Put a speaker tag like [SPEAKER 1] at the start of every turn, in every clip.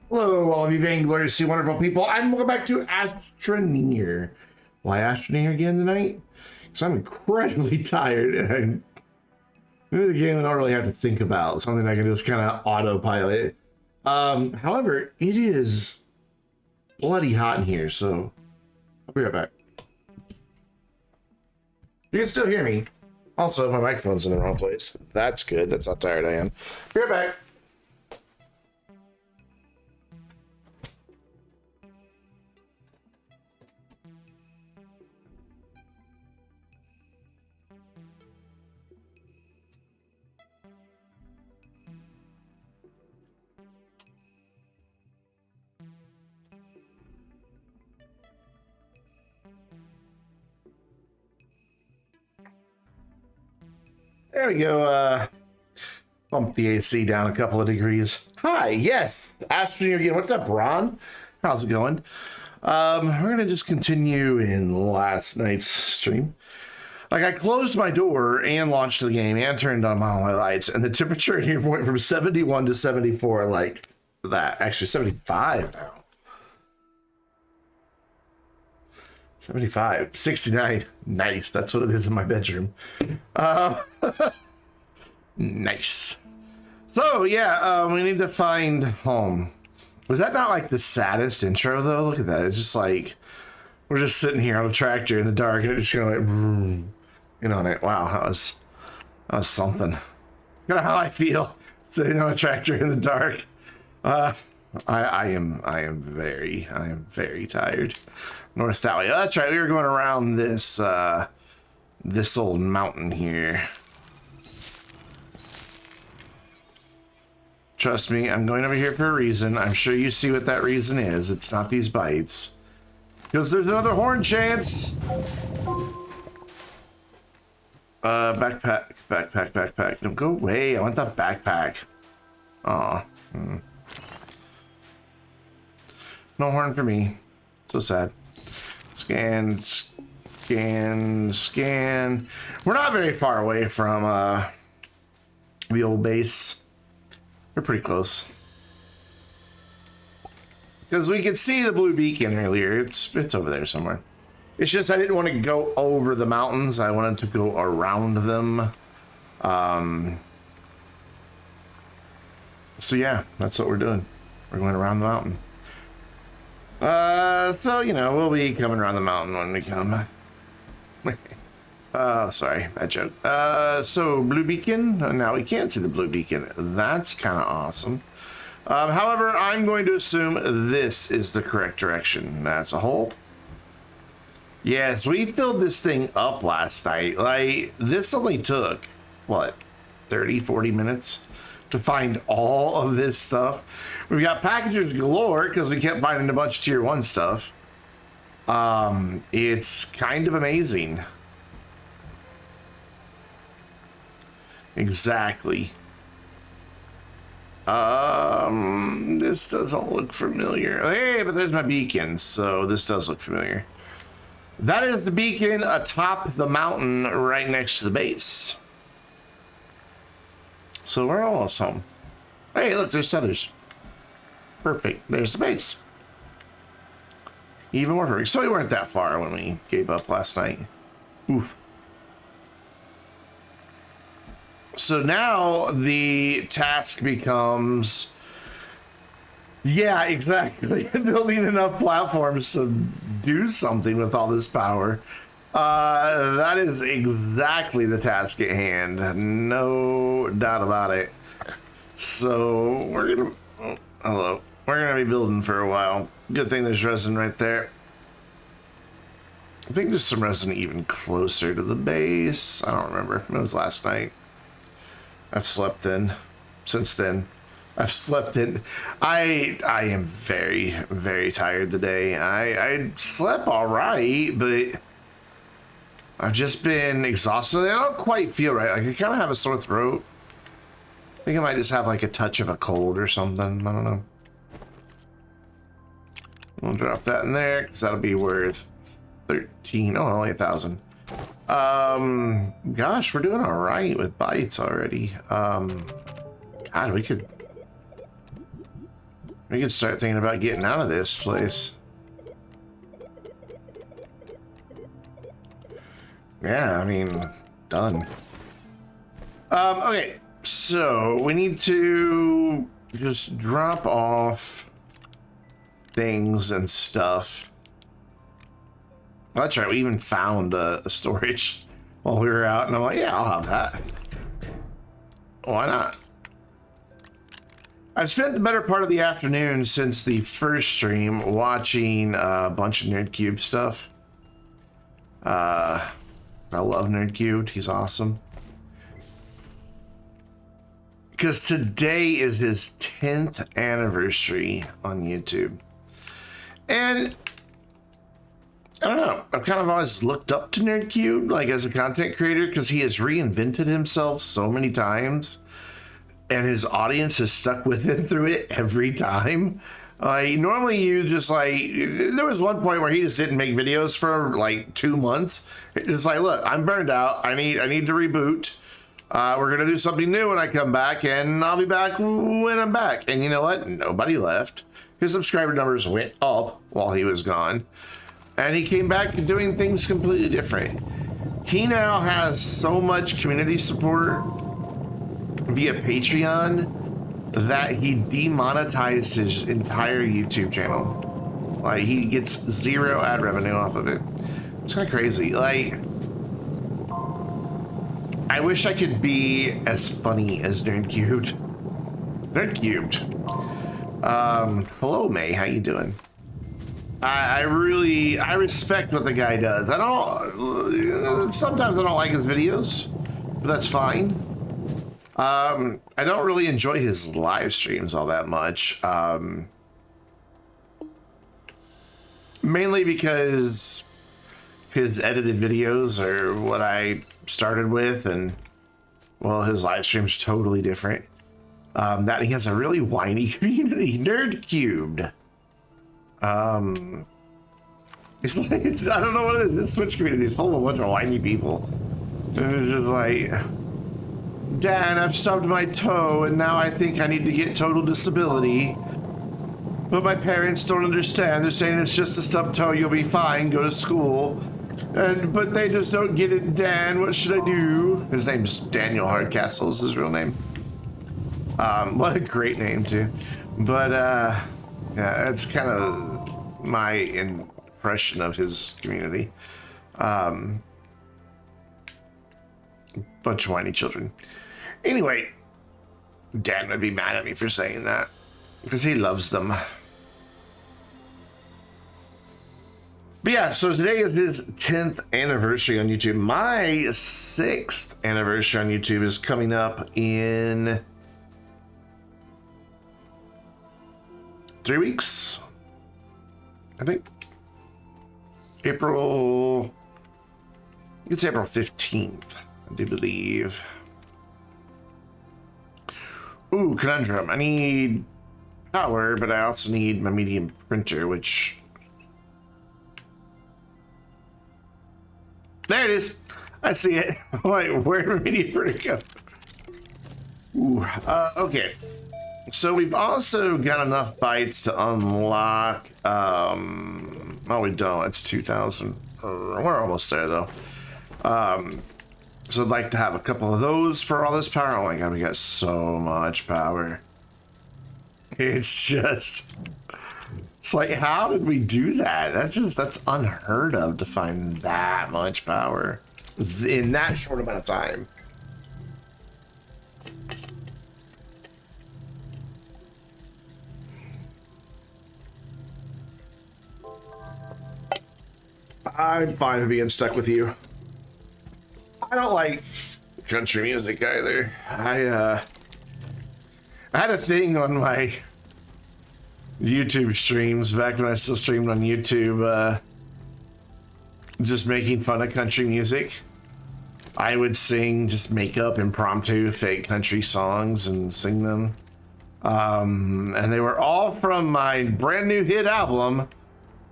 [SPEAKER 1] Hello, all of you vainglorious, wonderful people, and welcome back to Astroneer. Why Astroneer again tonight? Because I'm incredibly tired, and maybe the game I don't really have to think about, something I can just kind of autopilot. However, it is bloody hot in here, so I'll be right back. You can still hear me. Also, my microphone's in the wrong place. That's good. That's how tired I am. Be right back. There we go. Bump the AC down a couple of degrees. Hi, yes, Astroneer again. What's up, Ron? How's it going? We're gonna just continue in last night's stream. Like, I closed my door and launched the game and turned on all my lights, and the temperature in here went from 71 to 74 like that. Actually, 75 now. 75, 69. Nice. That's what it is in my bedroom. Nice. So, yeah, we need to find home. Was that not like the saddest intro, though? Look at that. It's just like, we're just sitting here on a tractor in the dark, and it's just going like, you know, and wow, that was something. It's kind of how I feel sitting on a tractor in the dark. I am very tired. North that way. Oh, that's right. We were going around this this old mountain here. Trust me, I'm going over here for a reason. I'm sure you see what that reason is. It's not these bites. Because there's another horn chance. Backpack. Don't go away. I want the backpack. Aw. No horn for me. So sad. Scan. We're not very far away from the old base. We're pretty close. Because we could see the blue beacon earlier. It's over there somewhere. It's just I didn't want to go over the mountains. I wanted to go around them. So yeah, that's what we're doing. We're going around the mountain. So, you know, we'll be coming around the mountain when we come. Sorry, bad joke. So blue beacon. Now we can't see the blue beacon. That's kind of awesome. However, I'm going to assume this is the correct direction. That's a hole. Yes, we filled this thing up last night. Like, this only took, what, 30, 40 minutes to find all of this stuff. We've got packages galore because we kept finding a bunch of tier 1 stuff. It's kind of amazing. Exactly. This doesn't look familiar. Hey, but there's my beacon, so this does look familiar. That is the beacon atop the mountain right next to the base. So we're almost home. Hey, look, there's feathers. Perfect. There's the base. Even more perfect. So we weren't that far when we gave up last night. Oof. So now the task becomes, yeah, exactly, building enough platforms to do something with all this power. That is exactly the task at hand. No doubt about it. So we're gonna, oh, hello. We're gonna be building for a while. Good thing there's resin right there. I think there's some resin even closer to the base. I don't remember. It was last night. I've slept in since then. I've slept in. I am very, very tired today. I slept all right, but I've just been exhausted. I don't quite feel right. Like, I kind of have a sore throat. I think I might just have like a touch of a cold or something. I don't know. We'll drop that in there because that'll be worth 13. Oh, only 1,000. Gosh, we're doing all right with bites already. God, we could We could start thinking about getting out of this place. Yeah, I mean, done. Okay, so we need to just drop off things and stuff. Well, that's right, we even found a storage while we were out, and I'm like, yeah, I'll have that. Why not? I've spent the better part of the afternoon since the first stream watching a bunch of NerdCube stuff. I love NerdCubed, he's awesome. Because today is his 10th anniversary on YouTube. And I don't know, I've kind of always looked up to NerdCube, like as a content creator, because he has reinvented himself so many times. And his audience has stuck with him through it every time. Normally you just like, there was one point where he just didn't make videos for like 2 months. It's like, look, I'm burned out. I need to reboot. We're going to do something new when I come back, and I'll be back when I'm back. And you know what? Nobody left. His subscriber numbers went up while he was gone. And he came back doing things completely different. He now has so much community support via Patreon that he demonetized his entire YouTube channel. Like, he gets 0 ad revenue off of it. It's kind of crazy. Like, I wish I could be as funny as NerdCubed. NerdCubed. Hello, May. How you doing? I respect what the guy does. Sometimes I don't like his videos, but that's fine. I don't really enjoy his live streams all that much. Mainly because his edited videos are what I started with, and well, his live stream's totally different. That he has a really whiny community, NerdCubed. It's like, I don't know what it is. This Twitch community is full of a bunch of whiny people. And it's just like, Dan, I've stubbed my toe, and now I think I need to get total disability. But my parents don't understand. They're saying it's just a stubbed toe. You'll be fine. Go to school. But they just don't get it, Dan. What should I do? His name's Daniel Hardcastle is his real name. What a great name, too. But, yeah, that's kind of my impression of his community. Bunch of whiny children. Anyway, Dan would be mad at me for saying that, because he loves them. But yeah, so today is his 10th anniversary on YouTube. My 6th anniversary on YouTube is coming up in 3 weeks, I think. It's April 15th, I do believe. Ooh, conundrum. I need power, but I also need my medium printer, which... There it is. I see it. Wait, where did my medium printer go? Ooh, okay. So we've also got enough bytes to unlock... Oh, we don't. It's 2,000. We're almost there, though. So I'd like to have a couple of those for all this power. Oh my god, we got so much power. It's just... It's like, how did we do that? That's unheard of to find that much power in that short amount of time. I'm fine with being stuck with you. I don't like country music either. I had a thing on my YouTube streams back when I still streamed on YouTube, just making fun of country music. I would sing, just make up impromptu fake country songs and sing them. And they were all from my brand new hit album,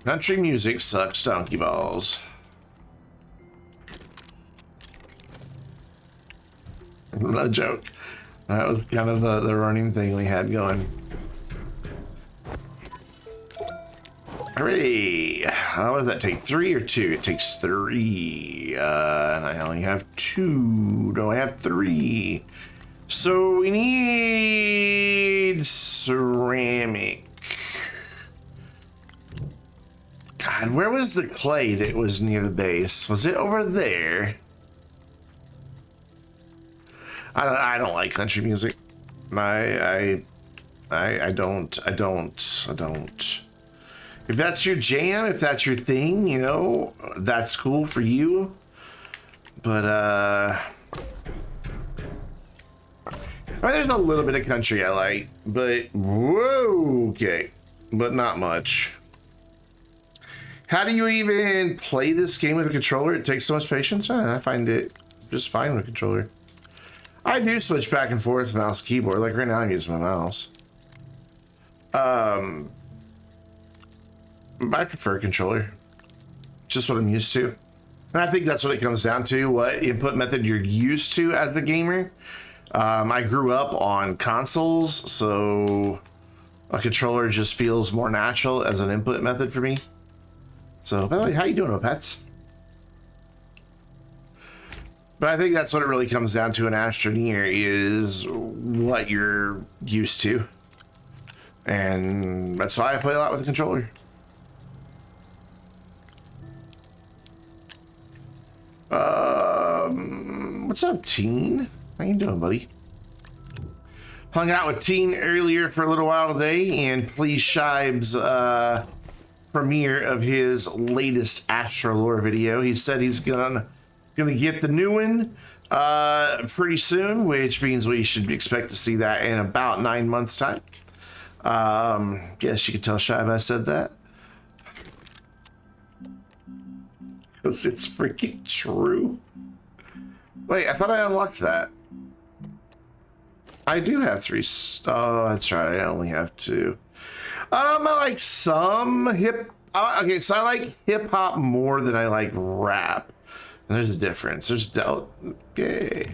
[SPEAKER 1] Country Music Sucks Donkey Balls. No joke. That was kind of the running thing we had going. Hooray! What does that take? 3 or 2? It takes 3. And I only have 2. No, I have 3. So we need ceramic. God, where was the clay that was near the base? Was it over there? I don't like country music. I don't. If that's your jam, if that's your thing, you know, that's cool for you. But I mean, there's a little bit of country I like, but whoa, okay, but not much. How do you even play this game with a controller? It takes so much patience. I find it just fine with a controller. I do switch back and forth mouse keyboard. Like right now I'm using my mouse. I prefer a controller. Just what I'm used to. And I think that's what it comes down to, what input method you're used to as a gamer. I grew up on consoles, so a controller just feels more natural as an input method for me. So, by the way, how you doing, Opets? But I think that's what it really comes down to in Astroneer is what you're used to. And that's why I play a lot with a controller. What's up, Teen? How you doing, buddy? Hung out with Teen earlier for a little while today, and please Shibe's premiere of his latest Astrolore video. He said he's gonna get the new one pretty soon, which means we should expect to see that in about 9 months' time. Guess you could tell Shibe I said that. Because it's freaking true. Wait, I thought I unlocked that. I do have 3. Oh, that's right. I only have 2. I like some hip. Okay, so I like hip hop more than I like rap. And there's a difference. Okay.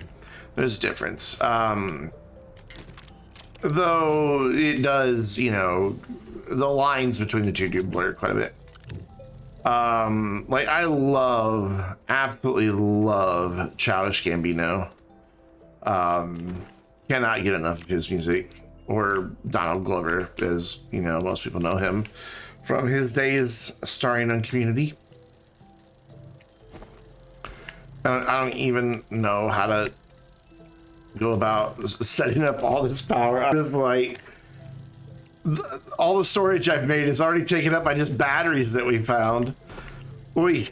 [SPEAKER 1] There's a difference. Though it does, you know, the lines between the two do blur quite a bit. Like I absolutely love Childish Gambino. Cannot get enough of his music, or Donald Glover, as you know, most people know him from his days starring on Community. I don't even know how to go about setting up all this power. I'm just like, all the storage I've made is already taken up by just batteries that we found. Oy.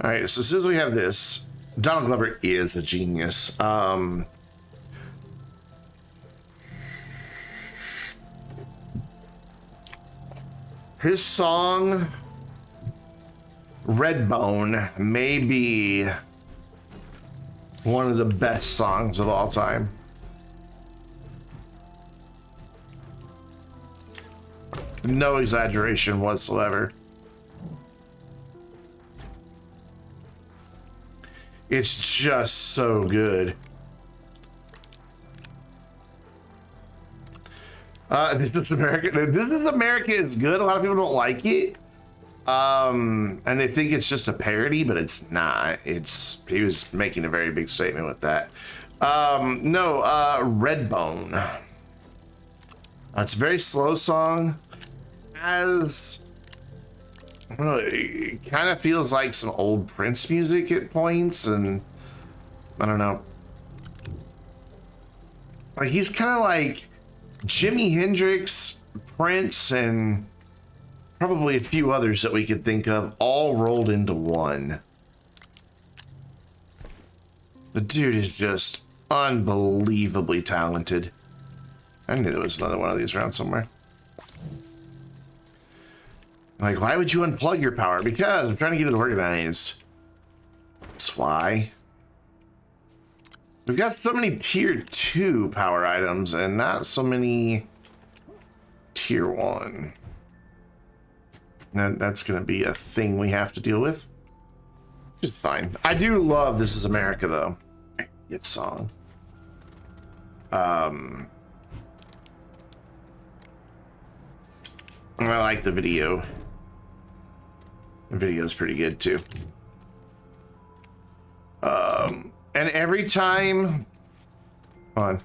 [SPEAKER 1] All right, so as soon as we have this, Donald Glover is a genius. His song Redbone may be one of the best songs of all time. No exaggeration whatsoever. It's just so good. This is America. This is America is good. A lot of people don't like it. And they think it's just a parody, but it's not. He was making a very big statement with that. Redbone. It's a very slow song. I don't know, it kind of feels like some old Prince music at points, and I don't know. Like he's kind of like Jimi Hendrix, Prince, and probably a few others that we could think of, all rolled into one. The dude is just unbelievably talented. I knew there was another one of these around somewhere. Like, why would you unplug your power? Because I'm trying to get it organized. That's why. We've got so many tier 2 power items and not so many tier 1. That's going to be a thing we have to deal with. It's fine. I do love This Is America, though. Good song. I like the video. The video is pretty good too. And every time, hold on,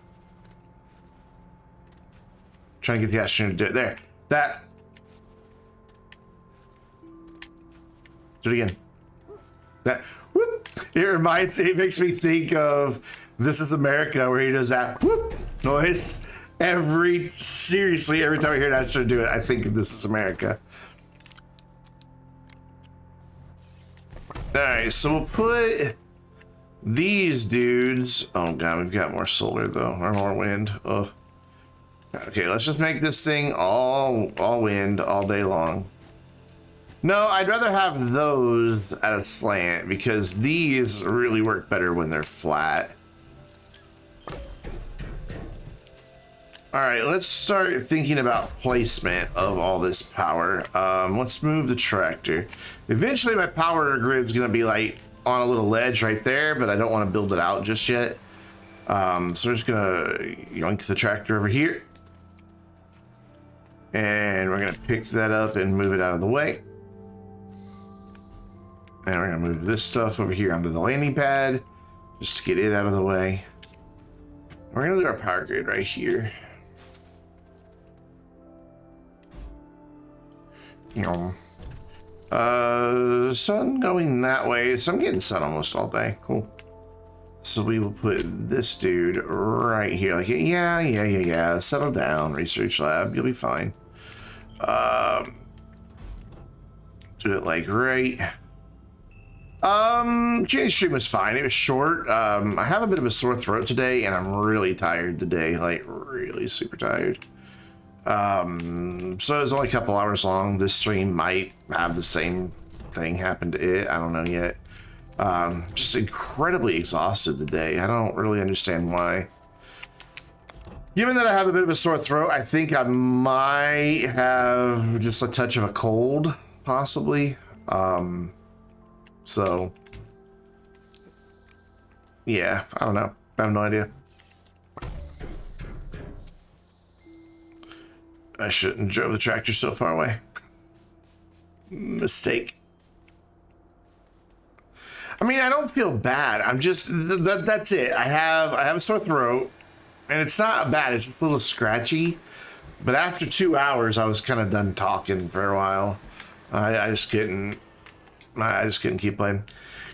[SPEAKER 1] trying to get the Astroneer to do it. There, that. Do it again. That. Whoop. It makes me think of This Is America, where he does that whoop noise. Seriously, every time I hear Astroneer do it, I think of This Is America. All right, so we'll put these dudes. Oh god, we've got more solar though, or more wind. Oh, okay. Let's just make this thing all wind all day long. No, I'd rather have those at a slant because these really work better when they're flat. All right, let's start thinking about placement of all this power. Let's move the tractor. Eventually my power grid's gonna be like on a little ledge right there, but I don't want to build it out just yet. So we're just gonna yoink the tractor over here. And we're gonna pick that up and move it out of the way. And we're gonna move this stuff over here onto the landing pad, just to get it out of the way. We're gonna do our power grid right here. Sun going that way, so I'm getting sun almost all day. Cool. So we will put this dude right here. Like, yeah. Settle down, research lab. You'll be fine. Do it like right. Today's stream was fine. It was short. I have a bit of a sore throat today, and I'm really tired today. Like, really super tired. So it was only a couple hours long. This stream might have the same thing happen to it. I don't know yet. Just incredibly exhausted today. I don't really understand why. Given that I have a bit of a sore throat, I think I might have just a touch of a cold, possibly. So yeah, I don't know. I have no idea. I shouldn't have drove the tractor so far away. Mistake. I mean, I don't feel bad. I'm just that's it. I have a sore throat, and it's not bad. It's just a little scratchy. But after 2 hours, I was kind of done talking for a while. I just couldn't keep playing.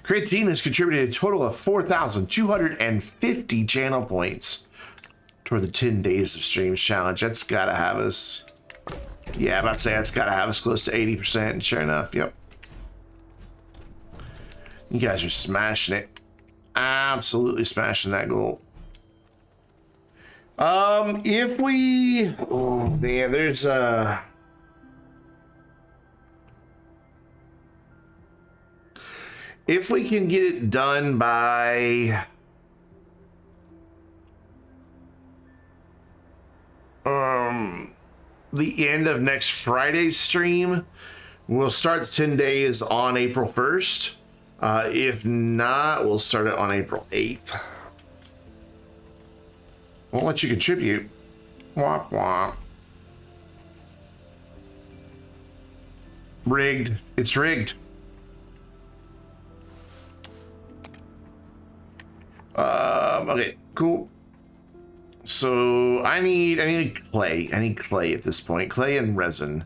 [SPEAKER 1] Creatine has contributed a total of 4,250 channel points toward the 10 days of streams challenge. That's gotta have us. Yeah, I'm about to say that's gotta have us close to 80%. And sure enough, yep. You guys are smashing it. Absolutely smashing that goal. If we, oh man, there's if we can get it done by the end of next Friday's stream, we'll start the 10 days on April 1st. If not, we'll start it on April 8th. Won't let you contribute. Womp womp. Rigged. It's rigged. Okay, cool. So I need clay. I need clay at this point. Clay and resin.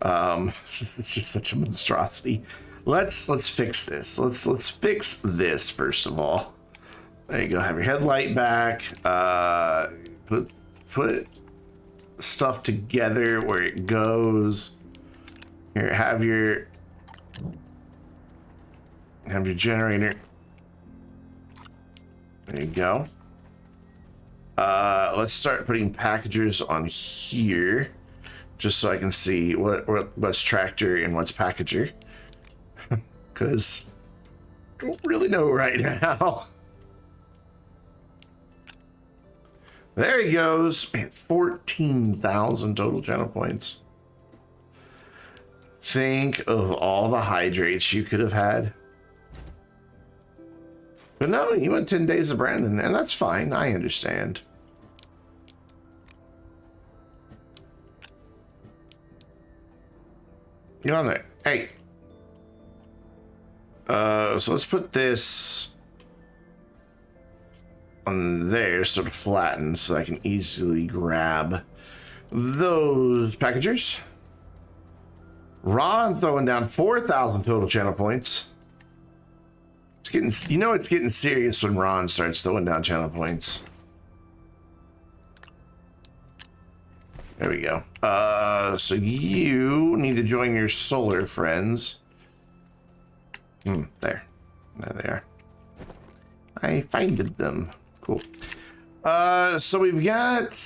[SPEAKER 1] It's just such a monstrosity. Let's fix this. Let's fix this first of all. There you go. Have your headlight back. Put stuff together where it goes. Here, have your generator. There you go. Let's start putting packagers on here, just so I can see what's tractor and what's packager, because I don't really know right now. There he goes. Man, 14,000 total channel points. Think of all the hydrates you could have had. But no, you went 10 days of Brandon, and that's fine. I understand. Get on there. Hey. So let's put this on there so it flattens so I can easily grab those packagers. Ron throwing down 4,000 total channel points. It's getting, you know, it's getting serious when Ron starts throwing down channel points. There we go. So you need to join your solar friends. There. There they are. I finded them. Cool. So we've got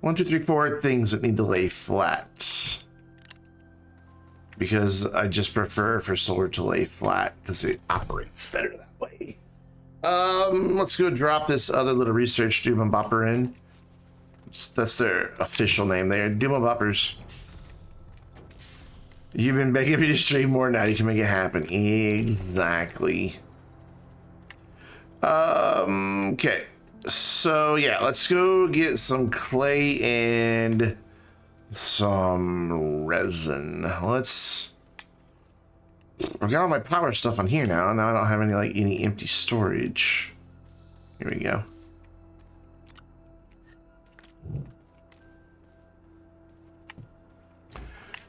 [SPEAKER 1] 1, 2, 3, 4 things that need to lay flat. Because I just prefer for solar to lay flat because it operates better that way. Let's go drop this other little research Doom and Bopper in. That's their official name there. Doom and Boppers. You've been begging me to stream more, now you can make it happen. Exactly. Okay. So yeah, let's go get some clay and some resin. I've got all my power stuff on here now. Now I don't have any empty storage. Here we go.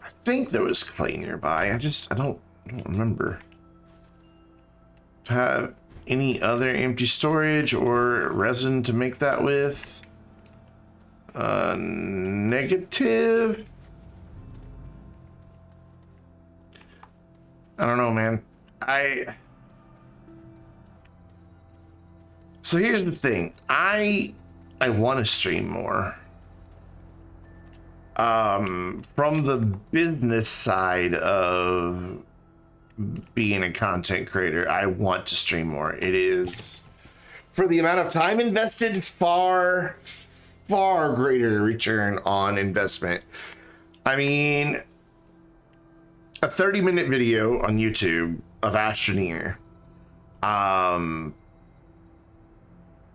[SPEAKER 1] I think there was clay nearby. I don't remember. Have any other empty storage or resin to make that with? Negative. I don't know, man. So here's the thing. I want to stream more. From the business side of being a content creator, I want to stream more. It is, for the amount of time invested, far greater return on investment. I mean, a 30-minute video on YouTube of Astroneer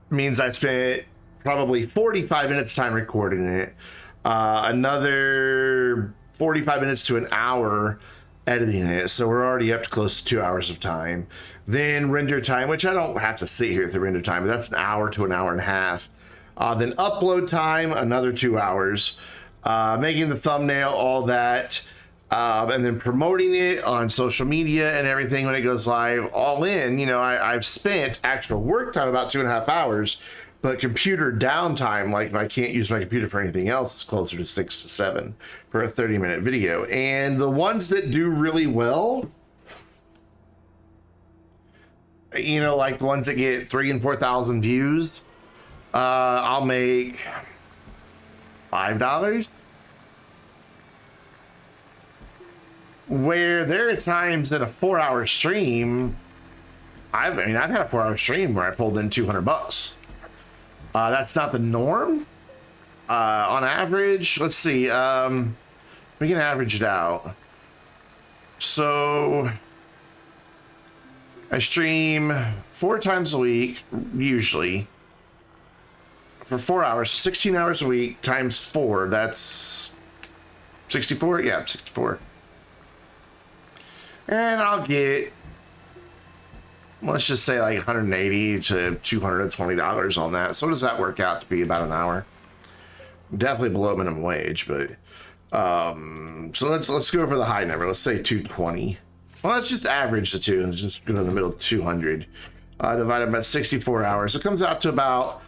[SPEAKER 1] means I spent probably 45 minutes time recording it, another 45 minutes to an hour editing it, so we're already up to close to 2 hours of time. Then render time, which I don't have to sit here through render time, but that's an hour to an hour and a half. Then upload time, another 2 hours. Making the thumbnail, all that, and then promoting it on social media and everything when it goes live, all in, you know, I've spent actual work time about 2.5 hours, but computer downtime, like if I can't use my computer for anything else, it's closer to 6 to 7 for a 30-minute video. And the ones that do really well, you know, like the ones that get 3,000 and 4,000 views, I'll make $5. Where there are times that a 4-hour stream, I've had a 4-hour stream where I pulled in $200. That's not the norm. On average, let's see, we can average it out. So I stream 4 times a week, usually, for 4 hours, 16 hours a week times 4, that's 64. Yeah, 64. And I'll get, let's just say like $180 to $220 on that. So what does that work out to be? About an hour. Definitely below minimum wage, but so let's go for the high number. Let's say 220. Well, let's just average the two and just go in the middle, 200 divided by 64 hours. It comes out to about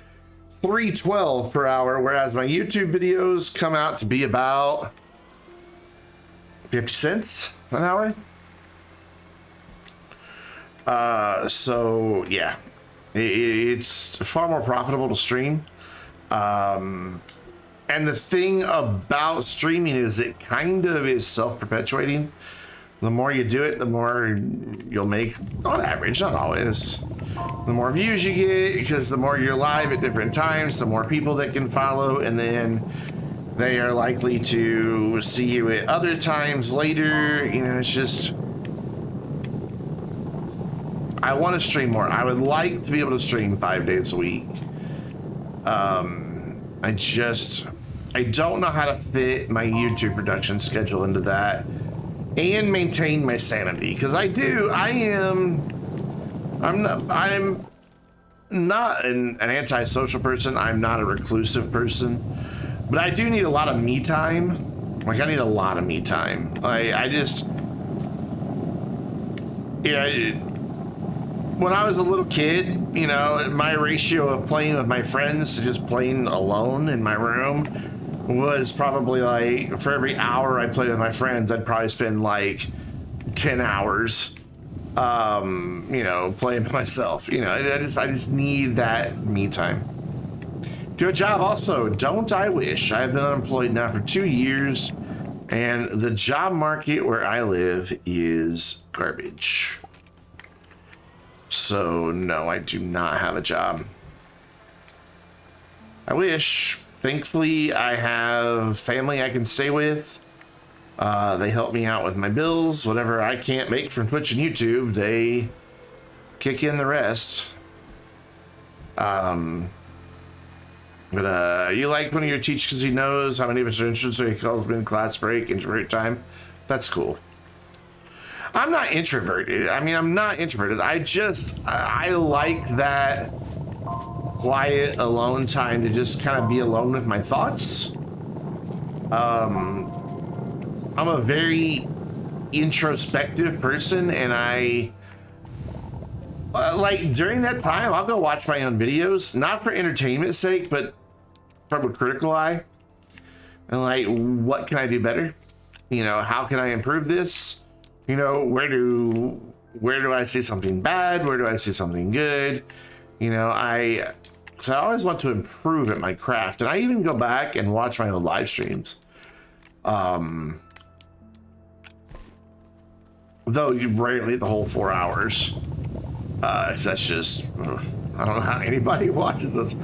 [SPEAKER 1] $3.12 per hour, whereas my YouTube videos come out to be about 50 cents an hour. So yeah, it's far more profitable to stream. And the thing about streaming is it kind of is self-perpetuating. The more you do it, the more you'll make, on average, not always. The more views you get, because the more you're live at different times, the more people that can follow, and then they are likely to see you at other times later. You know, it's just, I want to stream more. I would like to be able to stream 5 days a week. I just, I don't know how to fit my YouTube production schedule into that and maintain my sanity, because I'm not an antisocial person. I'm not a reclusive person, but I do need a lot of me time. Like, I need a lot of me time. I just, yeah, when I was a little kid, you know, my ratio of playing with my friends to just playing alone in my room was probably like, for every hour I played with my friends, I'd probably spend like 10 hours, you know, playing by myself. You know, I just need that me time. Good job. Also, don't I wish. I've been unemployed now for 2 years, and the job market where I live is garbage. So, no, I do not have a job. I wish. Thankfully, I have family I can stay with. They help me out with my bills. Whatever I can't make from Twitch and YouTube, they kick in the rest. But you like one of your teachers because he knows how many of us are interested, so he calls me in class break, introvert time. That's cool. I'm not introverted. I mean, I'm not introverted. I like that quiet, alone time to just kind of be alone with my thoughts. I'm a very introspective person, and I like during that time, I'll go watch my own videos, not for entertainment's sake, but from a critical eye. And like, what can I do better? You know, how can I improve this? You know, where do I see something bad? Where do I see something good? You know, because I always want to improve at my craft, and I even go back and watch my own live streams. Though rarely the whole 4 hours. That's just, I don't know how anybody watches this.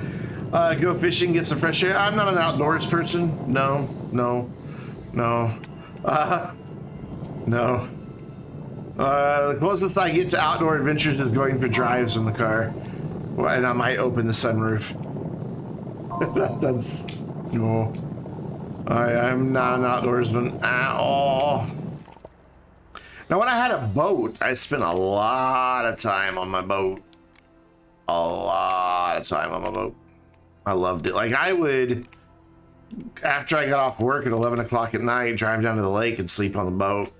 [SPEAKER 1] Go fishing, get some fresh air. I'm not an outdoors person. No. The closest I get to outdoor adventures is going for drives in the car. And I might open the sunroof. That's, no. I'm not an outdoorsman at all. Now, when I had a boat, I spent a lot of time on my boat. I loved it. Like, I would, after I got off work at 11 o'clock at night, drive down to the lake and sleep on the boat,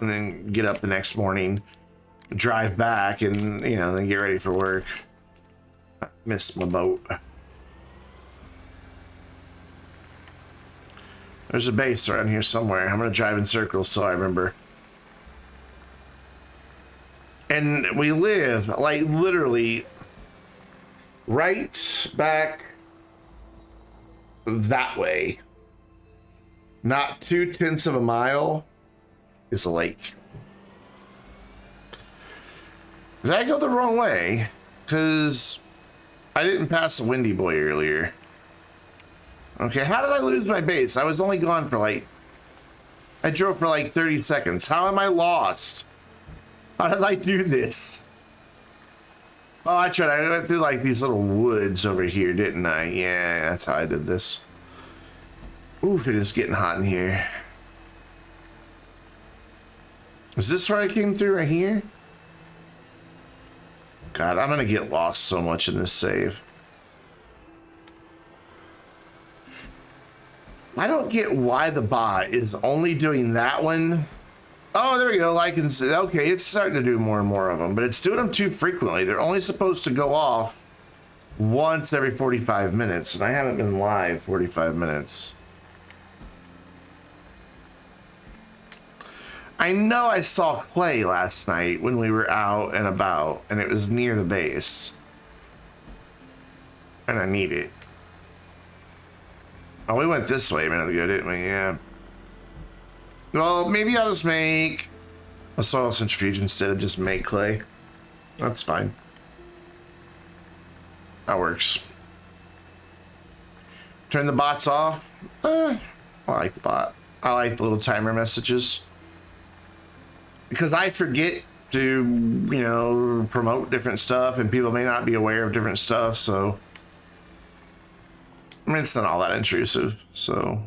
[SPEAKER 1] and then get up the next morning, drive back, and, you know, then get ready for work. I miss my boat. There's a base around here somewhere. I'm gonna drive in circles so I remember. And we live, like, literally right back that way. Not 2/10 of a mile is a lake. Did I go the wrong way? Because I didn't pass a Windy Boy earlier. Okay, how did I lose my base? I was only gone for like, I drove for like 30 seconds. How am I lost? How did I do this? Oh, I tried. I went through like these little woods over here, didn't I? Yeah, that's how I did this. Oof, it is getting hot in here. Is this where I came through right here? God, I'm gonna get lost so much in this save. I don't get why the bot is only doing that one. Oh, there we go. I can see. Okay, it's starting to do more and more of them, but it's doing them too frequently. They're only supposed to go off once every 45 minutes, and I haven't been live 45 minutes. I know I saw Clay last night when we were out and about, and it was near the base. And I need it. Oh, we went this way a minute ago, didn't we? Yeah. Well, maybe I'll just make a soil centrifuge instead of just make clay. That's fine. That works. Turn the bots off. I like the bot. I like the little timer messages. Because I forget to, you know, promote different stuff, and people may not be aware of different stuff, so mean, it's not all that intrusive, so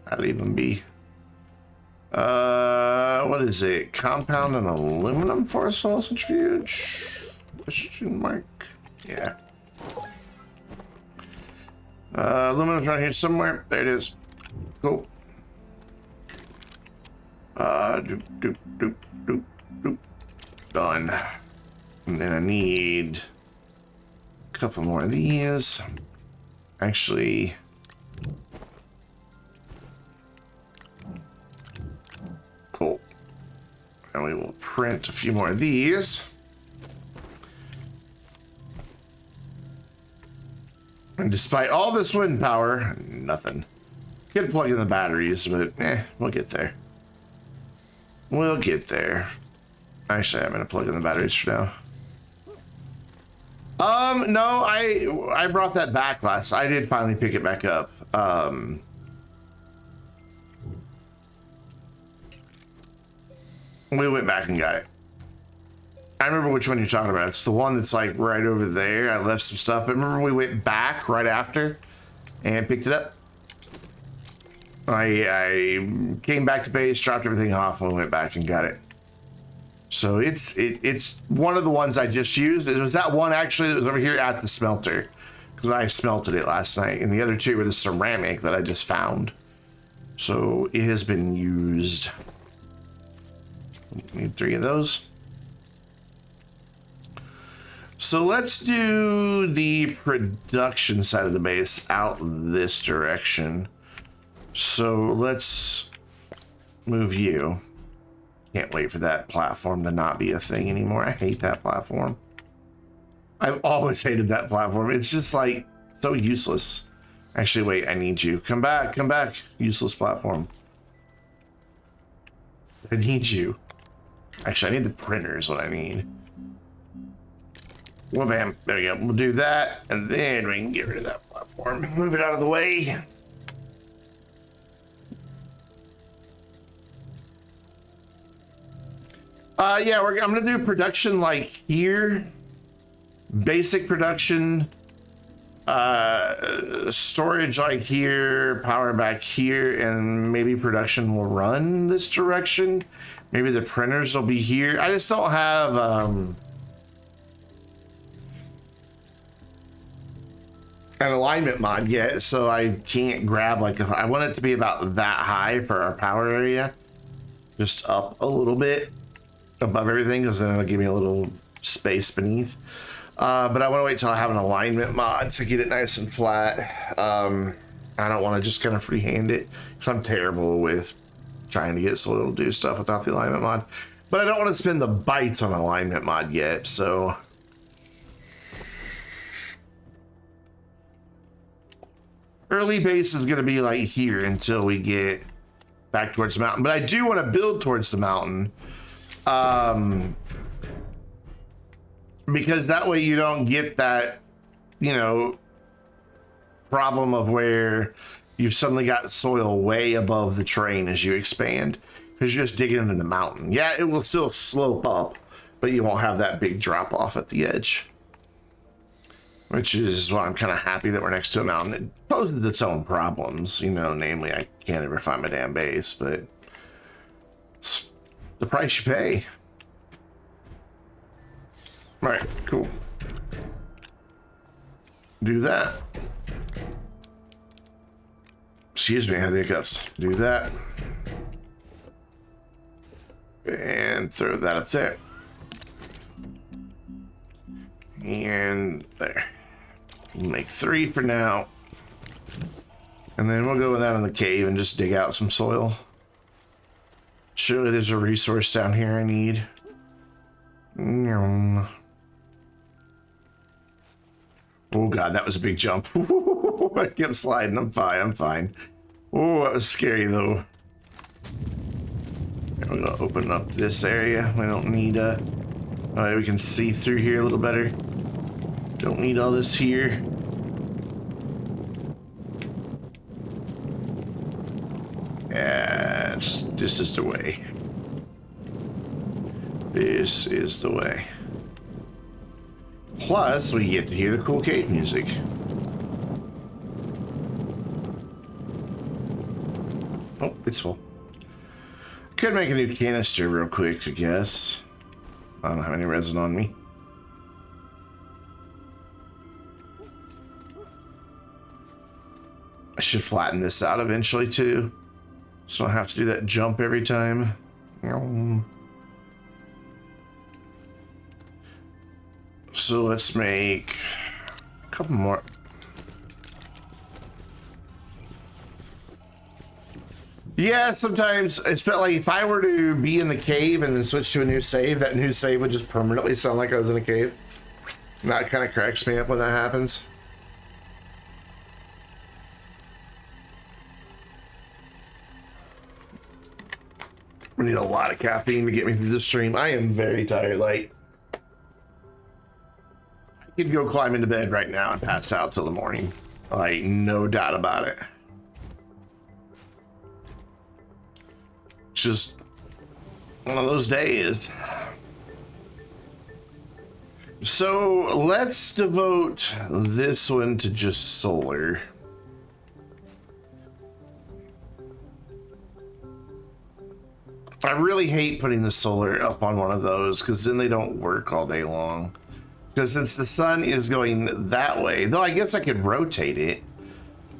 [SPEAKER 1] I'd leave them be. What is it? Compound and aluminum force cell centrifuge? Question mark. Yeah. Aluminum's around here somewhere. There it is. Cool. Doop, doop, doop, doop, doop. Done. And then I need a couple more of these. Actually, cool. And we will print a few more of these. And despite all this wind power, nothing. Could plug in the batteries, but we'll get there. We'll get there. Actually, I'm gonna plug in the batteries for now. No, I brought that back last. I did finally pick it back up. We went back and got it. I remember which one you're talking about. It's the one that's like right over there. I left some stuff, but remember we went back right after and picked it up. I came back to base, dropped everything off, and went back and got it. So it's one of the ones I just used. It was that one actually that was over here at the smelter, because I smelted it last night, and the other two were the ceramic that I just found. So it has been used. Need 3 of those. So let's do the production side of the base out this direction. So let's move you. Can't wait for that platform to not be a thing anymore. I hate that platform. I've always hated that platform. It's just like so useless. Actually, wait, I need you. Come back, come back. Useless platform. I need you. Actually, I need the printer is what I need. Well, bam, there we go. We'll do that, and then we can get rid of that platform. Move it out of the way. Yeah, I'm gonna do production like here. Basic production. Storage like here, power back here, and maybe production will run this direction. Maybe the printers will be here. I just don't have an alignment mod yet, so I can't grab like I want it to be about that high for our power area, just up a little bit above everything, because then it'll give me a little space beneath. But I want to wait till I have an alignment mod to get it nice and flat. I don't want to just kind of freehand it, because I'm terrible with trying to get soil to do stuff without the alignment mod. But I don't want to spend the bytes on alignment mod yet, so early base is going to be like here until we get back towards the mountain. But I do want to build towards the mountain, because that way you don't get that, you know, problem of where you've suddenly got soil way above the terrain as you expand, because you're just digging into the mountain. Yeah, it will still slope up, but you won't have that big drop off at the edge, which is why I'm kind of happy that we're next to a mountain. It poses its own problems, you know, namely I can't ever find my damn base, but it's the price you pay. All right, cool. Do that. Excuse me, I have the hiccups. Do that. And throw that up there. And there. Make 3 for now. And then we'll go with that in the cave and just dig out some soil. Surely there's a resource down here I need. Oh god, that was a big jump. I kept sliding. I'm fine, I'm fine. Oh, that was scary though. We're gonna open up this area. We don't need we can see through here a little better. Don't need all this here. Yeah, this is the way. This is the way. Plus, we get to hear the cool cave music. Oh, it's full. Could make a new canister real quick, I guess. I don't have any resin on me. I should flatten this out eventually too, so I don't have to do that jump every time. So let's make a couple more. Yeah, sometimes it's like if I were to be in the cave and then switch to a new save, that new save would just permanently sound like I was in a cave. And that kind of cracks me up when that happens. I need a lot of caffeine to get me through the stream. I am very tired. Like, I could go climb into bed right now and pass out till the morning. Like, no doubt about it. Just one of those days. So let's devote this one to just solar. I really hate putting the solar up on one of those because then they don't work all day long. Because since the sun is going that way, though I guess I could rotate it,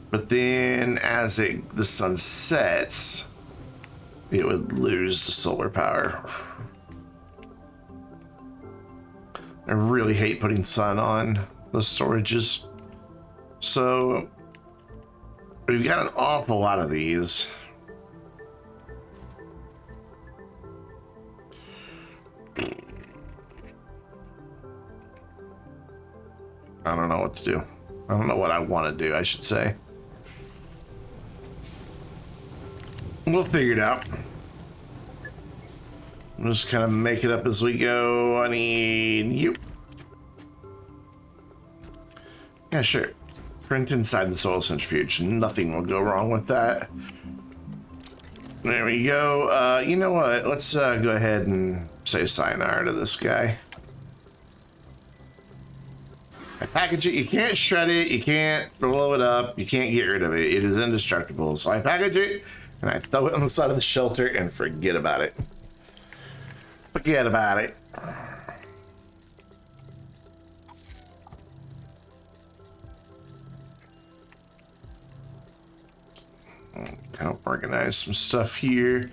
[SPEAKER 1] but then as the sun sets, it would lose the solar power. I really hate putting sun on those storages. So we've got an awful lot of these. I don't know what to do. I don't know what I want to do, I should say. We'll figure it out. We'll just kind of make it up as we go. I need you. Yeah, sure. Print inside the soil centrifuge. Nothing will go wrong with that. There we go. You know what? Let's go ahead and say sayonara to this guy. I package it. You can't shred it. You can't blow it up. You can't get rid of it. It is indestructible. So I package it and I throw it on the side of the shelter and forget about it. Forget about it. Kind of organize some stuff here.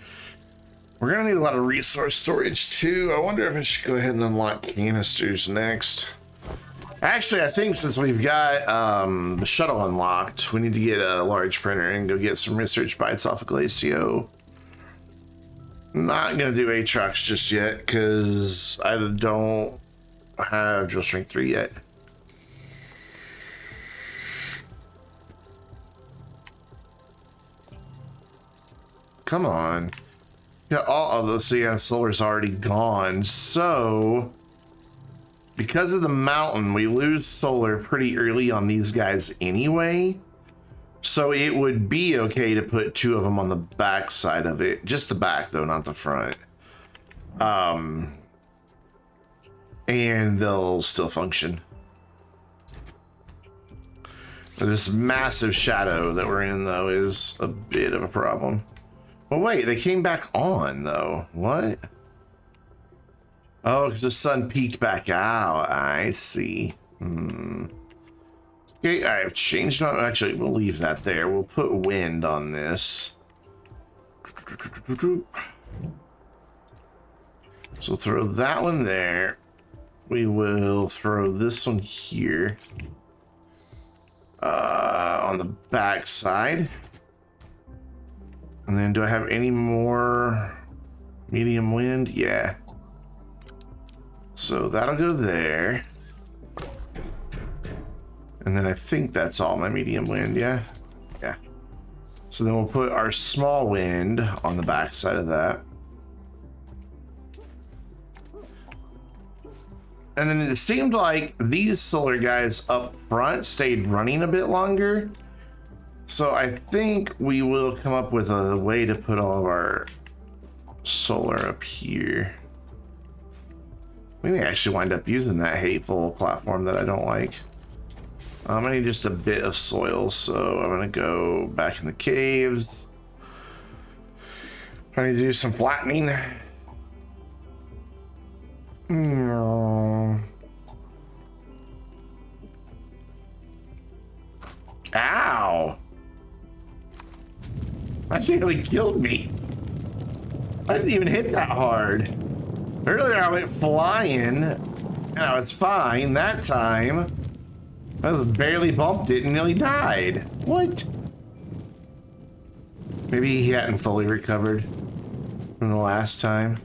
[SPEAKER 1] We're gonna need a lot of resource storage too. I wonder if I should go ahead and unlock canisters next. Actually, I think since we've got the shuttle unlocked, we need to get a large printer and go get some research bytes off of Glacio. Not gonna do Aatrox just yet because I don't have Drill Strength 3 yet. Come on. Yeah, all of those solar's already gone. So because of the mountain, we lose solar pretty early on these guys anyway. So it would be okay to put 2 of them on the back side of it. Just the back though, not the front. And they'll still function. This massive shadow that we're in though is a bit of a problem. Well, wait, they came back on though. What? Oh, because the sun peeked back out. I see. Okay, I've changed on. Actually, we'll leave that there. We'll put wind on this. So throw that one there. We will throw this one here. On the back side. And then do I have any more medium wind? Yeah. So that'll go there. And then I think that's all my medium wind, yeah? Yeah. So then we'll put our small wind on the back side of that. And then it seemed like these solar guys up front stayed running a bit longer. So I think we will come up with a way to put all of our solar up here. We may actually wind up using that hateful platform that I don't like. I need just a bit of soil, so I'm gonna go back in the caves. Trying to do some flattening. No. Ow! That nearly killed me. I didn't even hit that hard. Earlier I went flying and I was fine. That time I barely bumped it and nearly died. What? Maybe he hadn't fully recovered from the last time.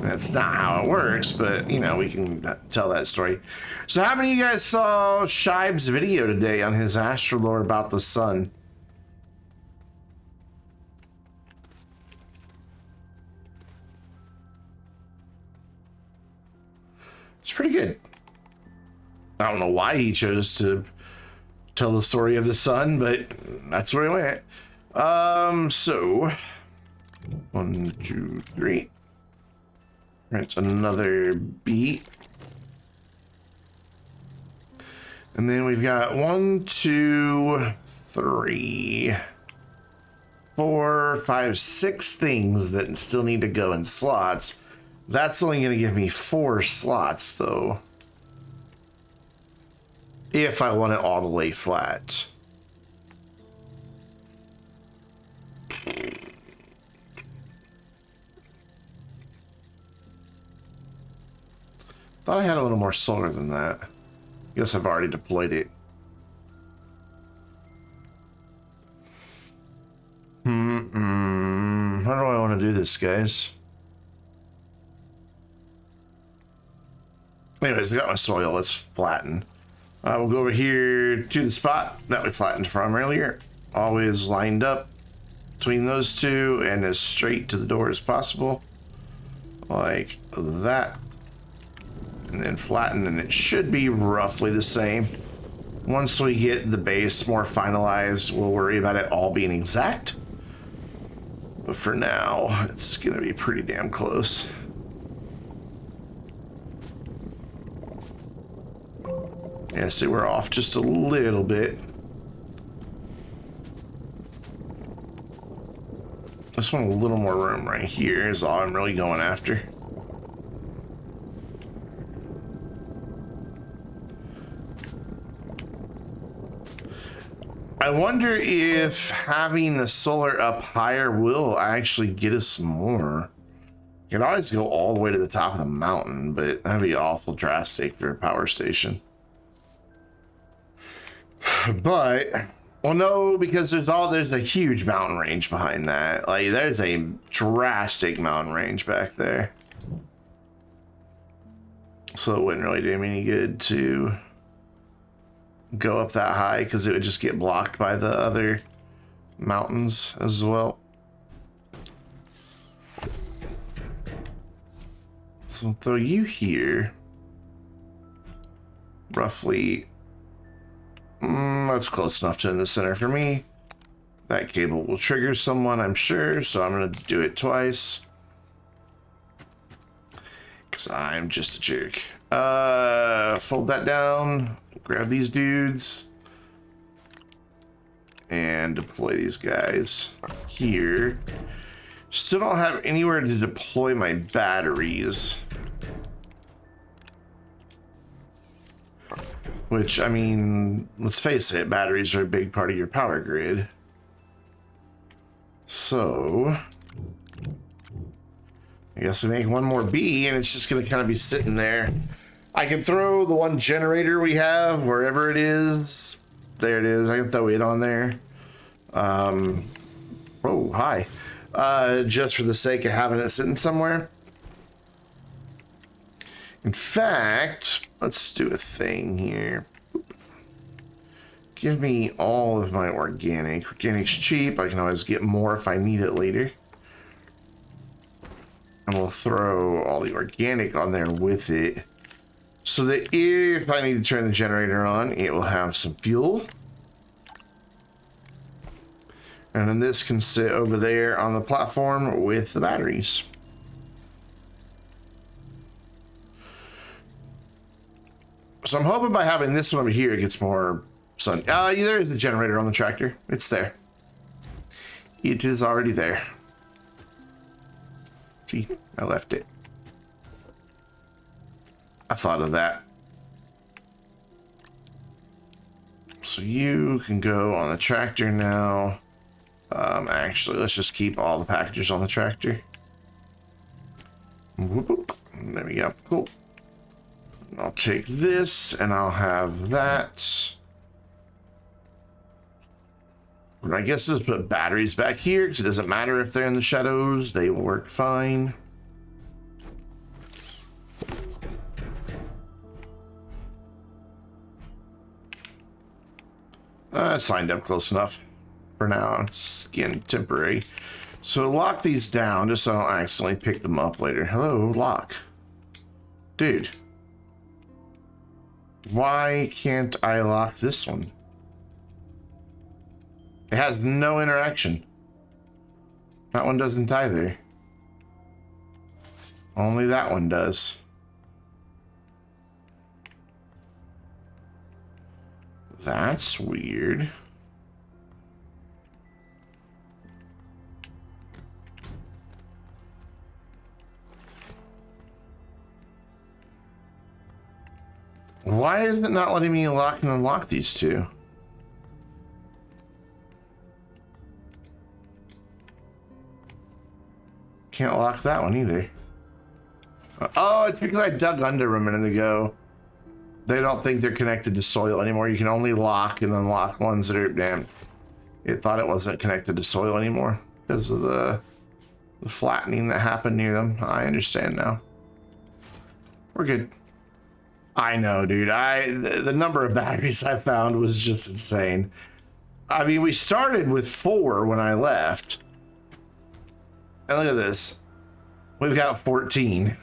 [SPEAKER 1] That's not how it works, but you know, we can tell that story. So how many of you guys saw Shibe's video today on his Astroneer about the sun? It's pretty good. I don't know why he chose to tell the story of the sun, but that's where he went. So 1, 2, 3. That's another beat. And then we've got 1, 2, 3, 4, 5, 6 things that still need to go in slots. That's only going to give me 4 slots, though. If I want it all to lay flat. Thought I had a little more solar than that. Guess I've already deployed it. How do I want to do this, guys? Anyways, I got my soil. Let's flatten. We'll go over here to the spot that we flattened from earlier. Always lined up between those two and as straight to the door as possible. Like that. And then flatten, and it should be roughly the same. Once we get the base more finalized, we'll worry about it all being exact. But for now, it's gonna be pretty damn close. Yeah, see, we're off just a little bit. Just want a little more room right here is all I'm really going after. I wonder if having the solar up higher will actually get us more. You can always go all the way to the top of the mountain, but that'd be awful drastic for a power station. But, well, no, because there's a huge mountain range behind that. Like, there's a drastic mountain range back there. So it wouldn't really do me any good to go up that high because it would just get blocked by the other mountains as well. So I'll throw you here. Roughly. That's close enough to in the center for me. That cable will trigger someone, I'm sure, so I'm going to do it twice. Because I'm just a jerk. Fold that down. Grab these dudes. And deploy these guys here. Still don't have anywhere to deploy my batteries. Which, I mean, let's face it, batteries are a big part of your power grid. So, I guess we make one more B and it's just going to kind of be sitting there. I can throw the one generator we have wherever it is. There it is. I can throw it on there. Oh, hi. Just for the sake of having it sitting somewhere. In fact, let's do a thing here. Give me all of my organic. Organic's cheap. I can always get more if I need it later. And we'll throw all the organic on there with it. So that if I need to turn the generator on, it will have some fuel. And then this can sit over there on the platform with the batteries. So I'm hoping by having this one over here, it gets more sun. There is the generator on the tractor. It's there. it is already there. See, I left it. I thought of that. So you can go on the tractor now. Actually, let's just keep all the packages on the tractor. Whoop, whoop. There we go. Cool. I'll take this and I'll have that. And I guess let's put batteries back here because it doesn't matter if they're in the shadows. They will work fine. It's lined up close enough for now. It's again temporary. So lock these down just so I don't accidentally pick them up later. Hello, lock. Dude. Why can't I lock this one? It has no interaction. That one doesn't either. Only that one does. That's weird. Why is it not letting me lock and unlock these two? Can't lock that one either. Oh, it's because I dug under a minute ago. They don't think they're connected to soil anymore. You can only lock and unlock ones that are damn. It thought it wasn't connected to soil anymore because of the flattening that happened near them. I understand now. We're good. I know, dude. The number of batteries I found was just insane. I mean, we started with 4 when I left. And look at this. We've got 14.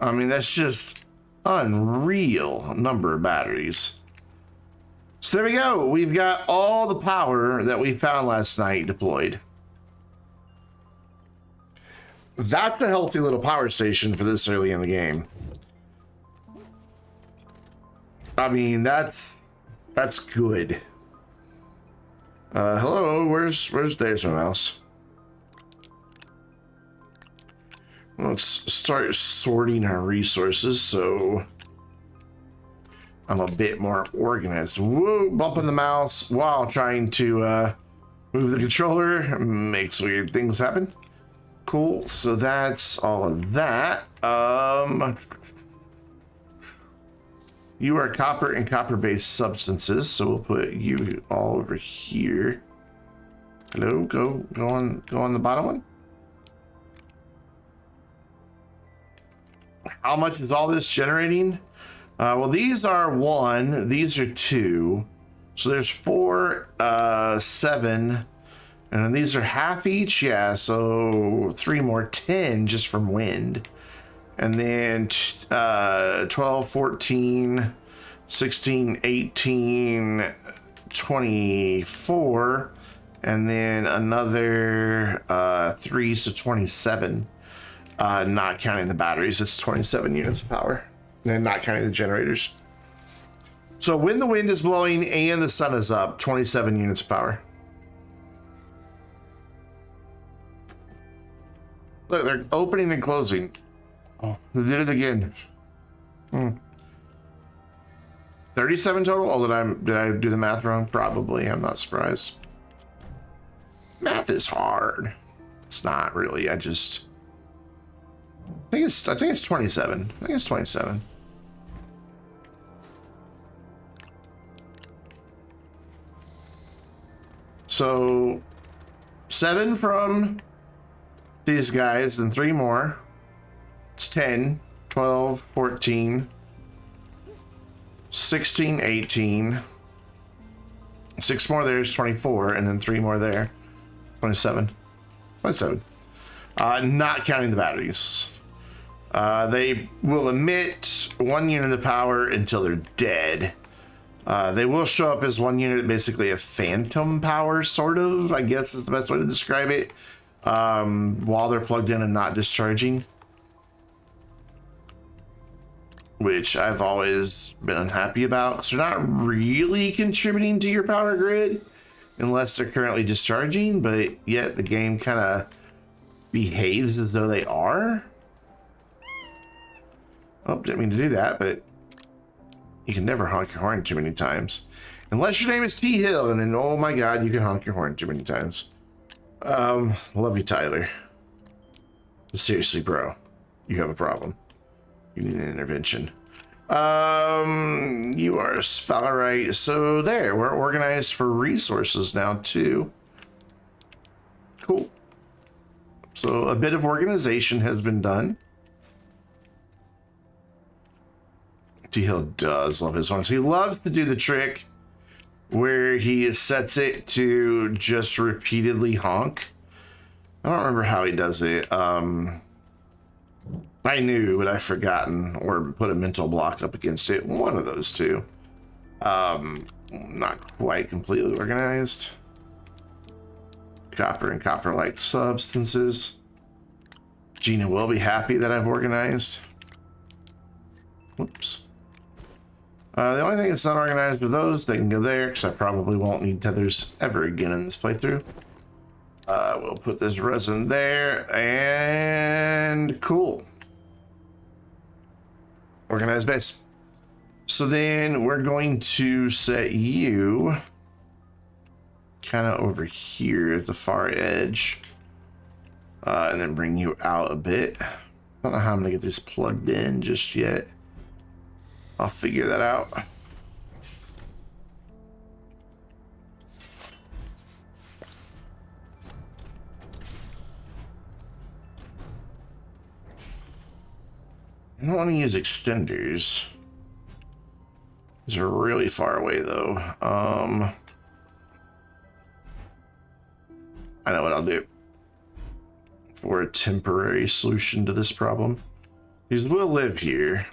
[SPEAKER 1] I mean, that's just unreal number of batteries. So there we go. We've got all the power that we found last night deployed. That's a healthy little power station for this early in the game. I mean, that's good. Hello, there's my mouse. Let's start sorting our resources so I'm a bit more organized. Whoa, bumping the mouse while trying to move the controller makes weird things happen. Cool, so that's all of that. You are copper and copper-based substances, so we'll put you all over here. Hello, go on the bottom one. How much is all this generating? Well, these are 1, these are 2. So there's 4, 7, and then these are half each, yeah, so 3 more, 10 just from wind. And then 12, 14, 16, 18, 24, and then another 3, so 27. Not counting the batteries, it's 27 units of power, and not counting the generators. So when the wind is blowing and the sun is up, 27 units of power. Look, they're opening and closing. Oh, they did it again. 37 total? Oh, did I do the math wrong? Probably. I'm not surprised. Math is hard. It's not really. I think it's 27. I think it's 27. So 7 from these guys and 3 more. It's 10, 12, 14, 16, 18. 6 more there is 24, and then 3 more there. 27. 27. Not counting the batteries. They will emit 1 unit of power until they're dead. They will show up as 1 unit, basically a phantom power, sort of, I guess is the best way to describe it, while they're plugged in and not discharging. Which I've always been unhappy about, because they're not really contributing to your power grid. unless they're currently discharging, but yet the game kind of behaves as though they are. Oh, didn't mean to do that, but you can never honk your horn too many times. Unless your name is T Hill, and then, oh my god, you can honk your horn too many times. Love you, Tyler. But seriously, bro, you have a problem. You need an intervention. You are Sphalerite. So there, we're organized for resources now, too. Cool. So a bit of organization has been done. T-Hill does love his horns. He loves to do the trick where he sets it to just repeatedly honk. I don't remember how he does it. I knew, but I've forgotten or put a mental block up against it. One of those two. Not quite completely organized. Copper and copper-like substances. Gina will be happy that I've organized. Whoops. The only thing that's not organized are those. They can go there, because I probably won't need tethers ever again in this playthrough. We'll put this resin there, and cool. Organized base. So then we're going to set you kind of over here at the far edge, and then bring you out a bit. I don't know how I'm gonna get this plugged in just yet. I'll figure that out. I don't want to use extenders. These are really far away though. I know what I'll do for a temporary solution to this problem. These will live here.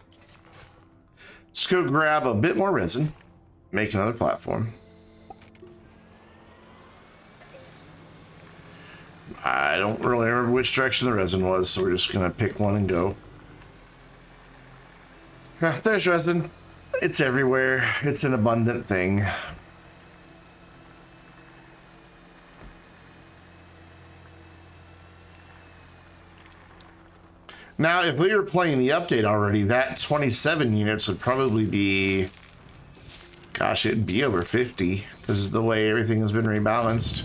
[SPEAKER 1] Let's go grab a bit more resin, make another platform. I don't really remember which direction the resin was, so we're just gonna pick one and go. There's resin. It's everywhere. It's an abundant thing. Now, if we were playing the update already, that 27 units would probably be... Gosh, it'd be over 50, because of the way everything has been rebalanced.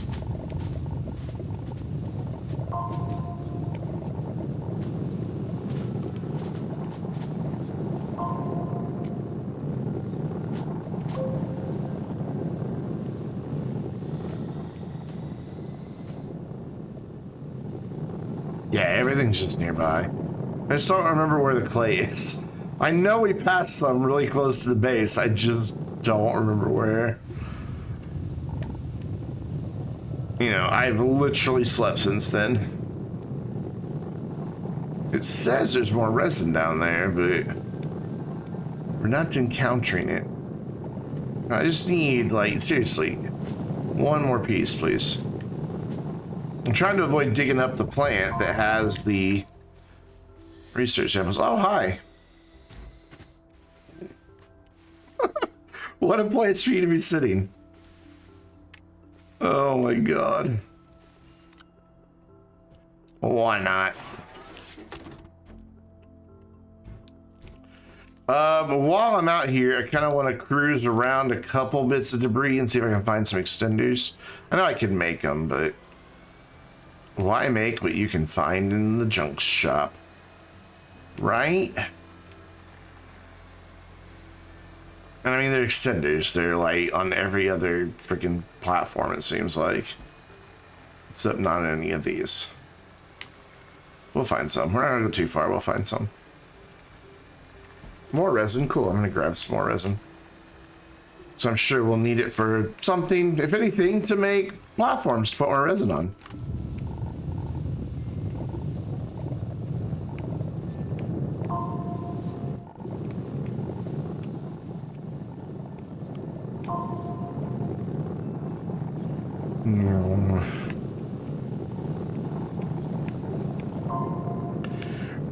[SPEAKER 1] Yeah, everything's just nearby. I just don't remember where the clay is. I know we passed some really close to the base. I just don't remember where. You know, I've literally slept since then. It says there's more resin down there, but we're not encountering it. I just need, like, seriously, one more piece, please. I'm trying to avoid digging up the plant that has the research samples. Oh, hi. What a place for you to be sitting. Oh my god. Why not? While I'm out here, I kind of want to cruise around a couple bits of debris and see if I can find some extenders. I know I can make them, but why make what you can find in the junk shop? Right? And I mean, they're extenders. They're like on every other freaking platform, it seems like. Except not on any of these. We'll find some. We're not gonna go too far. We'll find some. More resin. Cool. I'm gonna grab some more resin. So I'm sure we'll need it for something, if anything, to make platforms to put more resin on.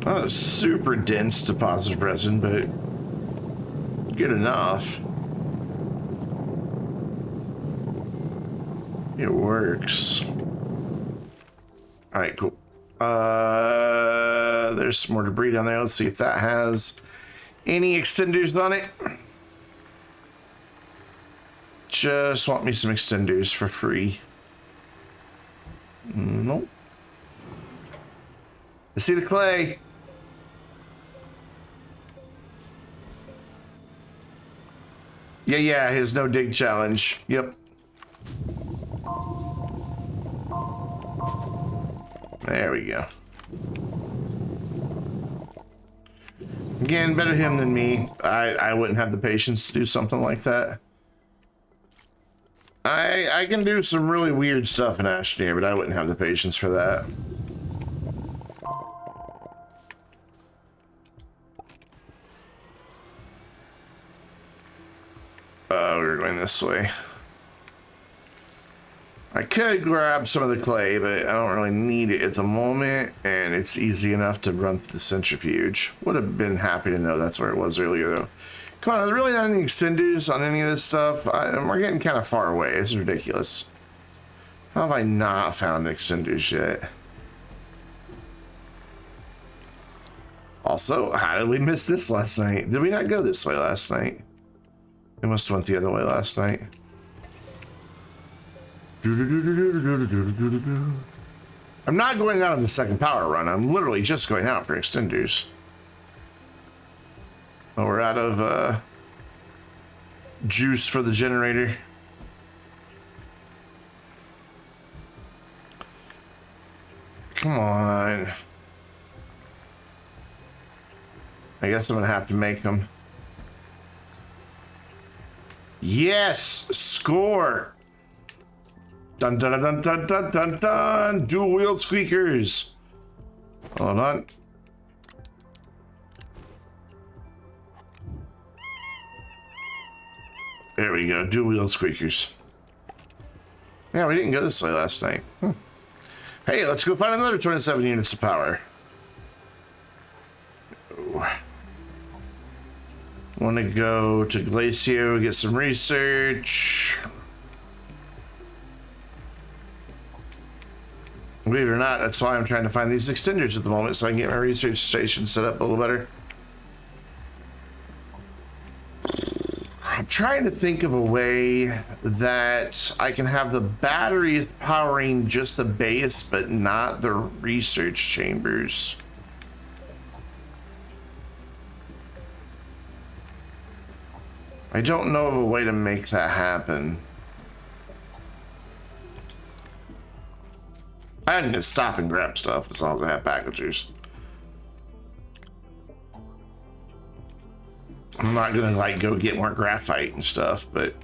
[SPEAKER 1] Not a super dense deposit of resin, but good enough. It works. All right, cool. There's some more debris down there. Let's see if that has any extenders on it. Just want me some extenders for free. Nope. I see the clay. Yeah, his no dig challenge. Yep. There we go. Again, better him than me. I wouldn't have the patience to do something like that. I can do some really weird stuff in Astroneer, but I wouldn't have the patience for that. We're going this way. I could grab some of the clay, but I don't really need it at the moment, and it's easy enough to run through the centrifuge. Would have been happy to know that's where it was earlier, though. Come on, are there really not any extenders on any of this stuff? We're getting kind of far away. This is ridiculous. How have I not found extenders yet? Also, how did we miss this last night? Did we not go this way last night? It must have went the other way last night. I'm not going out on the second power run. I'm literally just going out for extenders. Oh, we're out of juice for the generator. Come on. I guess I'm gonna have to make them. Yes! Score! Dun dun dun dun dun dun dun! Dual wheel squeakers! Hold on. There we go, dual wheel squeakers. Yeah, we didn't go this way last night. Hey, let's go find another 27 units of power. Want to go to Glacio, get some research. Believe it or not, that's why I'm trying to find these extenders at the moment, so I can get my research station set up a little better. I'm trying to think of a way that I can have the batteries powering just the base, but not the research chambers. I don't know of a way to make that happen. I need to stop and grab stuff as long as I have packagers. I'm not gonna like go get more graphite and stuff, but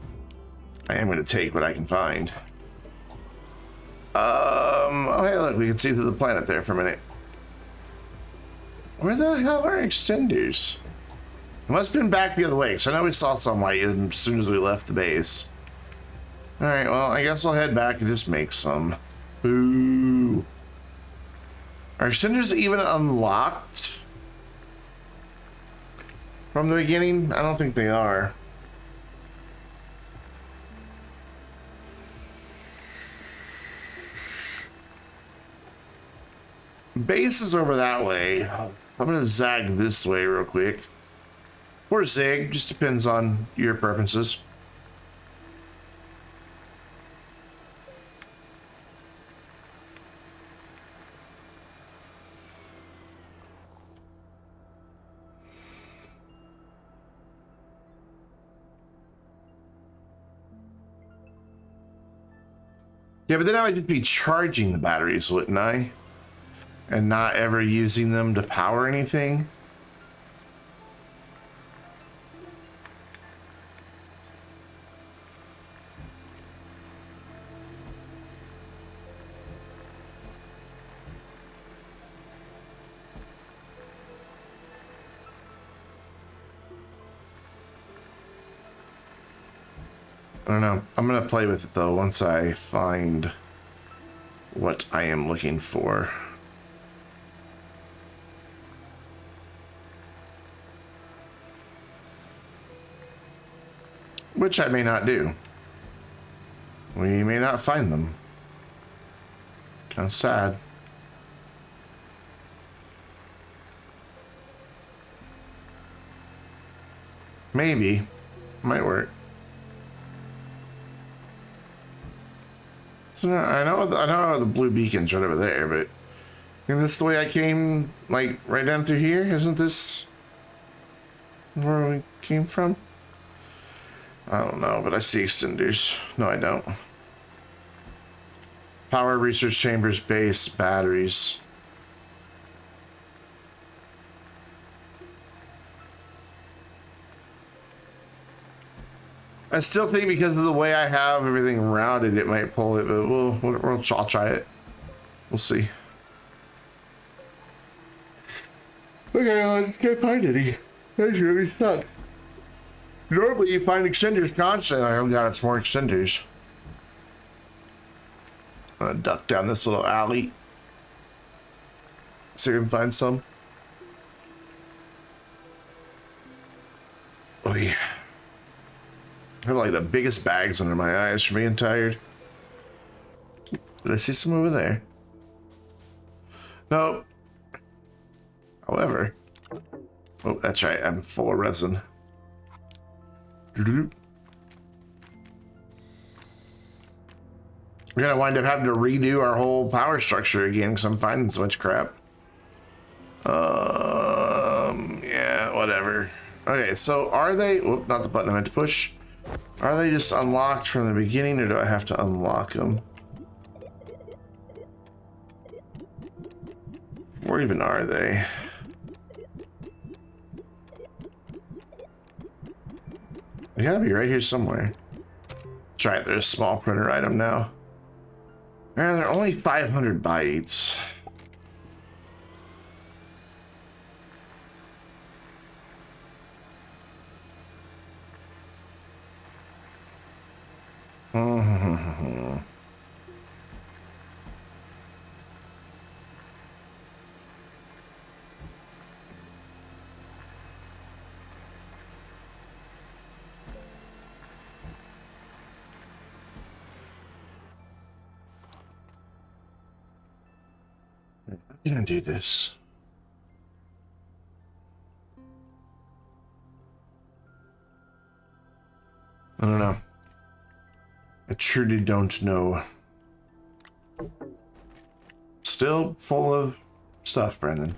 [SPEAKER 1] I am gonna take what I can find. Oh hey, look, we can see through the planet there for a minute. Where the hell are extenders? It must have been back the other way, because I know we saw some light as soon as we left the base. Alright, well, I guess I'll head back and just make some. Boo. Are extenders even unlocked from the beginning? I don't think they are. Base is over that way. I'm gonna zag this way real quick. Or zig, just depends on your preferences. Yeah, but then I would just be charging the batteries, wouldn't I? And not ever using them to power anything. I don't know. I'm gonna play with it though once I find what I am looking for. Which I may not do. We may not find them. Kind of sad. Maybe. Might work. So I know the blue beacon's right over there, but isn't this the way I came, like, right down through here? Isn't this where we came from? I don't know, but I see extenders. No, I don't. Power research chambers, base, batteries. I still think because of the way I have everything routed, it might pull it, but I'll try it. We'll see. Okay, I just can't find any. That really sucks. Normally you find extenders constantly. Oh god, it's more extenders. I'm gonna duck down this little alley. See if I can find some. Oh yeah. I have like the biggest bags under my eyes from being tired. Did I see some over there? Nope. However, oh, that's right. I'm full of resin. We're gonna wind up having to redo our whole power structure again because I'm finding so much crap. Yeah, whatever. Okay, so are they? Whoop, not the button I meant to push. Are they just unlocked from the beginning, or do I have to unlock them? Where even are they? They gotta be right here somewhere. That's right, there's a small printer item now. They're only 500 bytes. How can I do this? I don't know. I truly don't know. Still full of stuff, Brendan.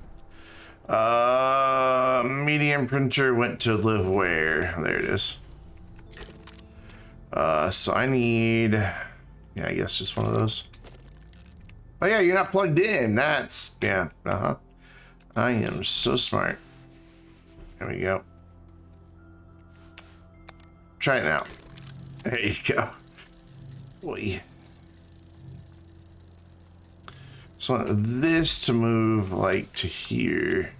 [SPEAKER 1] Medium printer went to live where? There it is. So I need, yeah, I guess just one of those. Oh yeah, you're not plugged in. That's, yeah, I am so smart. There we go. Try it now. There you go. Boy. So I want this to move like to here.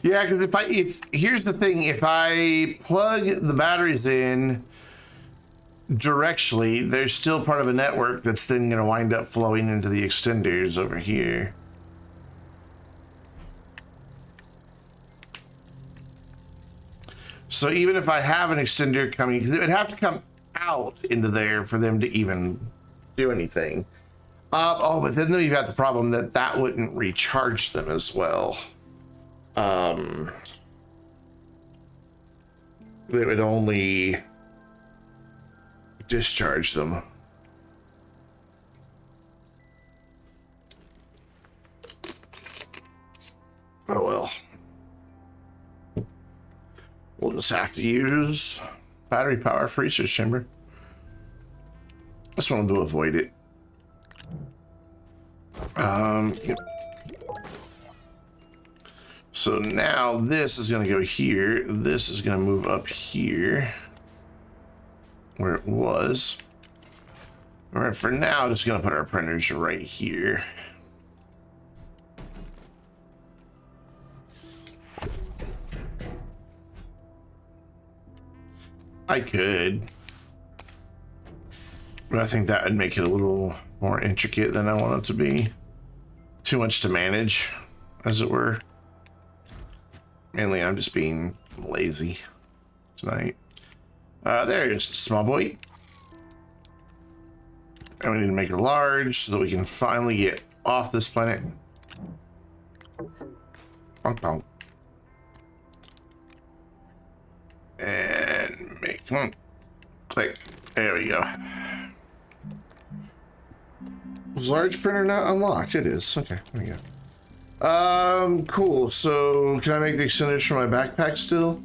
[SPEAKER 1] Yeah, because here's the thing, if I plug the batteries in directionally, there's still part of a network that's then going to wind up flowing into the extenders over here. So even if I have an extender coming, because it would have to come out into there for them to even do anything. Oh, but then you've got the problem that that wouldn't recharge them as well. They would only discharge them. Oh well. We'll just have to use battery power for research chamber. Just wanted to avoid it. Yep. So now this is going to go here. This is going to move up here where it was. All right, for now, just going to put our printers right here. I could, but I think that would make it a little more intricate than I want it to be. too much to manage, as it were. Mainly, I'm just being lazy tonight. There's small boy. And we need to make it large so that we can finally get off this planet. Bonk, bonk. And make, come on. Click. There we go. Was large printer not unlocked? It is. Okay, there we go. Cool. So, can I make the extenders for my backpack still?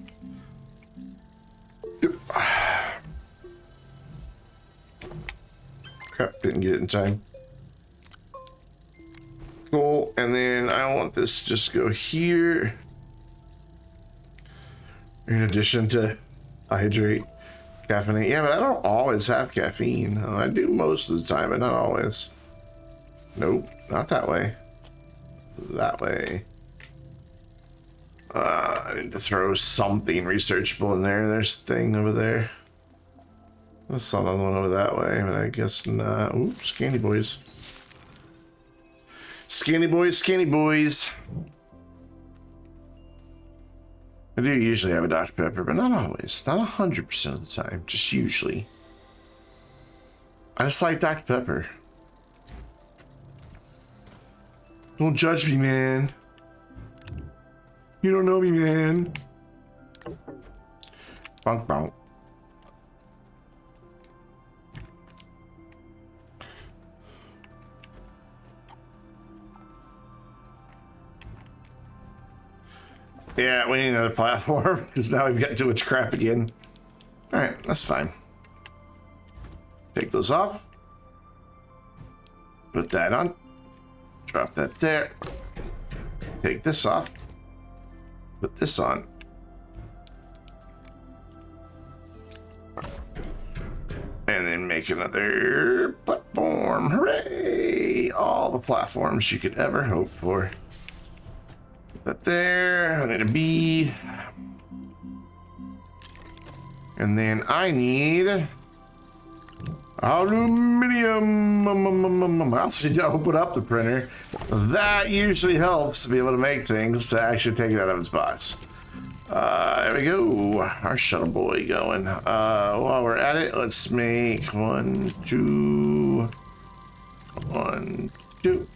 [SPEAKER 1] Yep. Crap, didn't get it in time. Cool. And then I want this to just go here. In addition to hydrate, caffeinate. Yeah, but I don't always have caffeine. I do most of the time, but not always. Nope, not that way. That way. I need to throw something researchable in there. There's a thing over there. I saw another one over that way, but I guess not. Ooh, scanny boys. Scanny boys, scanny boys. I do usually have a Dr. Pepper, but not always. Not 100% of the time, just usually. I just like Dr. Pepper. Don't judge me, man. You don't know me, man. Bonk, bonk. Yeah, we need another platform because now we've got too much crap again. All right, that's fine. Take those off. Put that on. Drop that there. Take this off. Put this on. And then make another platform. Hooray! All the platforms you could ever hope for. Put that there. I need a B. And then I need aluminum. I also need to open up the printer. That usually helps to be able to make things to actually take it out of its box. There we go. Our shuttle boy going. While we're at it, let's make 1, 2, 1, 2.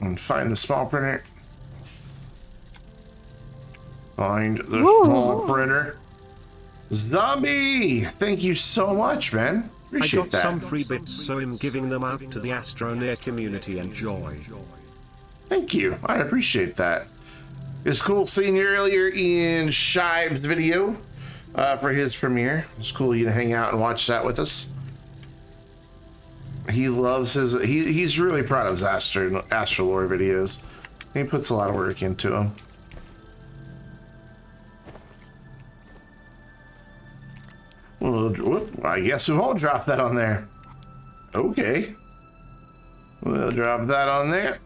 [SPEAKER 1] And find the small printer. Find the small printer. Zombie! Thank you so much, man. Appreciate
[SPEAKER 2] I got some free bits, so I'm giving them out to the Astroneer community. Enjoy.
[SPEAKER 1] Thank you. I appreciate that. It's cool seeing you earlier in Shive's video for his premiere. It's cool you to hang out and watch that with us. He loves his. He's really proud of his Astrolore videos. He puts a lot of work into them. Well, I guess we won't drop that on there. Okay. We'll drop that on there.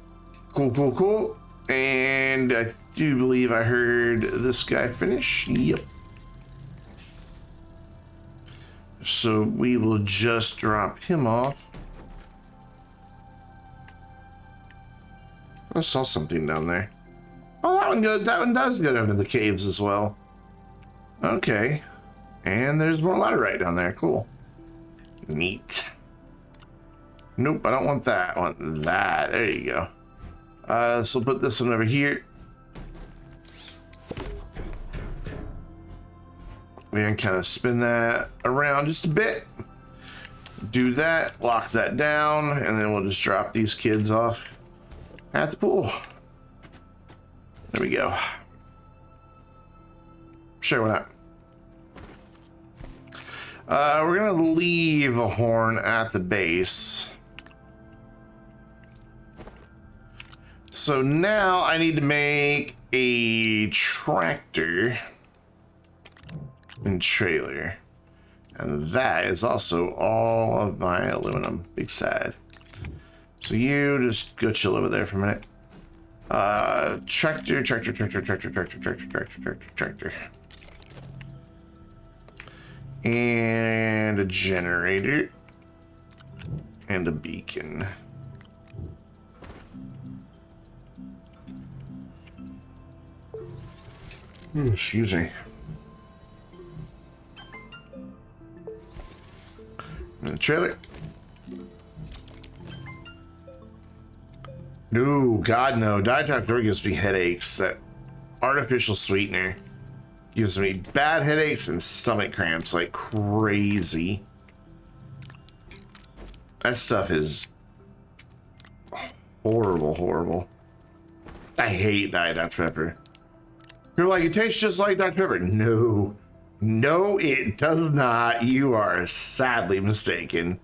[SPEAKER 1] Cool, cool, cool. And I do believe I heard this guy finish. Yep. So we will just drop him off. I saw something down there. Oh, that one good. That one does go down to the caves as well. Okay. And there's more laterite down there. Cool. Neat. Nope, I don't want that. I want that. There you go. So put this one over here. And kind of spin that around just a bit. Do that, lock that down, and then we'll just drop these kids off at the pool. There we go. Sure, why not? We're gonna leave a horn at the base. So now I need to make a tractor and trailer. And that is also all of my aluminum. Big sad. So you just go chill over there for a minute. Tractor. And a generator. And a beacon. Excuse me. In the trailer. No, God, no. Diet gives me headaches. That artificial sweetener gives me bad headaches and stomach cramps like crazy. That stuff is horrible, horrible. I hate Diet Dr. Pepper. You're like, it tastes just like Dr. Pepper. No. No, it does not. You are sadly mistaken.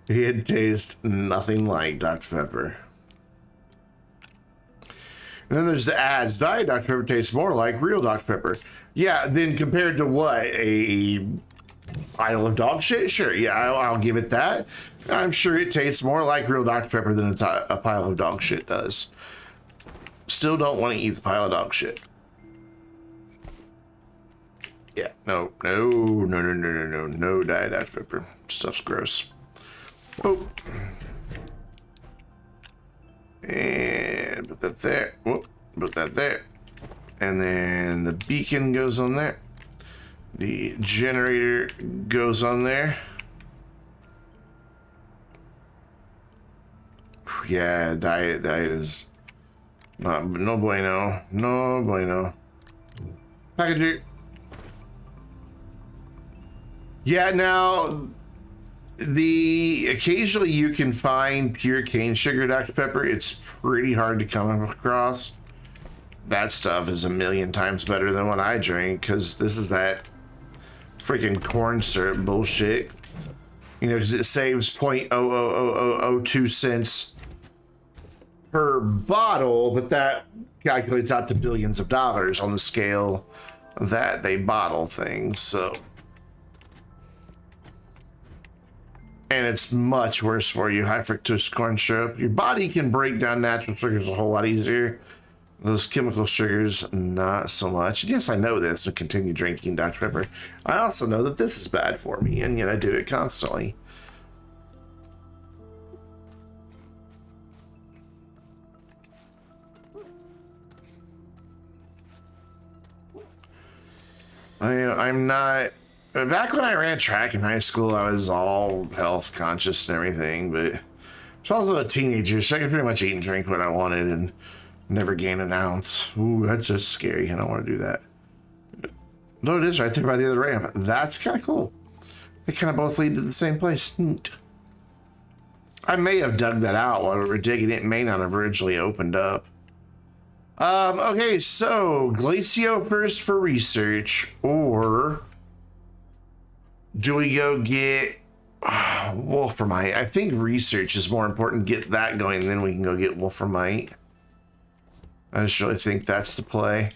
[SPEAKER 1] It tastes nothing like Dr. Pepper. And then there's the ads. Diet Dr. Pepper tastes more like real Dr. Pepper. Yeah, then compared to what? A pile of dog shit? Sure, yeah, I'll give it that. I'm sure it tastes more like real Dr. Pepper than a pile of dog shit does. Still don't want to eat the pile of dog shit. Yeah, no Diet Dr. Pepper. Stuff's gross. Oh. And put that there. Whoop, put that there. And then the beacon goes on there. The generator goes on there. Yeah, diet is not, no bueno. No bueno. Packager. Yeah, now occasionally you can find pure cane sugar Dr. Pepper. It's pretty hard to come across. That stuff is a million times better than what I drink, because this is that freaking corn syrup bullshit. You know, because it saves 0.00002 cents per bottle, but that calculates out to billions of dollars on the scale that they bottle things. So, and it's much worse for you. High fructose corn syrup. Your body can break down natural sugars a whole lot easier. Those chemical sugars, not so much. Yes, I know this and continue drinking Dr. Pepper. I also know that this is bad for me, and yet I do it constantly. I'm not... Back when I ran track in high school, I was all health conscious and everything, but I was also a teenager, so I could pretty much eat and drink what I wanted and never gain an ounce. Ooh, that's just scary. I don't want to do that. No, it is right there by the other ramp. That's kind of cool. They kind of both lead to the same place. Neat. I may have dug that out while we were digging. It may not have originally opened up. Okay, so Glacio first for research, or do we go get Wolframite? I think research is more important. Get that going, and then we can go get Wolframite. I just really think that's the play.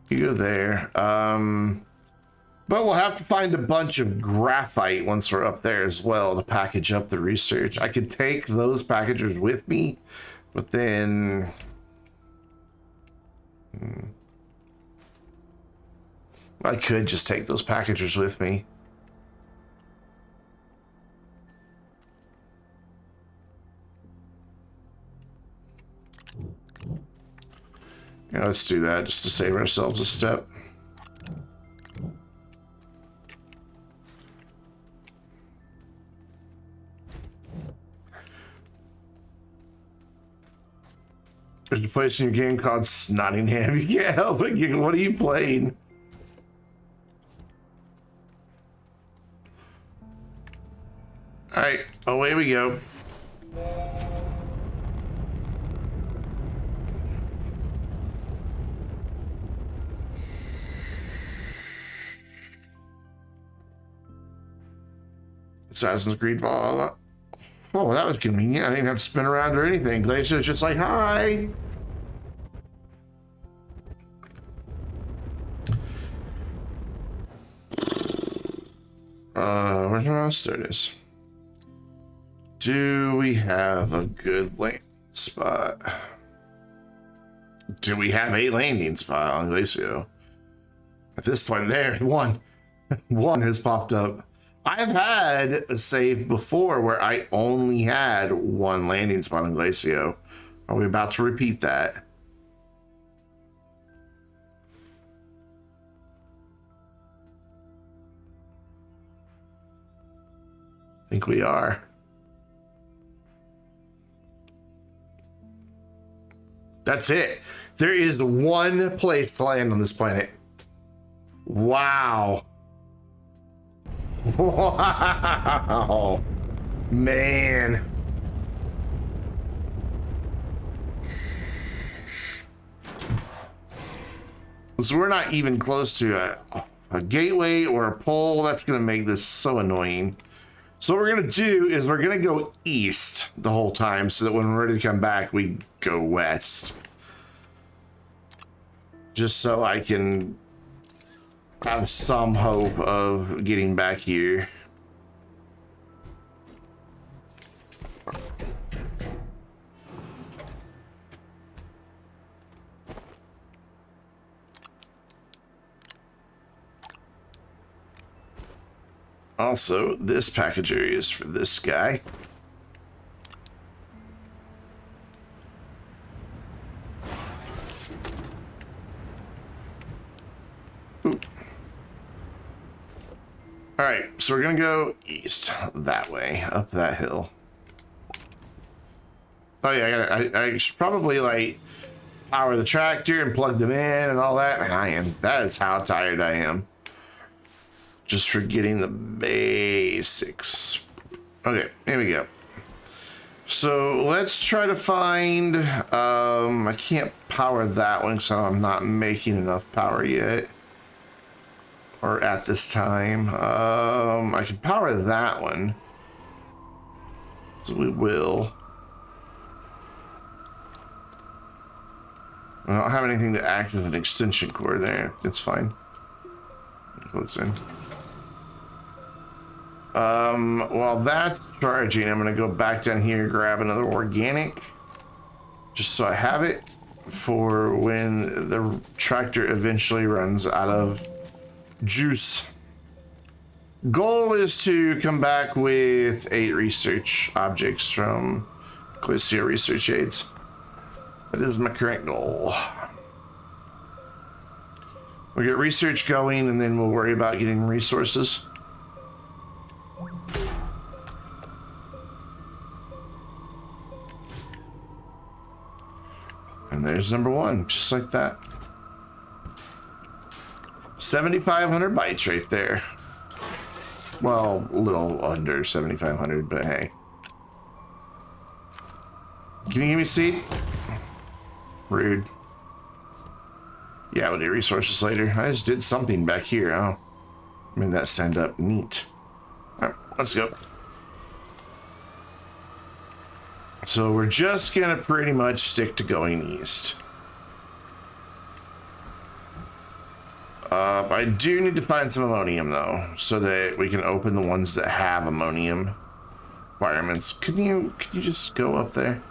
[SPEAKER 1] You go there. But we'll have to find a bunch of graphite once we're up there as well to package up the research. I could take those packagers with me, but then... I could just take those packagers with me. Yeah, let's do that just to save ourselves a step. There's a place in your game called Snottingham. You can't help it. What are you playing? Alright, away we go. Assassin's Creed Valhalla. Oh, that was convenient. I didn't have to spin around or anything. Glacier's just like, hi. Where's my mouse? There it is. Do we have a good landing spot? Do we have a landing spot on Glacio? At this point, there, one has popped up. I've had a save before where I only had one landing spot on Glacio. Are we about to repeat that? I think we are. That's it. There is one place to land on this planet. Wow. Wow. Man. So we're not even close to a gateway or a pole. That's going to make this so annoying. So what we're going to do is we're going to go east the whole time so that when we're ready to come back, we go west. Just so I can have some hope of getting back here. Also, this package area is for this guy. Ooh. All right, so we're gonna go east that way, up that hill. Oh yeah, I should probably like power the tractor and plug them in and all that. And that is how tired I am. Just forgetting the basics. Okay, here we go. So let's try to find, I can't power that one so I'm not making enough power yet. Or at this time. I can power that one. So we will. I don't have anything to act as an extension cord there. It's fine. It hooks in. While that's charging, I'm gonna go back down here and grab another organic. Just so I have it for when the tractor eventually runs out of juice. Goal is to come back with 8 research objects from Glacier Research Aids. That is my current goal. We'll get research going and then we'll worry about getting resources. And there's number 1, just like that. 7,500 bytes right there. Well, a little under 7,500, but hey. Can you give me a seat? Rude. Yeah, we'll do resources later. I just did something back here. Oh, made that stand up. Neat. All right, let's go. So we're just gonna pretty much stick to going east. I do need to find some ammonium though, so that we can open the ones that have ammonium requirements. Can you just go up there?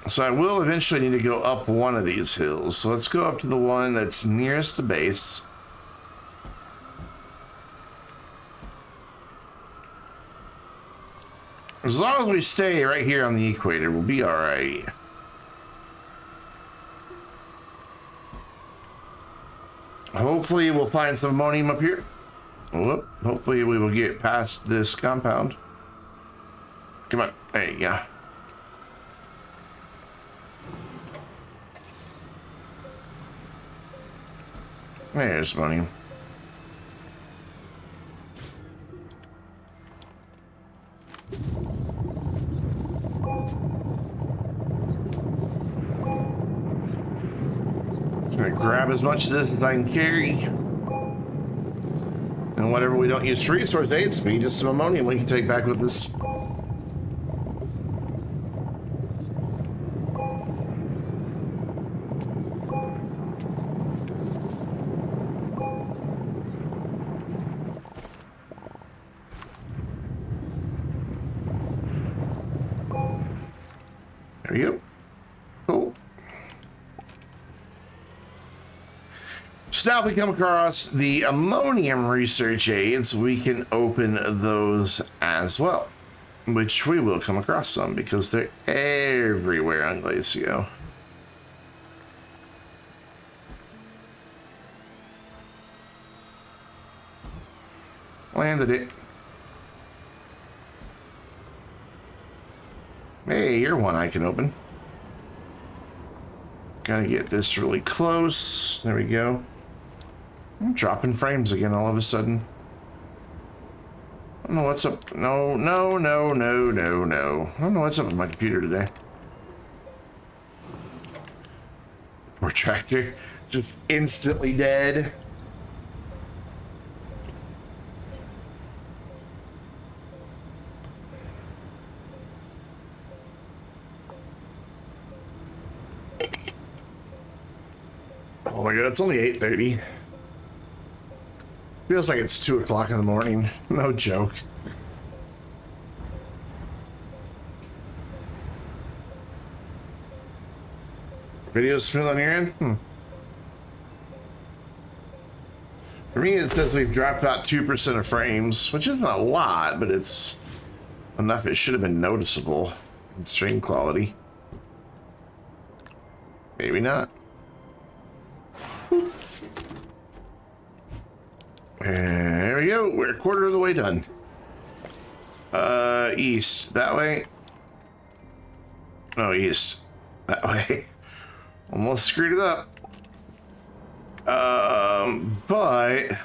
[SPEAKER 1] So I will eventually need to go up one of these hills. So let's go up to the one that's nearest the base. As long as we stay right here on the equator, we'll be all right. Hopefully we'll find some ammonium up here. Whoop. Hopefully we will get past this compound. Come on, there you go. There's ammonium. Gonna grab as much of this as I can carry. And whatever we don't use for resource aid speed, just some ammonium we can take back with us. There we go. Cool. So now if we come across the ammonium research aids, we can open those as well. which we will come across some because they're everywhere on Glacio. Landed it. Hey, you're one I can open. Gotta get this really close. There we go. I'm dropping frames again all of a sudden. I don't know what's up. No. I don't know what's up with my computer today. Poor tractor. Just instantly dead. Oh my god, it's only 8:30. Feels like it's 2 o'clock in the morning. No joke. Video's smooth on your end? For me, it says we've dropped about 2% of frames, which isn't a lot, but it's enough. It should have been noticeable in stream quality. Maybe not. There we go. We're a quarter of the way done. East. That way. No, east. That way. Almost screwed it up. But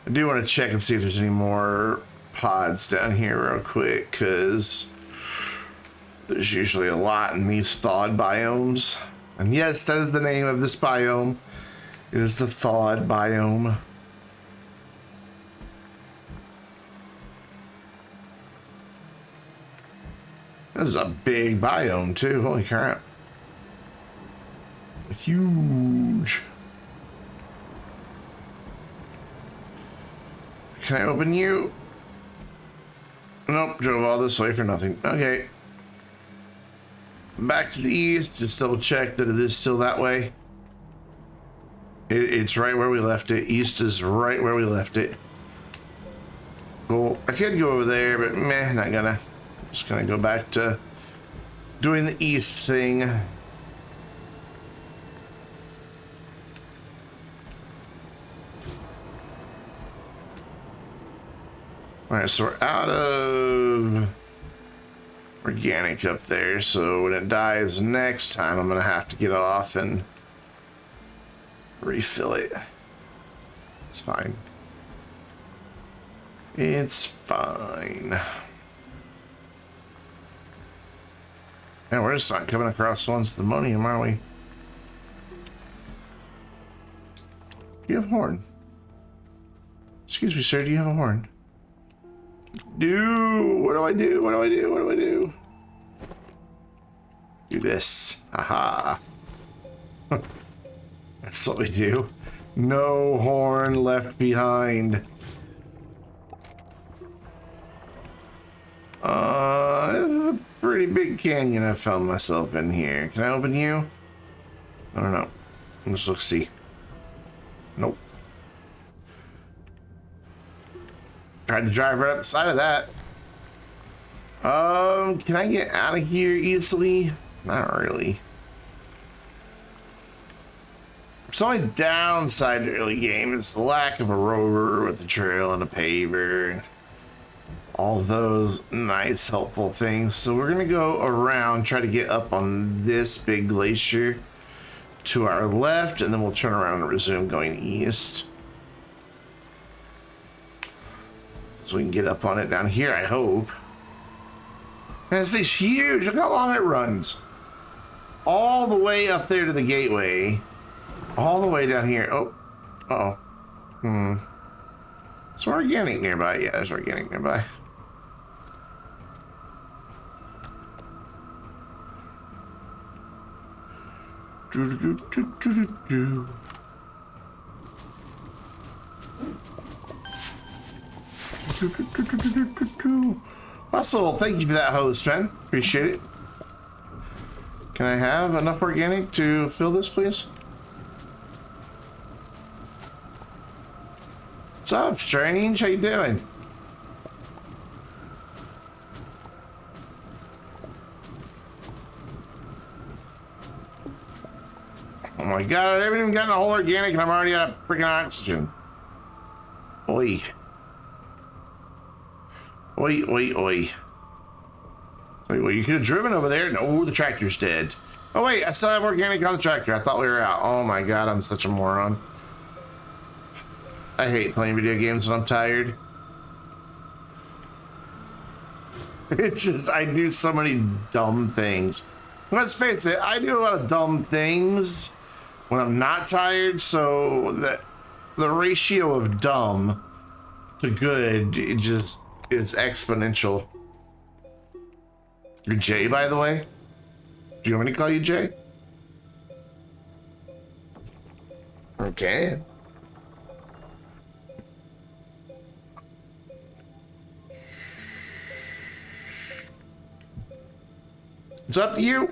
[SPEAKER 1] I do want to check and see if there's any more pods down here real quick, because there's usually a lot in these thawed biomes. And yes, that is the name of this biome. It is the thawed biome. This is a big biome too. Holy crap. Huge. Can I open you? Nope, drove all this way for nothing. Okay. Back to the east, just double check that it is still that way. It's right where we left it. East is right where we left it. Cool. I could go over there, but meh, not gonna. Just gonna go back to doing the east thing. Alright, so we're out of organic up there, so when it dies next time, I'm gonna have to get off and refill it. It's fine. It's fine. And we're just not coming across ones with ammonium, are we? Do you have a horn? Excuse me, sir, do you have a horn? What do I do? What do I do? What do I do? Do this. Haha. That's what we do. No horn left behind. This is a pretty big canyon I found myself in here. Can I open you? I don't know. Let's look, see. Nope. Tried to drive right up the side of that. Can I get out of here easily? Not really. It's only downside to early game is the lack of a rover with a trail and a paver. All those nice, helpful things. So we're gonna go around, try to get up on this big glacier to our left, and then we'll turn around and resume going east. So we can get up on it down here, I hope. Man, this thing's huge. Look how long it runs. All the way up there to the gateway. All the way down here. Oh. Uh-oh. Is there organic nearby? Yeah, there's organic nearby. Russell, thank you for that host, man. Appreciate it. Can I have enough organic to fill this, please? What's up, Strange? How you doing? Oh my god, I haven't even gotten a whole organic and I'm already out of freaking oxygen. Oi. Oi, oi, oi. Wait, well, you could have driven over there. No, the tractor's dead. Oh wait, I still have organic on the tractor. I thought we were out. Oh my god, I'm such a moron. I hate playing video games when I'm tired. It's just, I do so many dumb things. Let's face it, I do a lot of dumb things when I'm not tired, so the ratio of dumb to good, it just is exponential. You're Jay, by the way? Do you want me to call you Jay? Okay. It's up to you.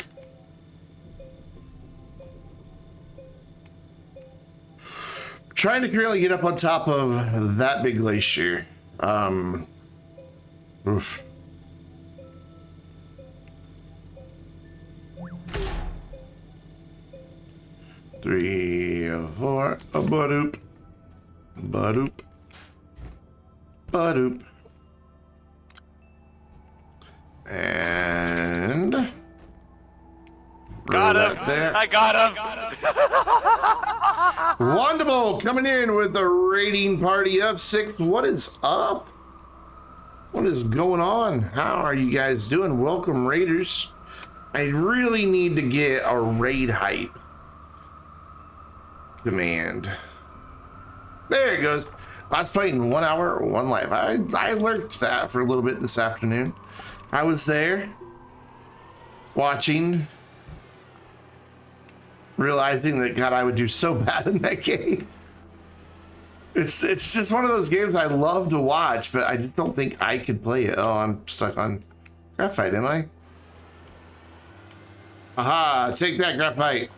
[SPEAKER 1] Trying to currently get up on top of that big glacier. Oof. Three, four, a badoop. Badoop. Badoop. And
[SPEAKER 3] got him.
[SPEAKER 1] There.
[SPEAKER 3] I got him.
[SPEAKER 1] Wonderful coming in with a raiding party of 6. What is up? What is going on? How are you guys doing? Welcome, raiders. I really need to get a raid hype command. There it goes. Last fight in 1 hour, 1 life. I lurked that for a little bit this afternoon. I was there watching, realizing that God, I would do so bad in that game. It's just one of those games I love to watch, but I just don't think I could play it. Oh, I'm stuck on graphite, am I? Aha, take that graphite.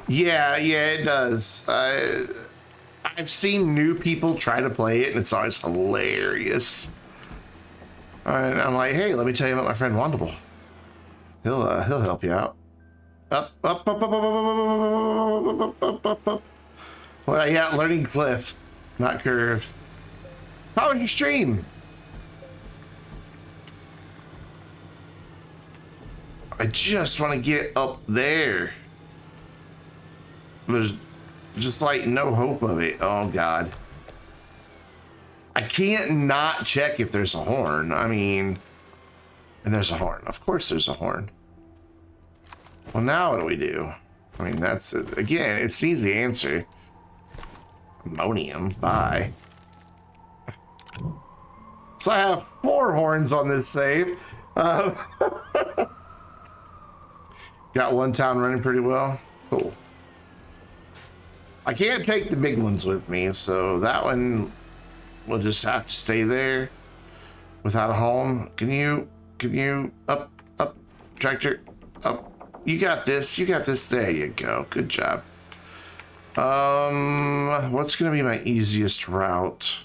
[SPEAKER 1] Yeah, it does. I've seen new people try to play it, and it's always hilarious. And I'm like, hey, let me tell you about my friend Wandable. He'll help you out. Up. Well, yeah, learning cliff, not curved. How was your stream? I just want to get up there. There's just like no hope of it. Oh God. I can't not check if there's a horn. I mean, and there's a horn. Of course there's a horn. Well, now what do we do? I mean, that's it. Again, it's an easy answer. Ammonium, bye. So I have 4 horns on this save. Got one town running pretty well. Cool. I can't take the big ones with me, so that one will just have to stay there without a home. Can you up, tractor, up. You got this, there you go. Good job. What's gonna be my easiest route?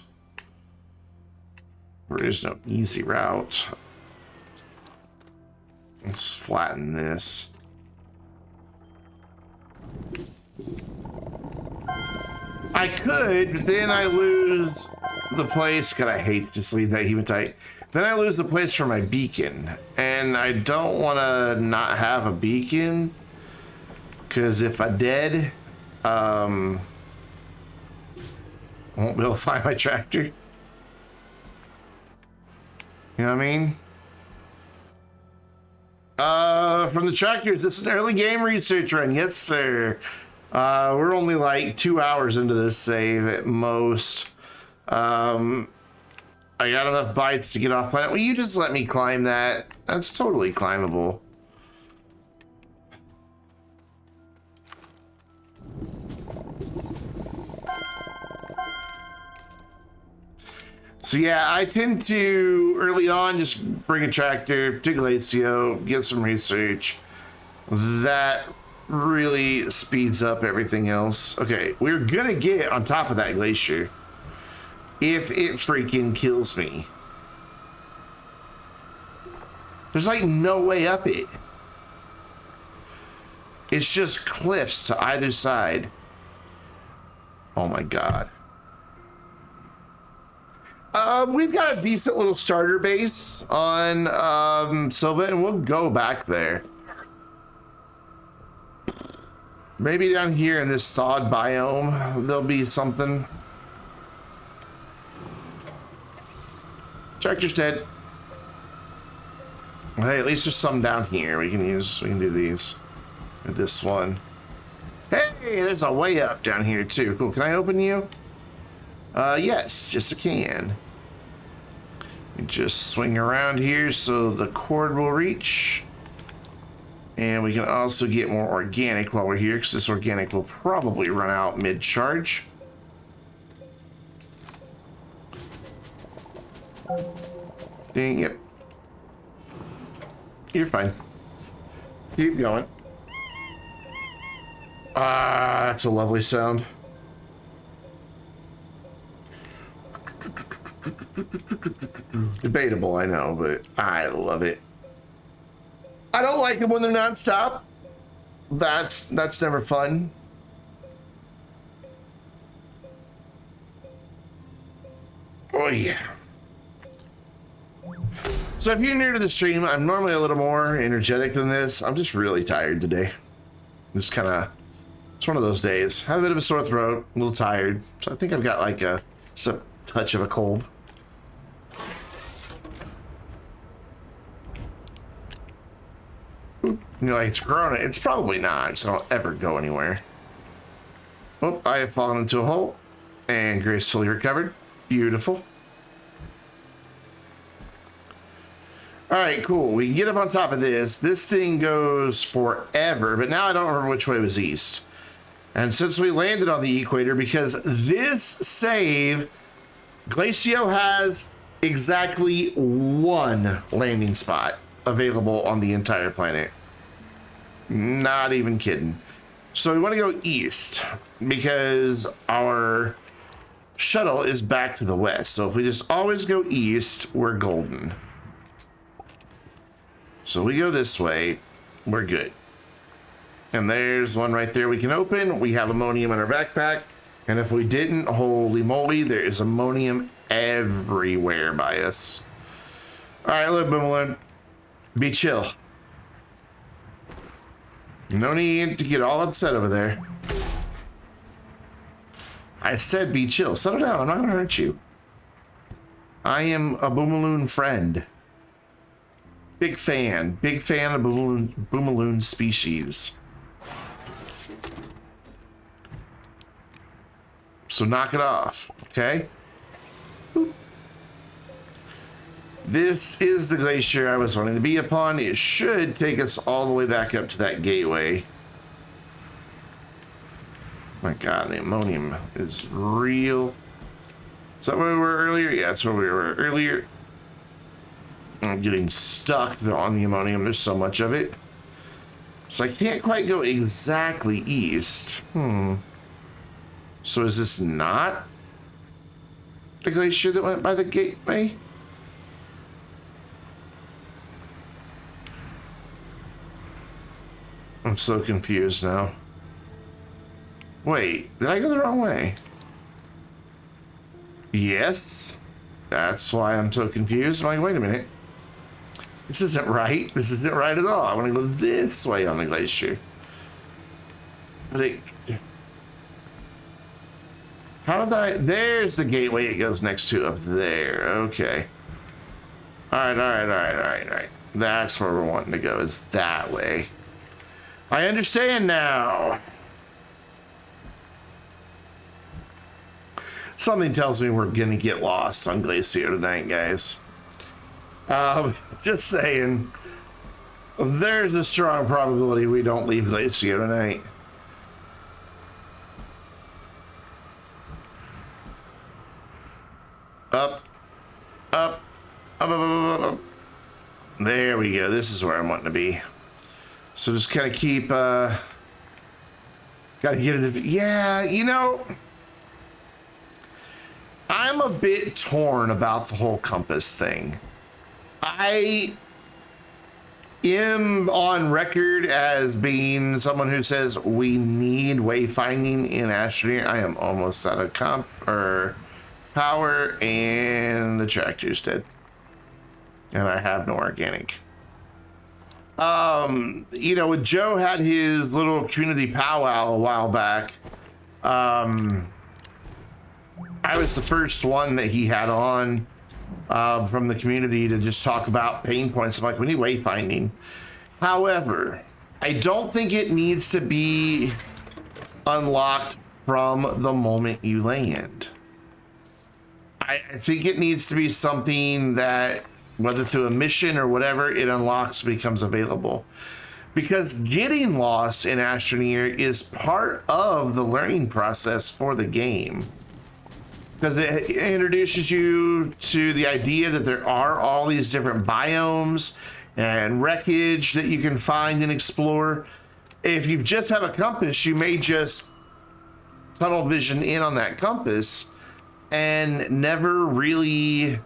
[SPEAKER 1] There is no easy route. Let's flatten this. I could, but then I lose the place. God, I hate to just leave that hematite. Then I lose the place for my beacon, and I don't want to not have a beacon, because if I did, I won't be able to find my tractor. You know what I mean? From the tractors, this is an early game research run. Yes, sir. We're only like 2 hours into this save at most. I got enough bites to get off planet. Will you just let me climb that? That's totally climbable. So yeah, I tend to early on just bring a tractor to Glacio, get some research. That really speeds up everything else. Okay, we're gonna get on top of that glacier if it freaking kills me. There's like no way up it. It's just cliffs to either side. Oh my God. We've got a decent little starter base on Silva, and we'll go back there. Maybe down here in this thawed biome, there'll be something. Tractor's dead. Hey, at least there's some down here we can use. We can do these. With this one. Hey, there's a way up down here too. Cool. Can I open you? Yes, I can. You just swing around here so the cord will reach. And we can also get more organic while we're here, because this organic will probably run out mid-charge. Dang, yep. You're fine. Keep going. Ah, that's a lovely sound. Debatable, I know, but I love it. I don't like it when they're non-stop. That's never fun. Oh yeah. So if you're new to the stream, I'm normally a little more energetic than this. I'm just really tired today. Just kind of, it's one of those days. Have a bit of a sore throat, a little tired. So I think I've got like just a touch of a cold. You know, like it's Corona. It's probably not, so I don't ever go anywhere. Oh, I have fallen into a hole and gracefully recovered. Beautiful. All right, cool. We can get up on top of this. This thing goes forever, but now I don't remember which way was east. And since we landed on the equator, because this save, Glacio has exactly one landing spot available on the entire planet. Not even kidding. So we want to go east because our shuttle is back to the west. So if we just always go east, we're golden. So we go this way, we're good. And there's one right there we can open. We have ammonium in our backpack. And if we didn't, holy moly, there is ammonium everywhere by us. All right, look, Boomaloo, be chill. No need to get all upset over there. I said be chill. Settle down. I'm not going to hurt you. I am a Boomaloon friend. Big fan. Big fan of Boomaloon species. So knock it off, okay? Boop. This is the glacier I was wanting to be upon. It should take us all the way back up to that gateway. My God, the ammonium is real. Is that where we were earlier? Yeah, that's where we were earlier. I'm getting stuck on the ammonium. There's so much of it. So I can't quite go exactly east. So is this not the glacier that went by the gateway? I'm so confused now. Wait, did I go the wrong way? Yes. That's why I'm so confused. I'm like, wait a minute. This isn't right. This isn't right at all. I want to go this way on the glacier. But it... How did I... There's the gateway it goes next to up there. Okay. Alright. That's where we're wanting to go, is that way. I understand now. Something tells me we're gonna get lost on Glacio tonight, guys. Just saying. There's a strong probability we don't leave Glacio tonight. Up. There we go. This is where I'm wanting to be. So just kind of keep, gotta get it. Yeah, you know, I'm a bit torn about the whole compass thing. am on record as being someone who says we need wayfinding in Astroneer. I am almost out of comp or power, and the tractor's dead. And I have no organic. You know, when Joe had his little community powwow a while back, I was the first one that he had on from the community to just talk about pain points. I'm like, we need wayfinding. However, I don't think it needs to be unlocked from the moment you land. I think it needs to be something that, whether through a mission or whatever, it unlocks, becomes available. Because getting lost in Astroneer is part of the learning process for the game. Because it introduces you to the idea that there are all these different biomes and wreckage that you can find and explore. If you just have a compass, you may just tunnel vision in on that compass and never really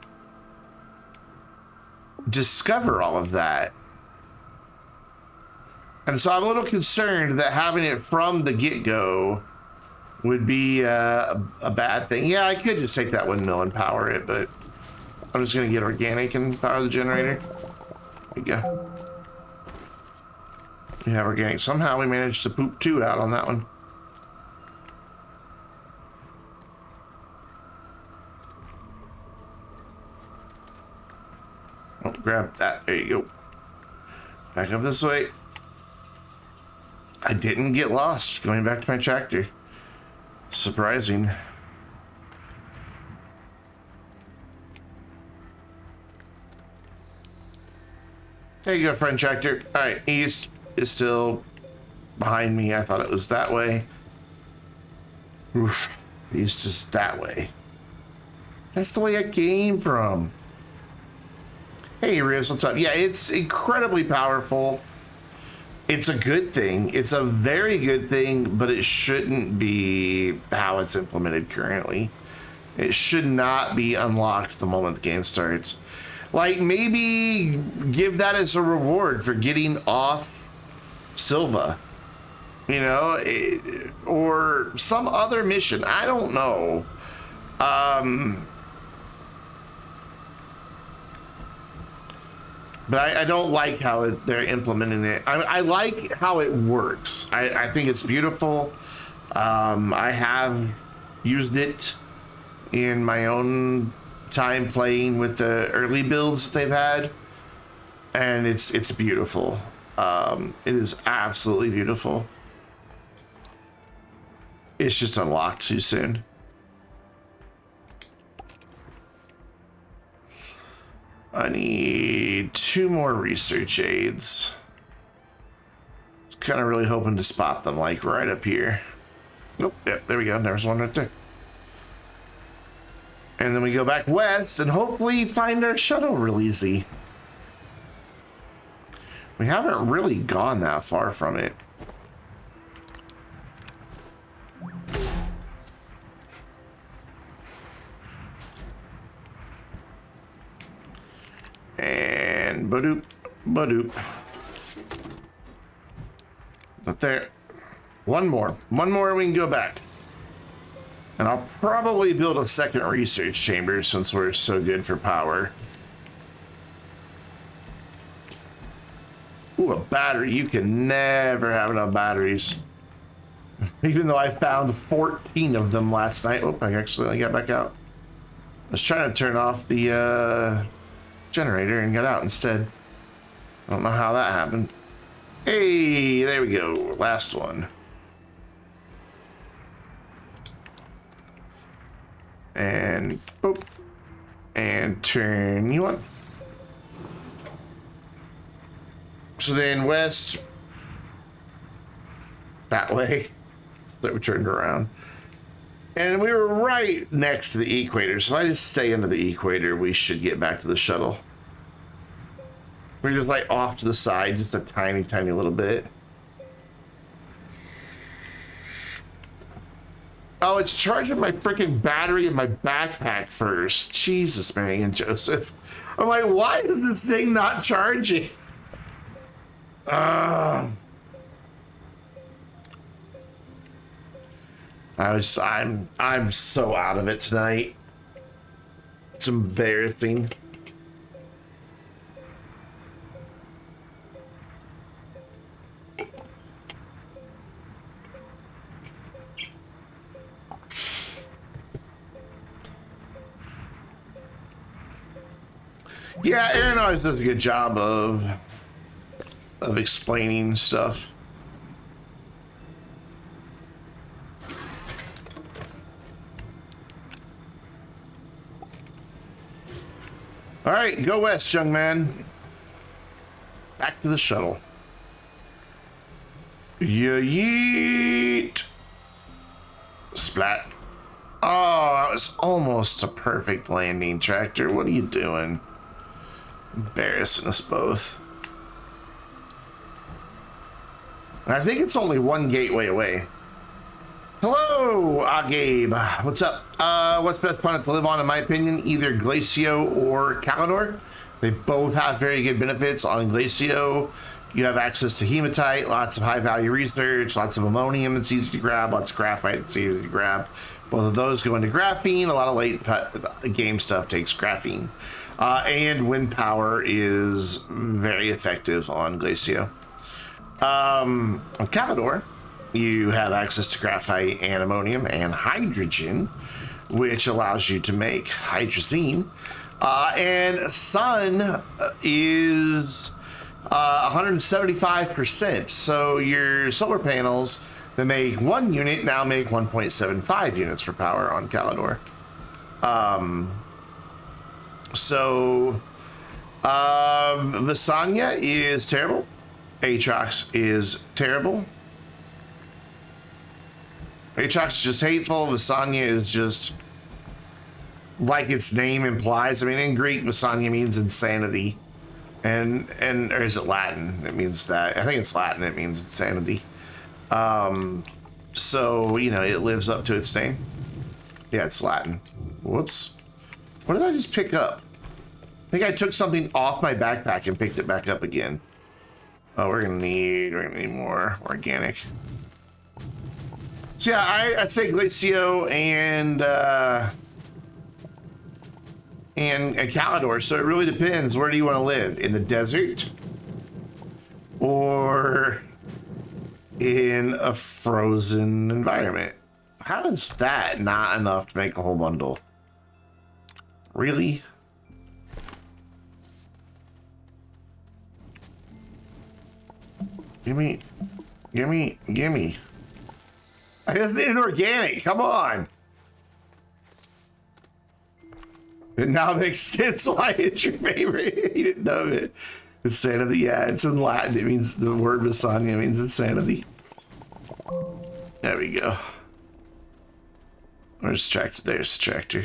[SPEAKER 1] discover all of that. And so I'm a little concerned that having it from the get-go would be a bad thing. Yeah, I could just take that windmill and power it, but I'm just gonna get organic and power the generator. There we go. We have organic. Somehow we managed to poop 2 out on that one. Oh, grab that. There you go. Back up this way. I didn't get lost going back to my tractor. Surprising. There you go, friend tractor. All right, east is still behind me. I thought it was that way. Oof. East is that way. That's the way I came from. Hey, Rios, what's up? Yeah, it's incredibly powerful. It's a good thing. It's a very good thing, but it shouldn't be how it's implemented currently. It should not be unlocked the moment the game starts. Like, maybe give that as a reward for getting off Silva, you know, or some other mission. I don't know. But I don't like how they're implementing it. I like how it works. I think it's beautiful. I have used it in my own time playing with the early builds that they've had, and it's beautiful. It is absolutely beautiful. It's just unlocked too soon. I need 2 more research aids. Kind of really hoping to spot them, like right up here. Nope, yep, there we go. There's one right there. And then we go back west and hopefully find our shuttle real easy. We haven't really gone that far from it. And badoop, badoop. But there, one more and we can go back. And I'll probably build a second research chamber since we're so good for power. Ooh, a battery. You can never have enough batteries. Even though I found 14 of them last night. Oh, I actually got back out. I was trying to turn off the generator and got out instead. I don't know how that happened. Hey, there we go. Last one. And boop. And turn you on. So then west. That way. So we turned around. And we were right next to the equator. So if I just stay under the equator, we should get back to the shuttle. We're just like off to the side, just a tiny, tiny little bit. Oh, it's charging my freaking battery in my backpack first. Jesus, Mary and Joseph. I'm like, why is this thing not charging? I'm so out of it tonight. It's embarrassing. Yeah, Aaron always does a good job of explaining stuff. All right, go west, young man. Back to the shuttle. Yeet. Splat. Oh, it was almost a perfect landing, Tractor. What are you doing? Embarrassing us both. I think it's only one gateway away. Hello, Gabe. What's up? What's the best planet to live on, in my opinion? Either Glacio or Calidor. They both have very good benefits. On Glacio, you have access to hematite, lots of high-value research, lots of ammonium that's easy to grab, lots of graphite that's easy to grab. Both of those go into graphene. A lot of late game stuff takes graphene. And wind power is very effective on Glacio. On Calidor, you have access to graphite and ammonium and hydrogen, which allows you to make hydrazine. And sun is 175%. So your solar panels that make 1 unit now make 1.75 units for power on Calidor. Visanya is terrible. Aatrox is terrible. Aatrox is just hateful. Visanya is just like its name implies. I mean, in Greek, Visanya means insanity. And or is it Latin? It means that. I think it's Latin. It means insanity. So, you know, it lives up to its name. Yeah, it's Latin. Whoops. What did I just pick up? I think I took something off my backpack and picked it back up again. Oh, we're gonna need more organic. So yeah, I'd say Glacio and Calidor. So it really depends. Where do you want to live? In the desert, or in a frozen environment? How is that not enough to make a whole bundle? Really? Gimme. I just need an organic. Come on. It now makes sense why it's your favorite. You didn't know it. Insanity. Yeah, it's in Latin. It means the word Visanya means insanity. There we go. Where's the tractor? There's the tractor.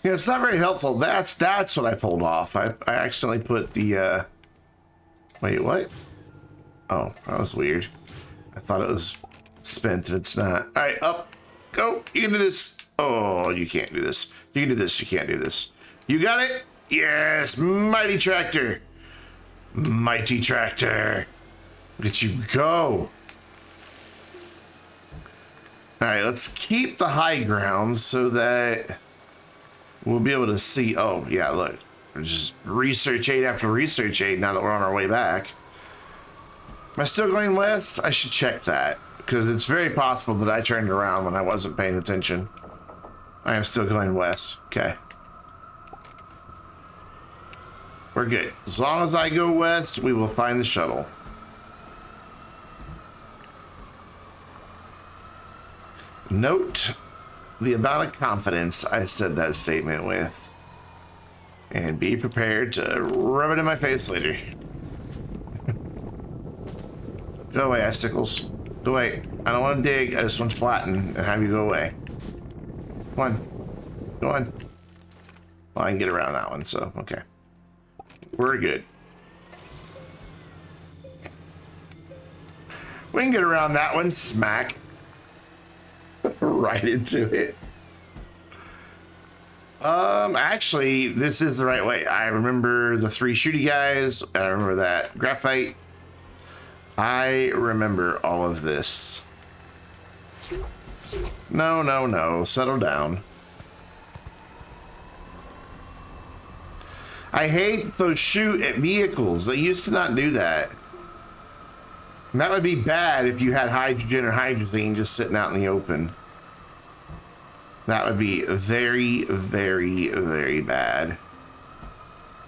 [SPEAKER 1] Yeah, it's not very helpful. That's what I pulled off. I accidentally put the wait, what? Oh, that was weird. I thought it was spent and it's not. All right, up, go. You can do this. Oh, you can't do this. You can do this. You can't do this. You got it? Yes, mighty tractor. Mighty tractor. Look at you go. All right, let's keep the high ground so that we'll be able to see. Oh, yeah, look. There's just research aid after research aid now that we're on our way back. Am I still going west? I should check that, because it's very possible that I turned around when I wasn't paying attention. I am still going west. Okay. We're good. As long as I go west, we will find the shuttle. Note the amount of confidence I said that statement with. And be prepared to rub it in my face later. Go away, icicles. Go away. I don't want to dig. I just want to flatten and have you go away. Come on. Go on. Well, I can get around that one, so okay. We're good. We can get around that one. Smack. Right into it. Actually, this is the right way. I remember the 3 shooty guys. I remember that graphite. I remember all of this. No, no, no. Settle down. I hate those shoot at vehicles. They used to not do that. And that would be bad if you had hydrogen or hydrazine just sitting out in the open. That would be very, very, very bad.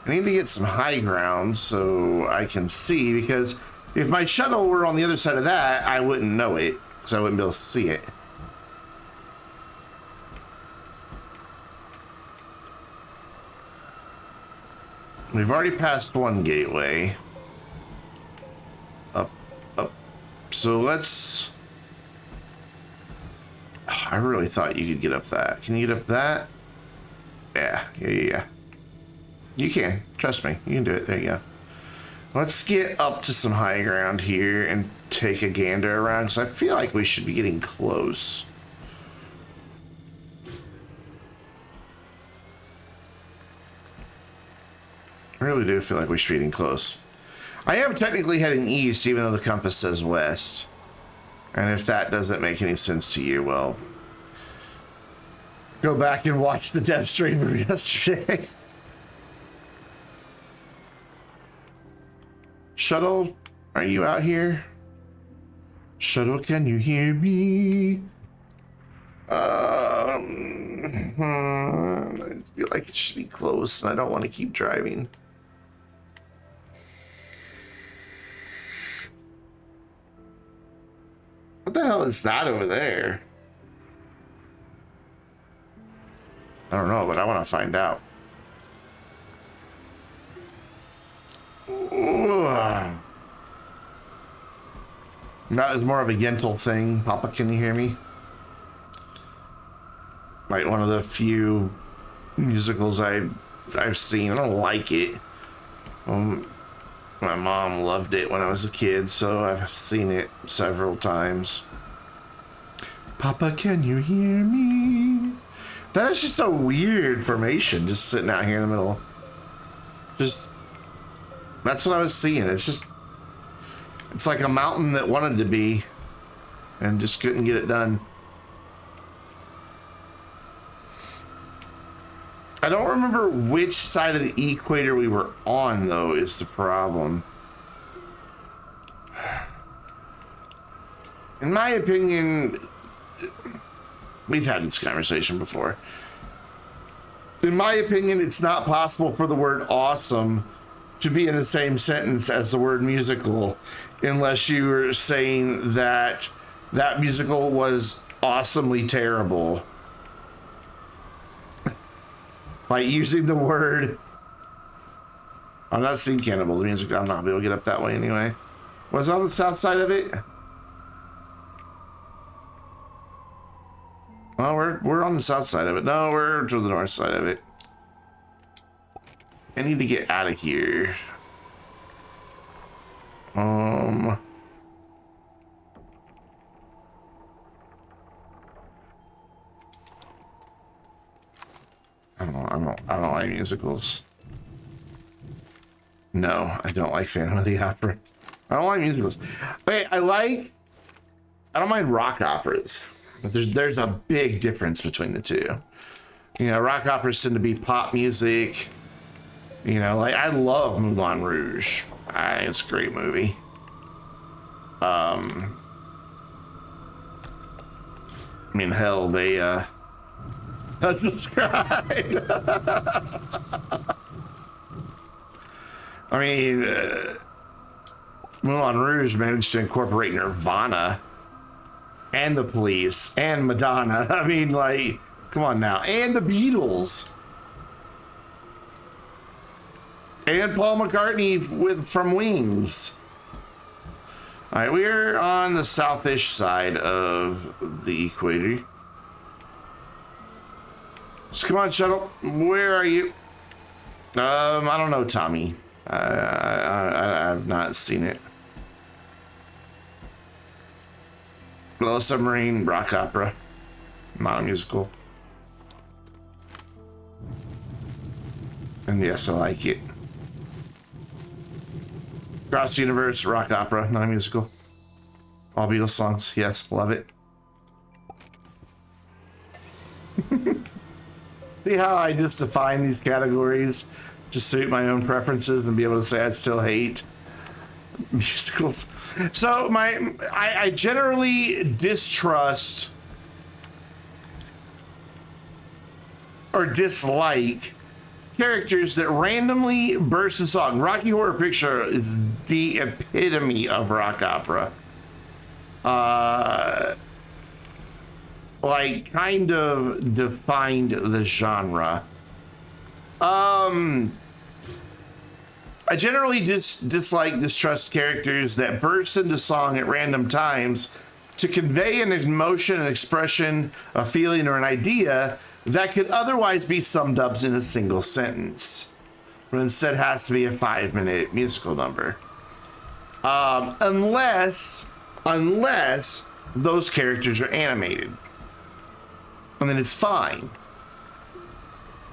[SPEAKER 1] I need to get some high ground so I can see, because if my shuttle were on the other side of that, I wouldn't know it, because I wouldn't be able to see it. We've already passed one gateway. Up, up. So let's... I really thought you could get up that. Can you get up that? Yeah. You can. Trust me. You can do it. There you go. Let's get up to some high ground here and take a gander around, because I feel like we should be getting close. I really do feel like we should be getting close. I am technically heading east, even though the compass says west. And if that doesn't make any sense to you, well, go back and watch the dev stream from yesterday. Shuttle, are you out here? Shuttle, can you hear me? I feel like it should be close, and I don't want to keep driving. What the hell is that over there? I don't know, but I want to find out. That is more of a Yentl thing. Papa, can you hear me? Like one of the few musicals I've seen. I don't like it. My mom loved it when I was a kid, so I've seen it several times. Papa, can you hear me? That is just a weird formation, just sitting out here in the middle. Just, that's what I was seeing. It's like a mountain that wanted to be and just couldn't get it done. I don't remember which side of the equator we were on, though, is the problem. In my opinion, we've had this conversation before. In my opinion, it's not possible for the word awesome to be in the same sentence as the word musical, unless you were saying that that musical was awesomely terrible. Like using the word, I'm not seeing Cannibal, the music, I'm not able to get up that way anyway. Was it on the south side of it? Well, we're on the south side of it. No, we're to the north side of it. I need to get out of here. I don't like musicals. No, I don't like Phantom of the Opera. I don't like musicals. Wait, I don't mind rock operas. But there's a big difference between the two. You know, rock operas tend to be pop music. You know, like I love Moulin Rouge. It's a great movie. I mean, hell, they subscribe. I mean, Moulin Rouge managed to incorporate Nirvana and the Police and Madonna. I mean, like, come on now. And the Beatles. And Paul McCartney from Wings. All right, we're on the southish side of the equator. So come on, shuttle. Where are you? I don't know, Tommy. I've not seen it. Little Submarine, rock opera, not a musical. And yes, I like it. Cross the universe, rock opera, not a musical. All Beatles songs, yes, love it. See how I just define these categories to suit my own preferences and be able to say I still hate musicals. So I generally distrust or dislike characters that randomly burst in song. Rocky Horror Picture is the epitome of rock opera. Like kind of defined the genre. I generally distrust characters that burst into song at random times to convey an emotion, an expression, a feeling, or an idea that could otherwise be summed up in a single sentence, but instead has to be a 5-minute musical number. Unless those characters are animated. And then it's fine.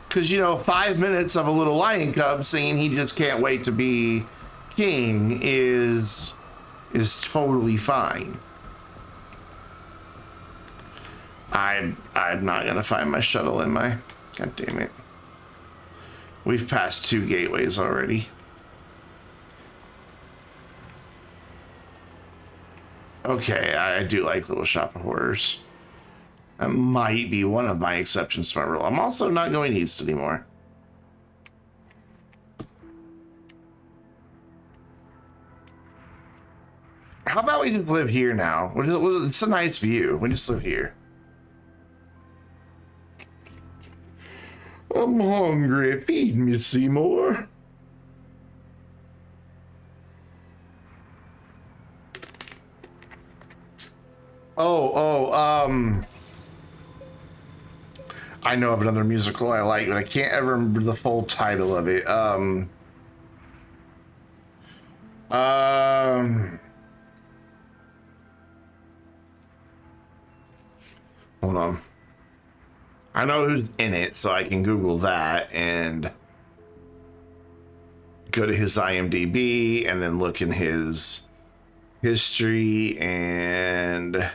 [SPEAKER 1] Because, 5 minutes of a little lion cub saying he just can't wait to be king is totally fine. I'm not gonna find my shuttle in my... God damn it. We've passed 2 gateways already. Okay, I do like Little Shop of Horrors. That might be one of my exceptions to my rule. I'm also not going east anymore. How about we just live here now? It's a nice view. We just live here. I'm hungry. Feed me, Seymour. I know of another musical I like, but I can't ever remember the full title of it. Hold on. I know who's in it, so I can Google that and go to his IMDb and then look in his history and...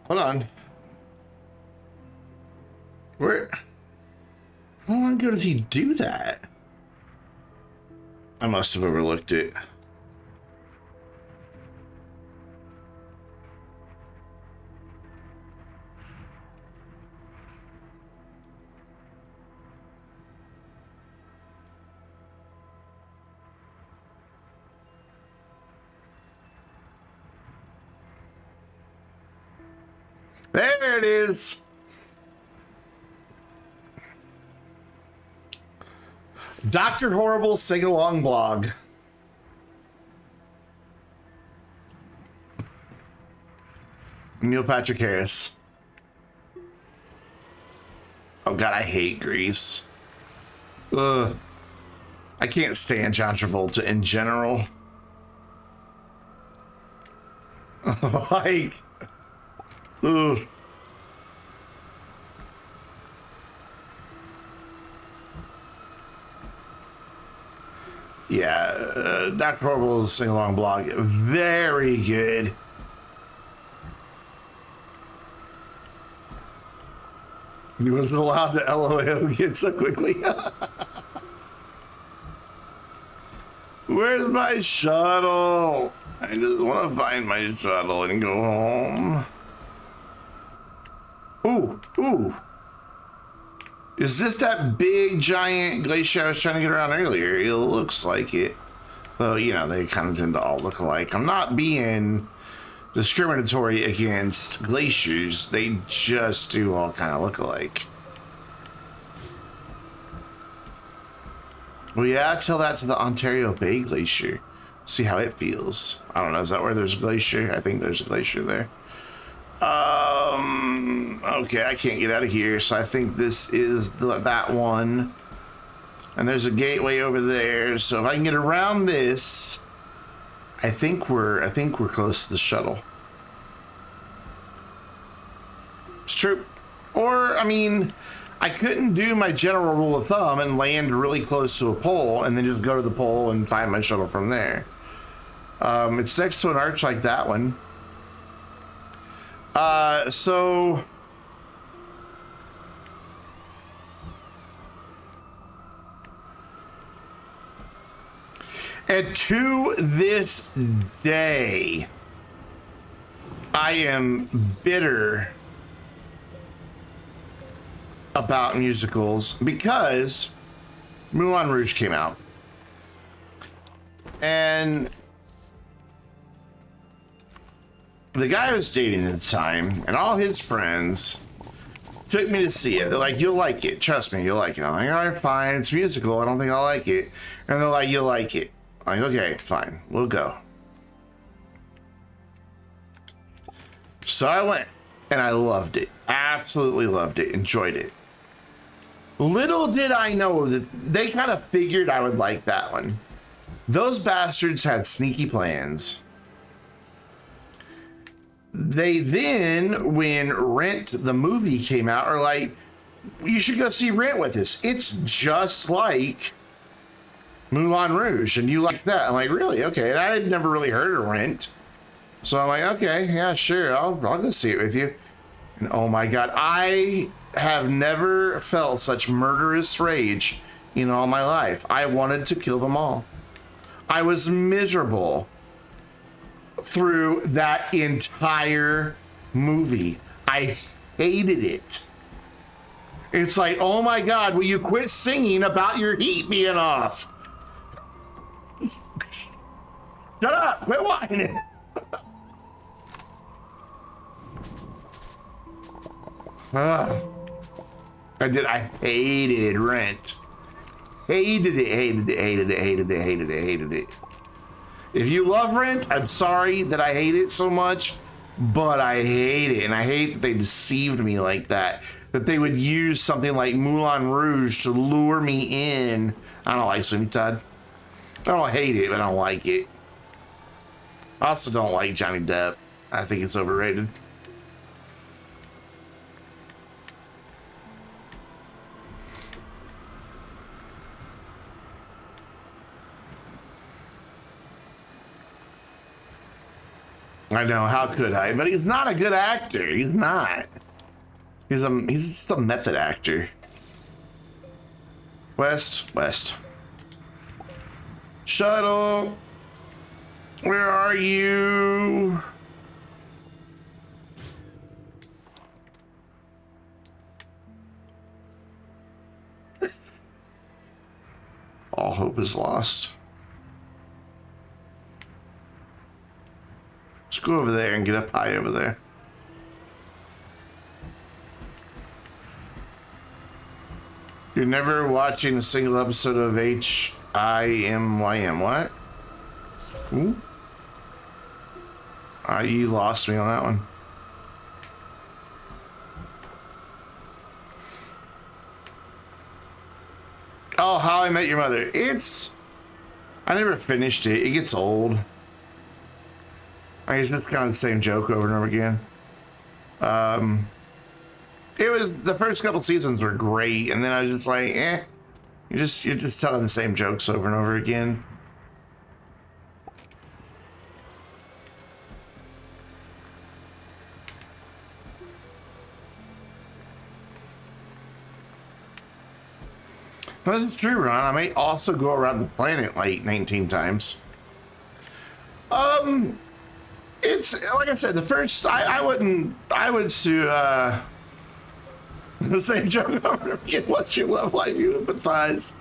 [SPEAKER 1] Hold on. Where? How long ago did he do that? I must have overlooked it. There it is. Dr. Horrible sing-along blog. Neil Patrick Harris. Oh god, I hate Grease. Ugh. I can't stand John Travolta in general. Like... Ugh. Yeah, Dr. Horrible's sing-along blog, very good. He wasn't allowed to LOL again so quickly. Where's my shuttle? I just want to find my shuttle and go home. Ooh. Is this that big giant glacier I was trying to get around earlier? It looks like it. Though, they kind of tend to all look alike. I'm not being discriminatory against glaciers. They just do all kind of look alike. Well, yeah, tell that to the Ontario Bay Glacier. See how it feels. I don't know. Is that where there's a glacier? I think there's a glacier there. Okay, I can't get out of here, so I think this is that one. And there's a gateway over there, so if I can get around this I think we're close to the shuttle. It's true. Or, I mean, I couldn't do my general rule of thumb and land really close to a pole and then just go to the pole and find my shuttle from there. It's next to an arch like that one. So and to this day, I am bitter about musicals because Moulin Rouge came out. And the guy I was dating at the time and all his friends took me to see it. They're like, you'll like it. Trust me, you'll like it. I'm like, all right, fine. It's musical. I don't think I'll like it. And they're like, you'll like it. I'm like, okay, fine. We'll go. So I went and I loved it. Absolutely loved it. Enjoyed it. Little did I know that they kind of figured I would like that one. Those bastards had sneaky plans. They then, when Rent the movie came out, are like, you should go see Rent with us. It's just like Moulin Rouge, and you like that. I'm like, really? Okay. And I had never really heard of Rent. So I'm like, okay, yeah, sure. I'll go see it with you. And oh my God, I have never felt such murderous rage in all my life. I wanted to kill them all. I was miserable through that entire movie. I hated it. It's like, oh my God, will you quit singing about your heat being off? Shut up, quit whining. I hated Rent. Hated it. If you love Rent, I'm sorry that I hate it so much, but I hate it. And I hate that they deceived me like that. That they would use something like Moulin Rouge to lure me in. I don't like Sweeney Todd. I don't hate it, but I don't like it. I also don't like Johnny Depp. I think it's overrated. I know, how could I? But he's not a good actor. He's not. He's just a method actor. West. Shuttle. Where are you? All hope is lost. Let's go over there and get up high over there. You're never watching a single episode of HIMYM. What? Ooh. You lost me on that one. Oh, How I Met Your Mother. I never finished it. It gets old. I guess it's kind of the same joke over and over again. It was, the first couple seasons were great, and then I was just like, you're just telling the same jokes over and over again. This is true, Ron. I may also go around the planet like 19 times. It's like I said, the first I would sue the same joke over and over again. Once you love life, you empathize.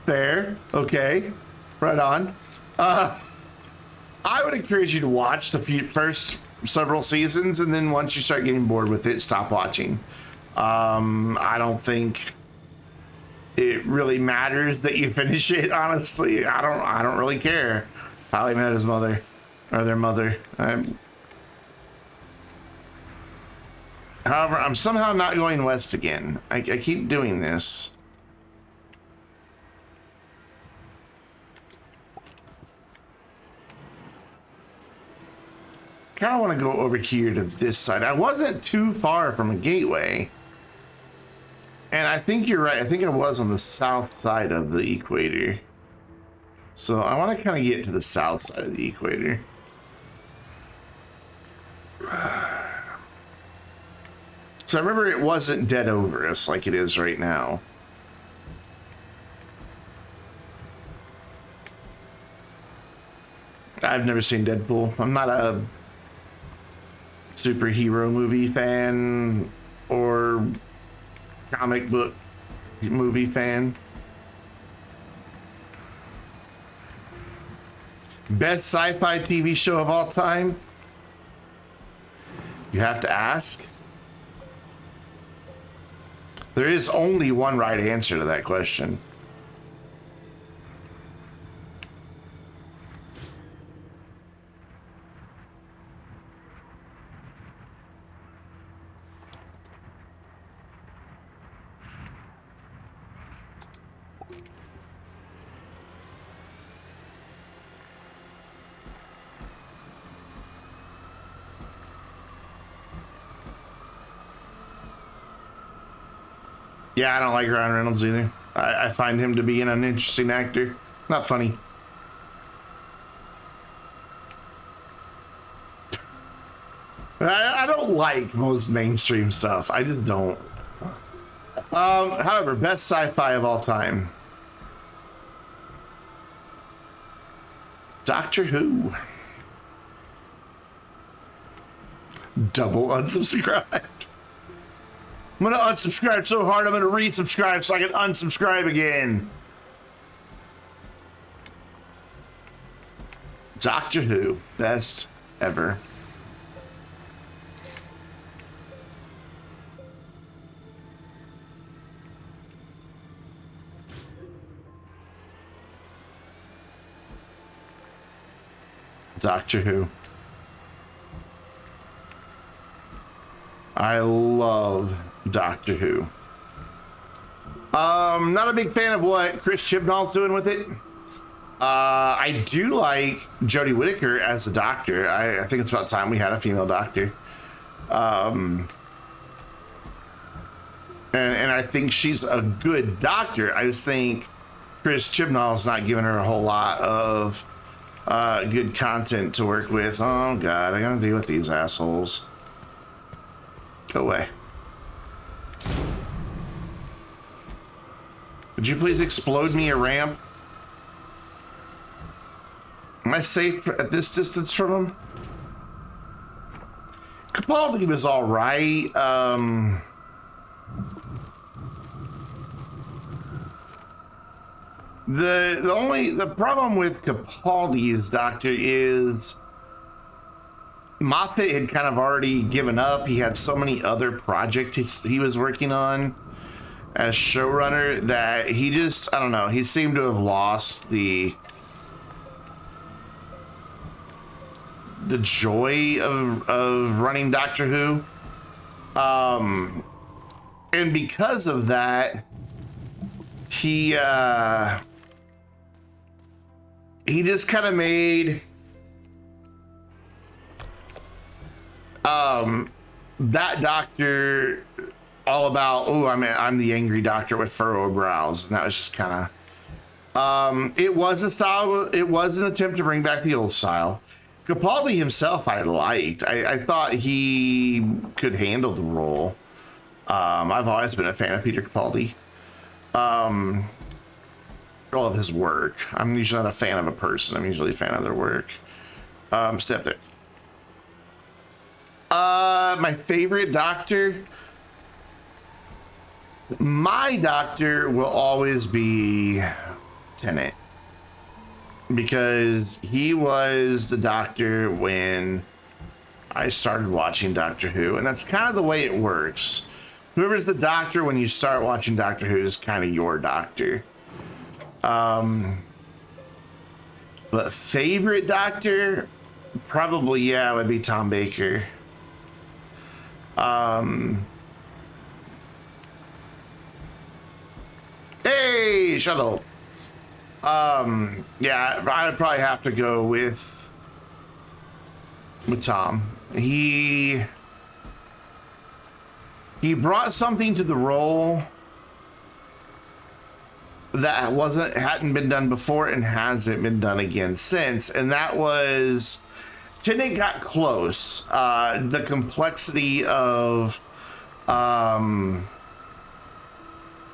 [SPEAKER 1] Fair, okay, right on. I would encourage you to watch the first several seasons, and then once you start getting bored with it, stop watching. I don't think it really matters that you finish it. Honestly, I don't really care how he met his mother. Or their mother. However, I'm somehow not going west again. I keep doing this. kind of want to go over here to this side. I wasn't too far from a gateway. And I think you're right. I think I was on the south side of the equator. So I want to kind of get to the south side of the equator. So I remember it wasn't dead over us like it is right now. I've never seen Deadpool. I'm not a superhero movie fan or comic book movie fan. Best sci-fi TV show of all time? You have to ask. There is only one right answer to that question. Yeah, I don't like Ryan Reynolds either. I find him to be an uninteresting actor. Not funny. I don't like most mainstream stuff. I just don't. However, best sci-fi of all time. Doctor Who. Double unsubscribed. I'm gonna unsubscribe so hard I'm gonna resubscribe so I can unsubscribe again. Doctor Who, best ever. Doctor Who. I love Doctor Who. Not a big fan of what Chris Chibnall's doing with it. I do like Jodie Whittaker as the Doctor. I think it's about time we had a female Doctor. And I think she's a good Doctor. I just think Chris Chibnall's not giving her a whole lot of good content to work with. Oh God, I gotta deal with these assholes. Go away. Would you please explode me a ramp? Am I safe at this distance from him? Capaldi was all right. The problem with Capaldi's Doctor is Moffat had kind of already given up. He had so many other projects he was working on as showrunner that he just, I don't know, he seemed to have lost the joy of running Doctor Who. And because of that, he just kind of made that Doctor all about, oh, I'm the angry Doctor with furrowed brows, and that was just kind of it was a style, it was an attempt to bring back the old style. Capaldi himself I liked. I thought he could handle the role. I've always been a fan of Peter Capaldi. All of his work. I'm usually not a fan of a person. I'm usually a fan of their work. Step there. My favorite Doctor. My Doctor will always be Tennant, because he was the Doctor when I started watching Doctor Who, and that's kind of the way it works. Whoever's the Doctor when you start watching Doctor Who is kind of your Doctor. But favorite Doctor, probably, yeah, would be Tom Baker. Hey, shuttle. Yeah, I'd probably have to go with with Tom. He brought something to the role that hadn't been done before and hasn't been done again since, and that was Tennant got close. The complexity of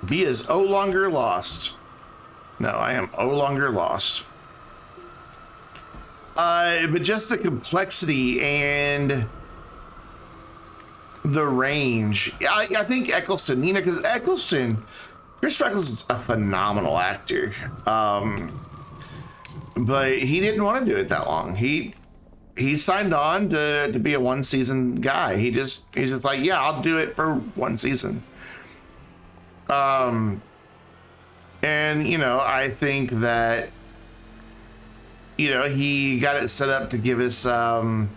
[SPEAKER 1] B is no longer lost. No, I am no longer lost. But just the complexity and the range. I think Eccleston, you know, because Chris Eccleston's a phenomenal actor. But he didn't want to do it that long. He signed on to be a one season guy. He's just like, yeah, I'll do it for one season. And you know, I think that, you know, he got it set up to give us oh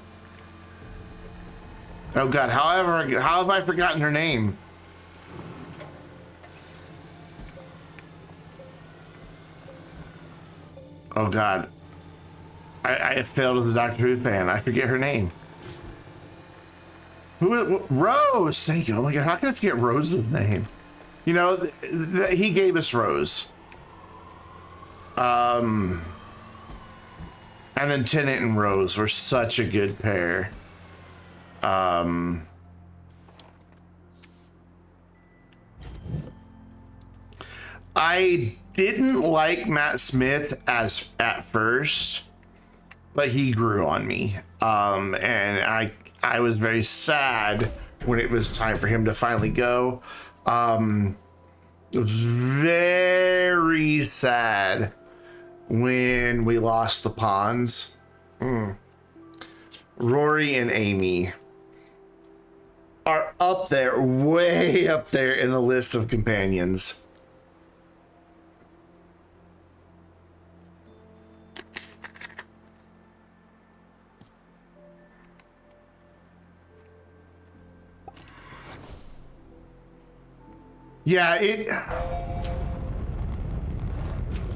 [SPEAKER 1] god, how have I forgotten her name? Oh god, I failed as a Doctor Who fan. I forget her name. Rose, thank you. Oh my god, how can I forget Rose's name? You know, he gave us Rose. And then Tennant and Rose were such a good pair. I didn't like Matt Smith at first, but he grew on me. And I was very sad when it was time for him to finally go. It was very sad when we lost the Ponds. Rory and Amy are up there, way up there in the list of companions. Yeah,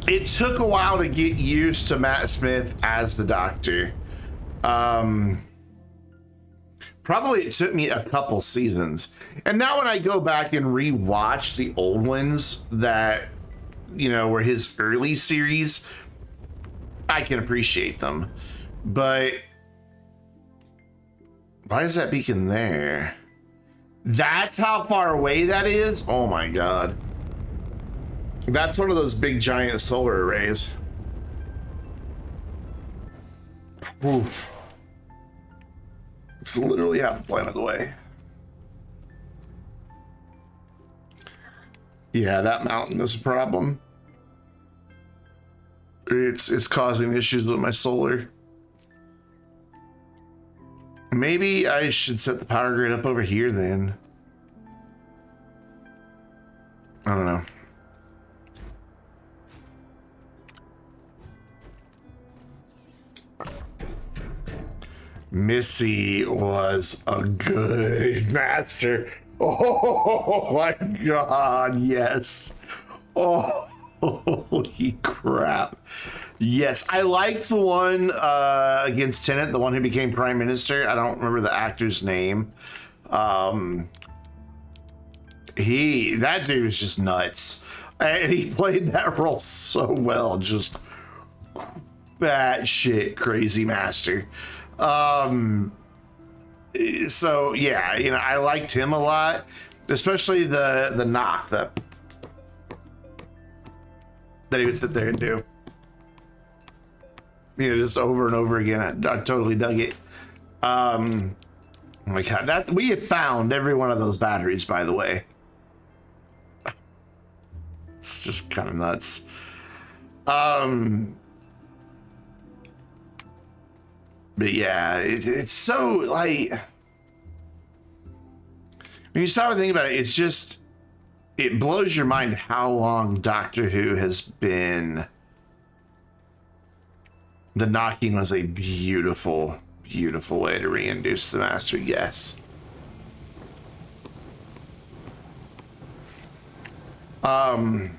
[SPEAKER 1] it took a while to get used to Matt Smith as the Doctor. Probably it took me a couple seasons. And now when I go back and rewatch the old ones that, you know, were his early series, I can appreciate them. But why is that beacon there? That's how far away that is? Oh my god. That's one of those big giant solar arrays. Oof. It's literally half a planet away. Yeah, that mountain is a problem. It's causing issues with my solar. Maybe I should set the power grid up over here then. I don't know. Missy was a good master. Oh my god, yes. Oh, holy crap. Yes, I liked the one against Tennant, the one who became Prime Minister. I don't remember the actor's name. That dude was just nuts. And he played that role so well, just batshit crazy master. So yeah, you know, I liked him a lot, especially the knock that he would sit there and do. You know, just over and over again. I totally dug it. Oh my god, that we have found every one of those batteries, by the way. It's just kind of nuts. But yeah, it's so like when you stop and think about it, it's just it blows your mind how long Doctor Who has been. The knocking was a beautiful, beautiful way to reintroduce the Master. Yes. I don't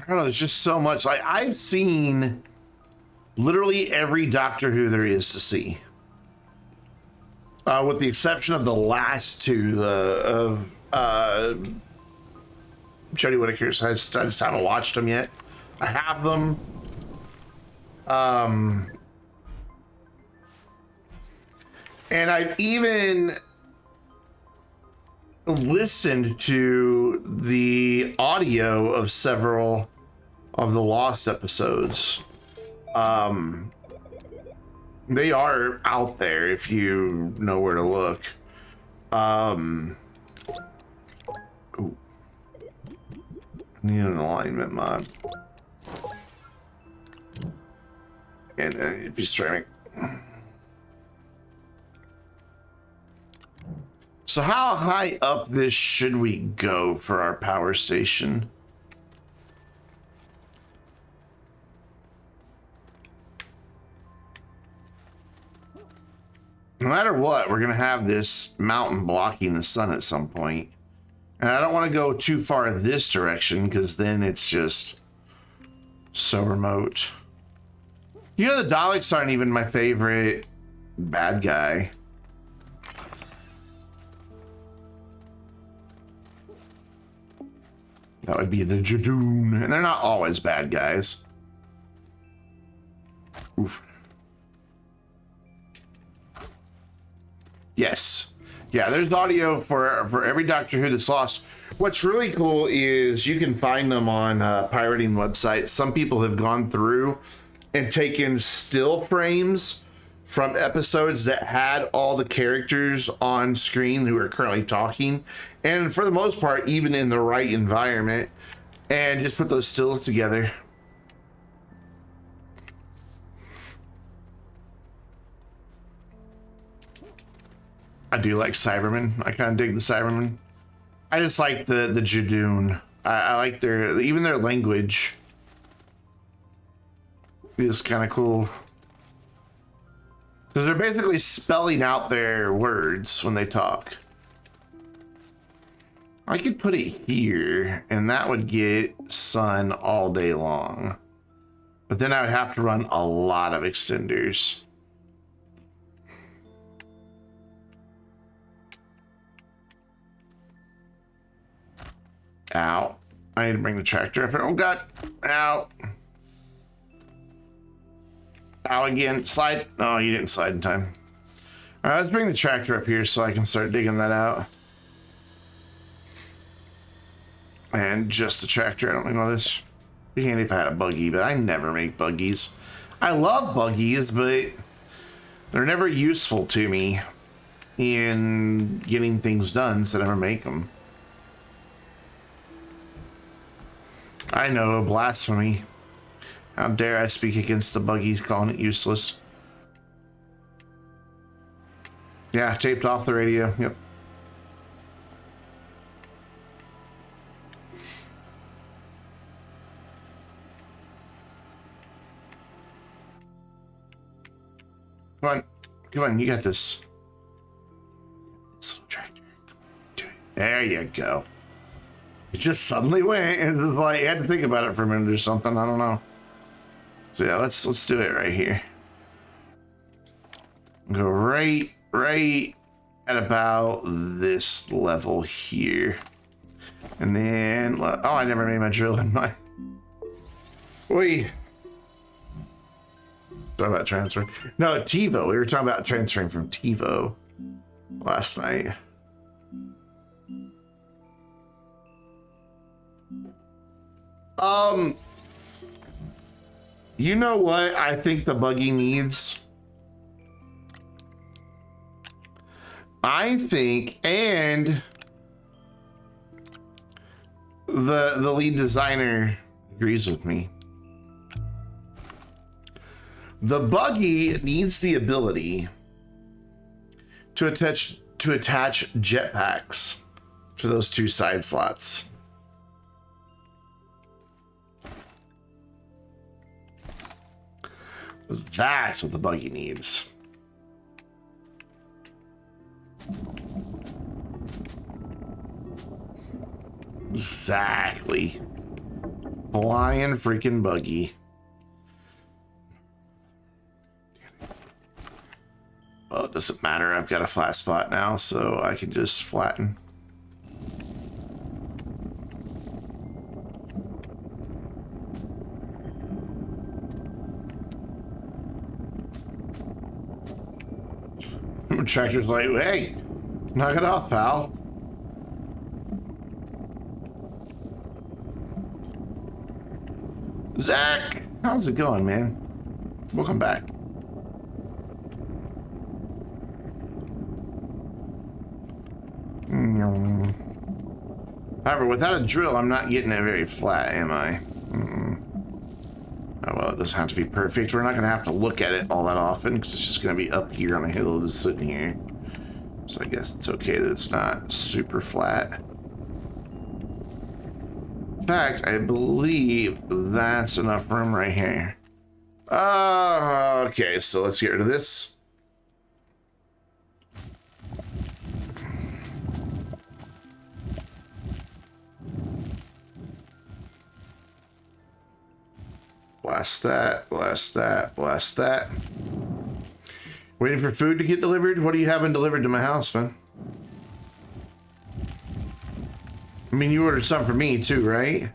[SPEAKER 1] know. There's just so much. Like I've seen literally every Doctor Who there is to see. With the exception of the last two, Jodie Whittaker's. I just haven't watched them yet. I have them. And I've even listened to the audio of several of the Lost episodes. They are out there if you know where to look. Ooh. Need an alignment mod. And it'd be streaming. So how high up this should we go for our power station? No matter what, we're going to have this mountain blocking the sun at some point. And I don't want to go too far in this direction because then it's just so remote. You know, the Daleks aren't even my favorite bad guy. That would be the Jadoon. And they're not always bad guys. Oof. Yes. Yeah, there's audio for every Doctor Who that's lost. What's really cool is you can find them on pirating websites. Some people have gone through and taken still frames from episodes that had all the characters on screen who are currently talking. And for the most part, even in the right environment, and just put those stills together. I do like Cybermen. I kind of dig the Cybermen. I just like the Jadoon. I like even their language is kind of cool. Because they're basically spelling out their words when they talk. I could put it here, and that would get sun all day long. But then I would have to run a lot of extenders. Ow. I need to bring the tractor up here. Oh, God. Ow. Ow again. Slide. Oh, you didn't slide in time. All right, let's bring the tractor up here so I can start digging that out. And just the tractor. I don't know this. It'd be handy if I had a buggy, but I never make buggies. I love buggies, but they're never useful to me in getting things done, so I never make them. I know, blasphemy. How dare I speak against the buggy, calling it useless. Yeah, taped off the radio. Yep. Come on. Come on, you got this. This little tractor. Come on, do it. There you go. It just suddenly went. It was like you had to think about it for a minute or something. I don't know. So yeah, let's do it right here. Go right at about this level here. And then, oh, I never made my drill in my. Wait. Talking about transferring. No, TiVo. We were talking about transferring from TiVo last night. You know what I think the buggy needs? I think, and the lead designer agrees with me. The buggy needs the ability to attach jetpacks to those two side slots. That's what the buggy needs. Exactly. Flying freaking buggy. Well, it doesn't matter. I've got a flat spot now, so I can just flatten. Tractor's like, hey, knock it off, pal. Zach, how's it going, man? Welcome back. However, without a drill, I'm not getting it very flat, am I? Oh, well, it doesn't have to be perfect. We're not going to have to look at it all that often because it's just going to be up here on a hill just sitting here. So I guess it's okay that it's not super flat. In fact, I believe that's enough room right here. Okay, so let's get rid of this. Blast that, blast that, blast that. Waiting for food to get delivered? What are you having delivered to my house, man? I mean, you ordered some for me too, right?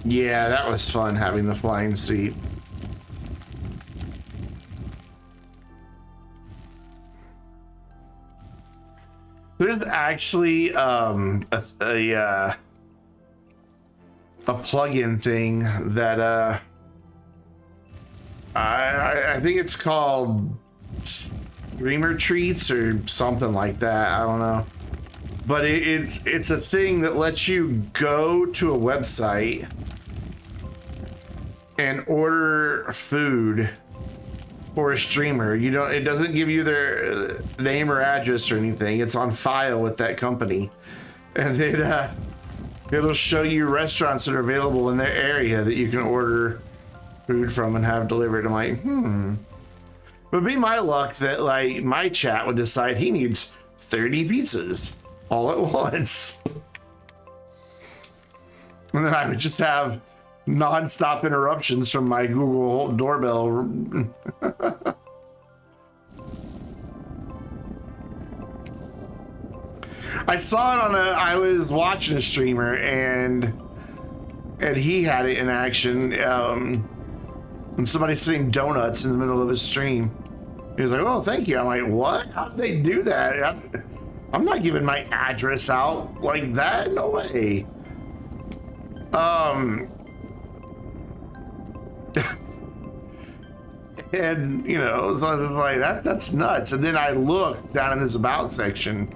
[SPEAKER 1] Yeah, that was fun having the flying seat. There's actually a plug-in thing that I think it's called Streamer Treats or something like that. I don't know, but it's a thing that lets you go to a website and order food for a streamer. You don't, it doesn't give you their name or address or anything. It's on file with that company, and it'll show you restaurants that are available in their area that you can order food from and have delivered. I'm like, It would be my luck that like my chat would decide he needs 30 pizzas all at once, and then I would just have non-stop interruptions from my Google doorbell. I saw it on I was watching a streamer and he had it in action, and somebody sitting donuts in the middle of his stream. He was like, oh, thank you. I'm like, what? How did they do that? I'm not giving my address out like that. No way. And you know, so I was like, that's nuts. And then I looked down in his about section,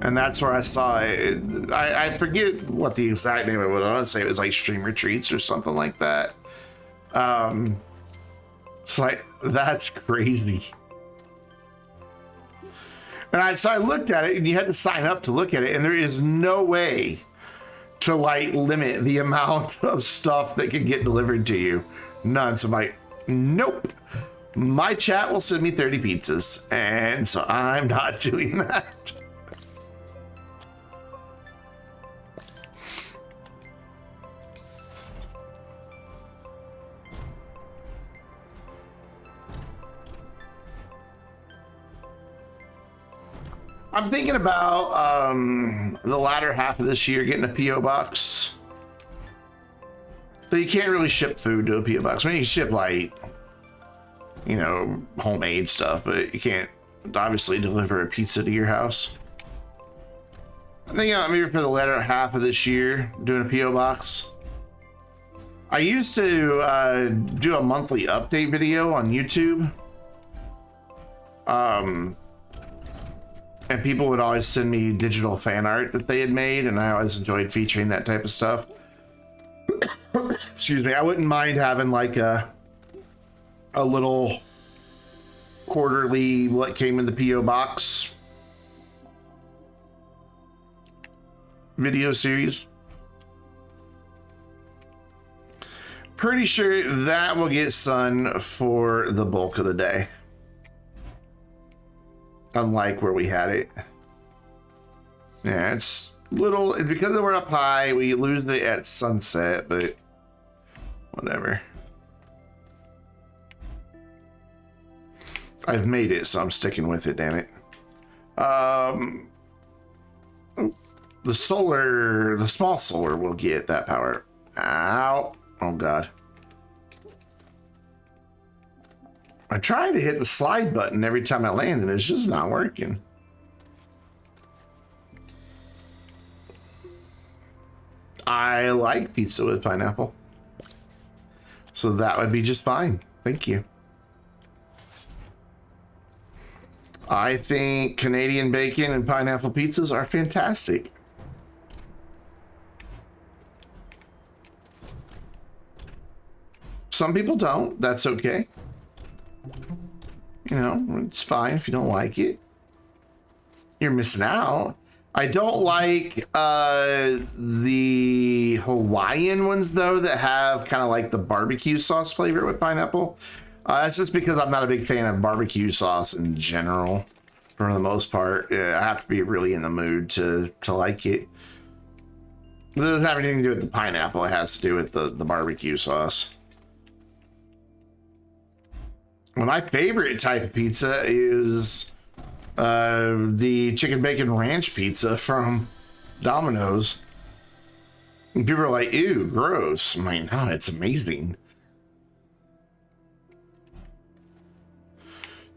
[SPEAKER 1] and that's where I saw it. I forget what the exact name of it was. I want to say it was like Streamer Treats or something like that. It's like, that's crazy. And so I looked at it, and you had to sign up to look at it, and there is no way to like limit the amount of stuff that can get delivered to you. None. So I'm like, nope. My chat will send me 30 pizzas, and so I'm not doing that. I'm thinking about the latter half of this year getting a P.O. box. So you can't really ship food to a P.O. box. I mean, you can ship like, you know, homemade stuff, but you can't obviously deliver a pizza to your house. I think maybe for the latter half of this year, doing a P.O. box. I used to do a monthly update video on YouTube. And people would always send me digital fan art that they had made, and I always enjoyed featuring that type of stuff. Excuse me. I wouldn't mind having like a little quarterly what came in the P.O. box video series. Pretty sure that will get Sun for the bulk of the day. Unlike where we had it. Yeah, it's little, because we're up high, we lose it at sunset, but Whatever. I've made it, so I'm sticking with it, damn it. The small solar will get that power. Ow. Oh, God. I try to hit the slide button every time I land, and it's just not working. I like pizza with pineapple. So that would be just fine. Thank you. I think Canadian bacon and pineapple pizzas are fantastic. Some people don't. That's okay. You know, it's fine if you don't like it. You're missing out. I don't like the Hawaiian ones, though, that have kind of like the barbecue sauce flavor with pineapple. That's just because I'm not a big fan of barbecue sauce in general, for the most part. I have to be really in the mood to like it. It doesn't have anything to do with the pineapple. It has to do with the barbecue sauce. Well, my favorite type of pizza is the chicken bacon ranch pizza from Domino's. And people are like, ew, gross. I'm like, no, it's amazing.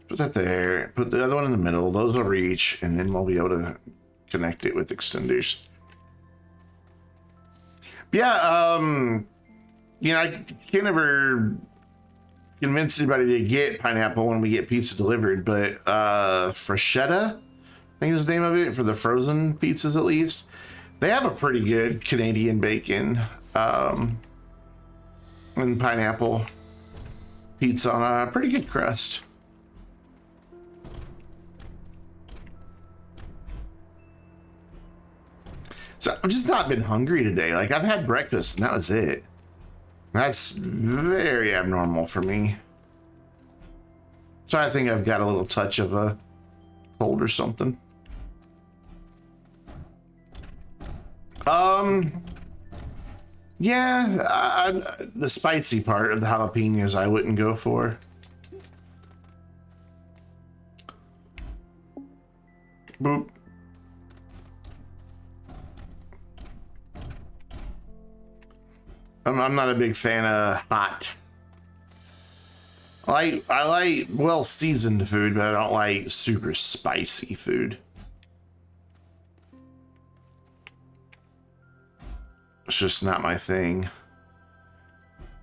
[SPEAKER 1] Put that there. Put the other one in the middle. Those will reach, and then we'll be able to connect it with extenders. Yeah, you know, I can't ever convince anybody to get pineapple when we get pizza delivered, but Freshetta, I think is the name of it, for the frozen pizzas at least, they have a pretty good Canadian bacon and pineapple pizza on a pretty good crust. So I've just not been hungry today. Like, I've had breakfast and that was it. That's very abnormal for me. So I think I've got a little touch of a cold or something. Yeah, the spicy part of the jalapenos I wouldn't go for. Boop. I'm not a big fan of hot. I like well seasoned food, but I don't like super spicy food. It's just not my thing.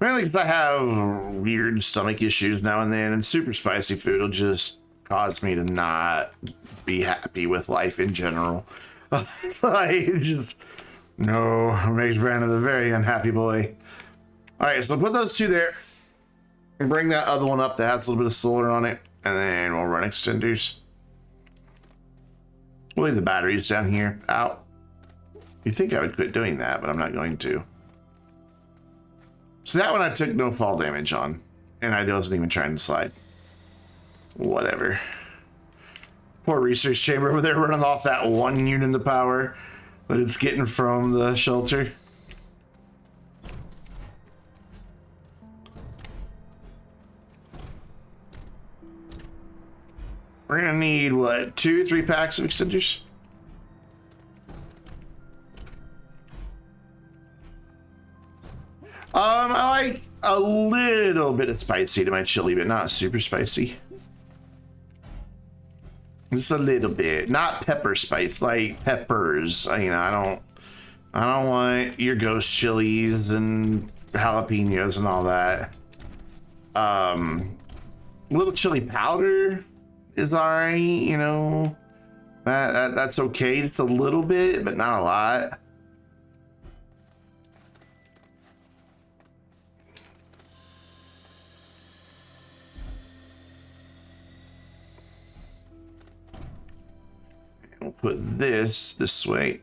[SPEAKER 1] Mainly because I have weird stomach issues now and then, and super spicy food will just cause me to not be happy with life in general. Like, just... No, it makes Brandon a very unhappy boy. All right, so put those two there and bring that other one up that has a little bit of solar on it, and then we'll run extenders. We'll leave the batteries down here out. You'd think I would quit doing that, but I'm not going to. So that one I took no fall damage on, and I wasn't even trying to slide. Whatever. Poor research chamber over there running off that one unit of power that it's getting from the shelter. We're gonna need, what, 2-3 packs of extenders? I like a little bit of spicy to my chili, but not super spicy. Just a little bit, not pepper spice, like peppers. You know, I don't want your ghost chilies and jalapenos and all that. A little chili powder is alright, you know. That's okay. Just a little bit, but not a lot. We'll put this way.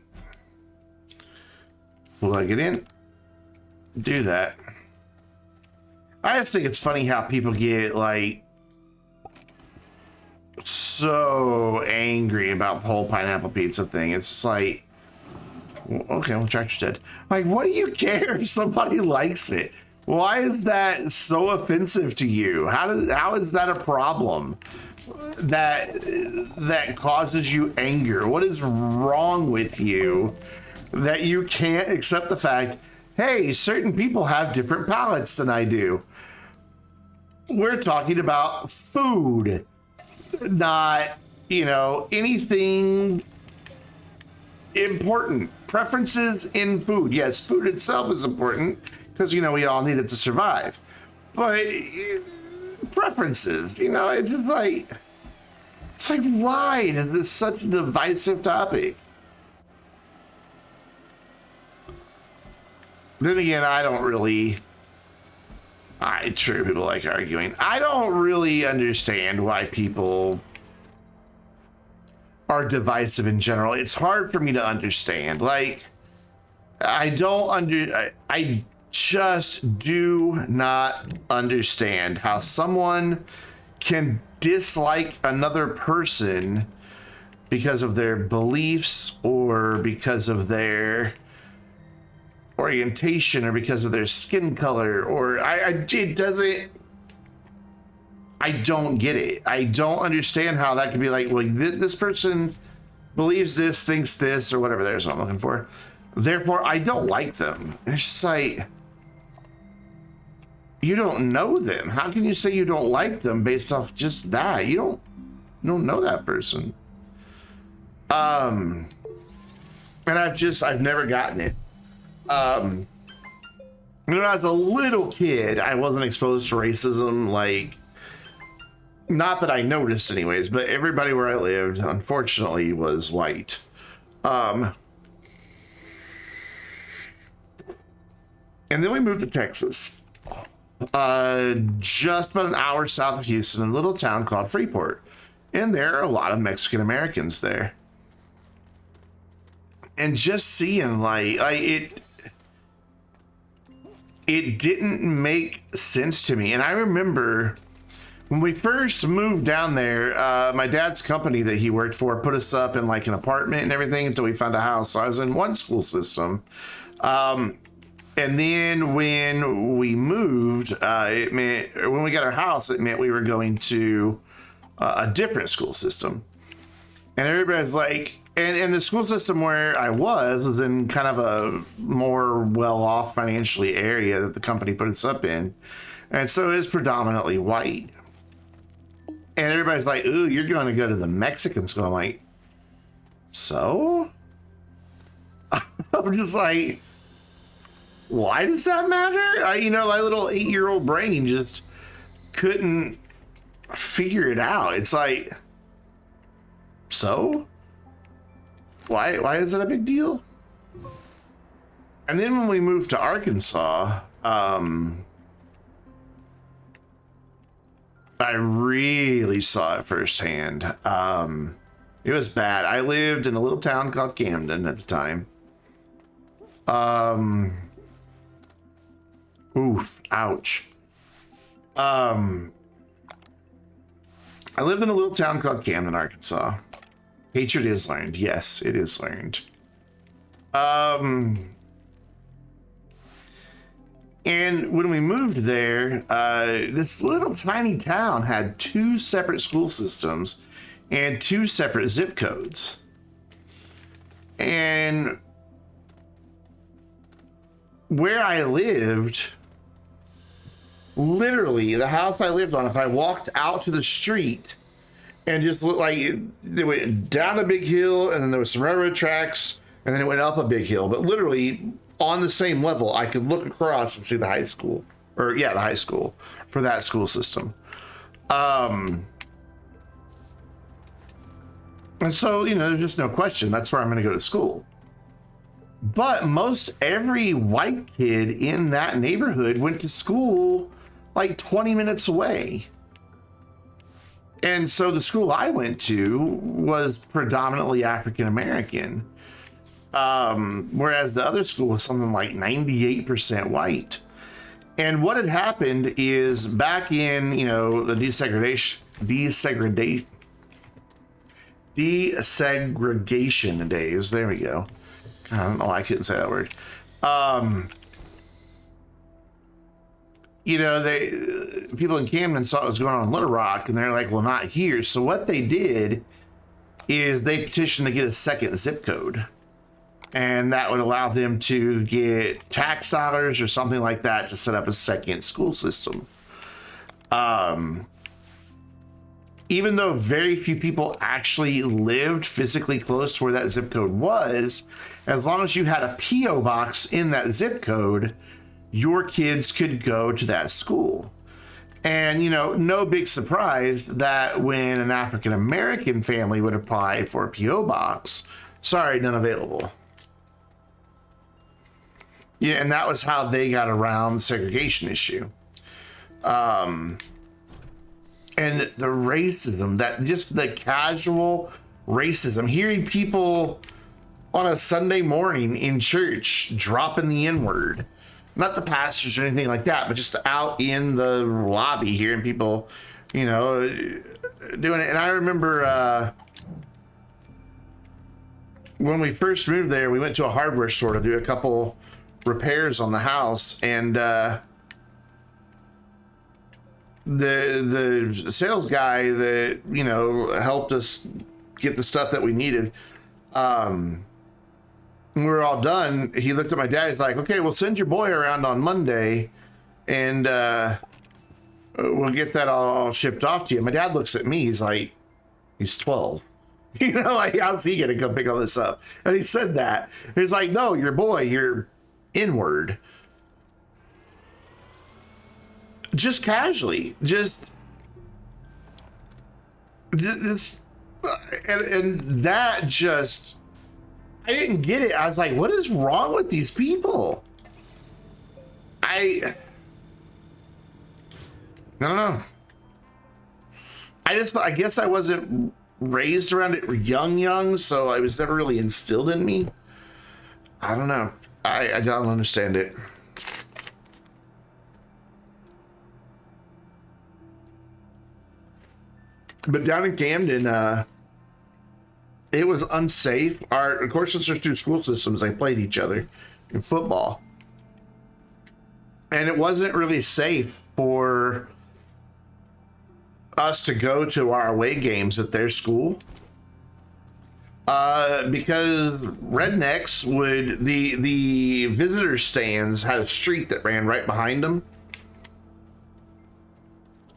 [SPEAKER 1] Plug it in. Do that. I just think it's funny how people get like so angry about the whole pineapple pizza thing. It's just like, okay, well, tractor's dead. Like, what do you care if somebody likes it? Why is that so offensive to you? How is that a problem that causes you anger? What is wrong with you that you can't accept the fact, hey, certain people have different palates than I do? We're talking about food, not, anything important. Preferences in food. Yes, food itself is important because, we all need it to survive. But preferences, it's just like, why is this such a divisive topic? Then again, true, people like arguing. I don't really understand why people are divisive in general. It's hard for me to understand. Like, I just do not understand how someone can dislike another person because of their beliefs or because of their orientation or because of their skin color, or it doesn't. I don't get it. I don't understand how that could be like, well, this person believes this, thinks this, or whatever. There's what I'm looking for. Therefore, I don't like them. And it's just like, you don't know them. How can you say you don't like them based off just that? You don't know that person. And I've never gotten it. When I was a little kid, I wasn't exposed to racism, like, not that I noticed anyways, but everybody where I lived, unfortunately, was white. And then we moved to Texas, just about an hour south of Houston, in a little town called Freeport. And there are a lot of Mexican Americans there. And just seeing it didn't make sense to me. And I remember when we first moved down there, my dad's company that he worked for put us up in like an apartment and everything until we found a house. So I was in one school system. And then when we moved, it meant, when we got our house, it meant we were going to a different school system. And everybody's like, and the school system where I was in kind of a more well-off financially area that the company put us up in. And so it's predominantly white. And everybody's like, ooh, you're going to go to the Mexican school. I'm like, so? I'm just like, why does that matter? My little 8-year-old brain just couldn't figure it out. It's like, so? Why is it a big deal? And then when we moved to Arkansas, I really saw it firsthand. It was bad. I lived in a little town called Camden at the time. Oof, ouch. I lived in a little town called Camden, Arkansas. Hatred is learned. Yes, it is learned. And when we moved there, this little tiny town had 2 separate school systems and 2 separate zip codes. And where I lived, literally, the house I lived on, if I walked out to the street and just looked like it went down a big hill, and then there was some railroad tracks, and then it went up a big hill. But literally, on the same level, I could look across and see the high school, the high school for that school system. And so, there's just no question. That's where I'm going to go to school. But most every white kid in that neighborhood went to school like 20 minutes away. And so the school I went to was predominantly African American. Whereas the other school was something like 98% white. And what had happened is back in, the desegregation days. There we go. God, I don't know why I couldn't say that word. you know, people in Camden saw what was going on in Little Rock, and they're like, well, not here. So what they did is they petitioned to get a second zip code, and that would allow them to get tax dollars or something like that to set up a second school system. Even though very few people actually lived physically close to where that zip code was, as long as you had a PO box in that zip code, your kids could go to that school. And, you know, no big surprise that when an African American family would apply for a PO box, sorry, none available. Yeah, and that was how they got around the segregation issue. And the racism, that just the casual racism, hearing people on a Sunday morning in church dropping the N-word, not the pastors or anything like that, but just out in the lobby hearing people, you know, doing it. And I remember when we first moved there, we went to a hardware store to do a couple repairs on the house, and the sales guy that, you know, helped us get the stuff that we needed, when we were all done, he looked at my dad. He's like, okay, we'll send your boy around on Monday, and we'll get that all shipped off to you. My dad looks at me. He's like, he's 12. You know, like, how's he gonna come pick all this up? And he said that. He's like, no, your boy, you're inward. Just casually, just and that just, I didn't get it. I was like, what is wrong with these people? I don't know. I guess I wasn't raised around it young, so it was never really instilled in me. I don't know. I don't understand it. But down in Camden, it was unsafe. Of course, since there's two school systems, they played each other in football. And it wasn't really safe for us to go to our away games at their school. Because rednecks would, the visitor stands had a street that ran right behind them.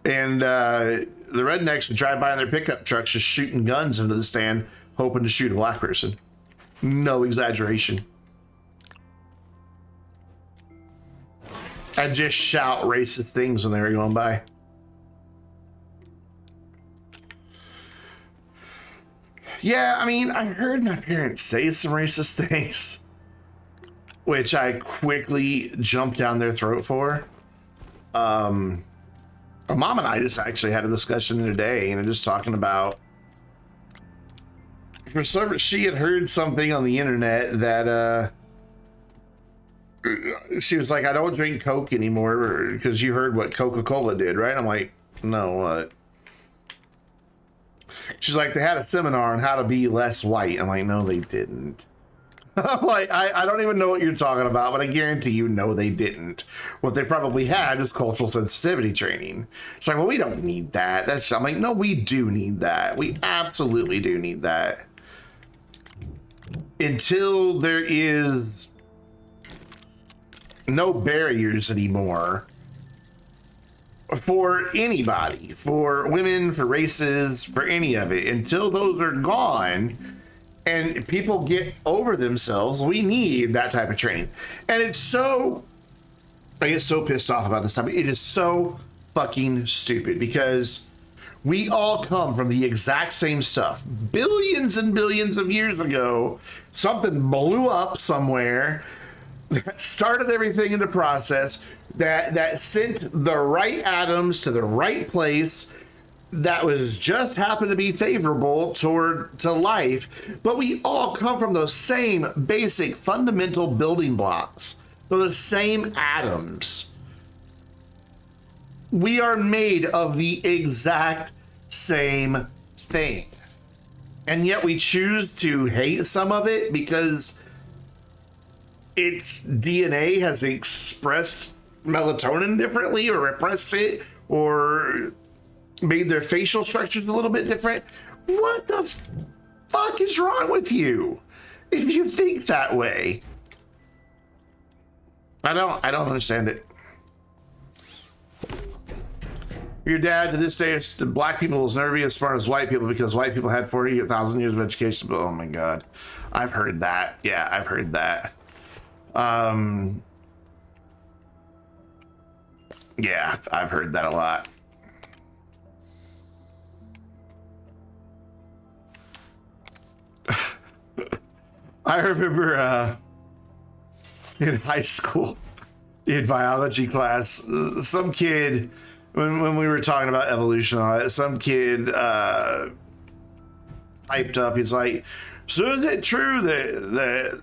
[SPEAKER 1] And the rednecks would drive by in their pickup trucks just shooting guns into the stand, hoping to shoot a black person. No exaggeration. And just shout racist things when they were going by. Yeah, I mean, I heard my parents say some racist things, which I quickly jumped down their throat for. My mom and I just actually had a discussion the other day, and just talking about, for some, she had heard something on the internet that she was like, I don't drink Coke anymore because you heard what Coca-Cola did, right? I'm like, no, what? She's like, they had a seminar on how to be less white. I'm like, no, they didn't. I'm like, I don't even know what you're talking about, but I guarantee you, no, they didn't. What they probably had was cultural sensitivity training. It's like, well, we don't need that. I'm like, no, we do need that. We absolutely do need that. Until there is no barriers anymore for anybody, for women, for races, for any of it, until those are gone and people get over themselves, we need that type of training. And it's so, I get so pissed off about this topic. It is so fucking stupid because we all come from the exact same stuff. Billions and billions of years ago, something blew up somewhere that started everything into process, that sent the right atoms to the right place, that was just happened to be favorable to life. But we all come from those same basic fundamental building blocks, those same atoms. We are made of the exact same thing. And yet we choose to hate some of it because its DNA has expressed melatonin differently or repressed it or made their facial structures a little bit different. What the fuck is wrong with you if you think that way? I don't understand it. Your dad to this day is black people will never be as smart as white people because white people had 40,000 years of education. But oh my god, I've heard that. Yeah, I've heard that. Yeah, I've heard that a lot. I remember in high school, in biology class, some kid, when we were talking about evolution, some kid piped up. He's like, "So is it true that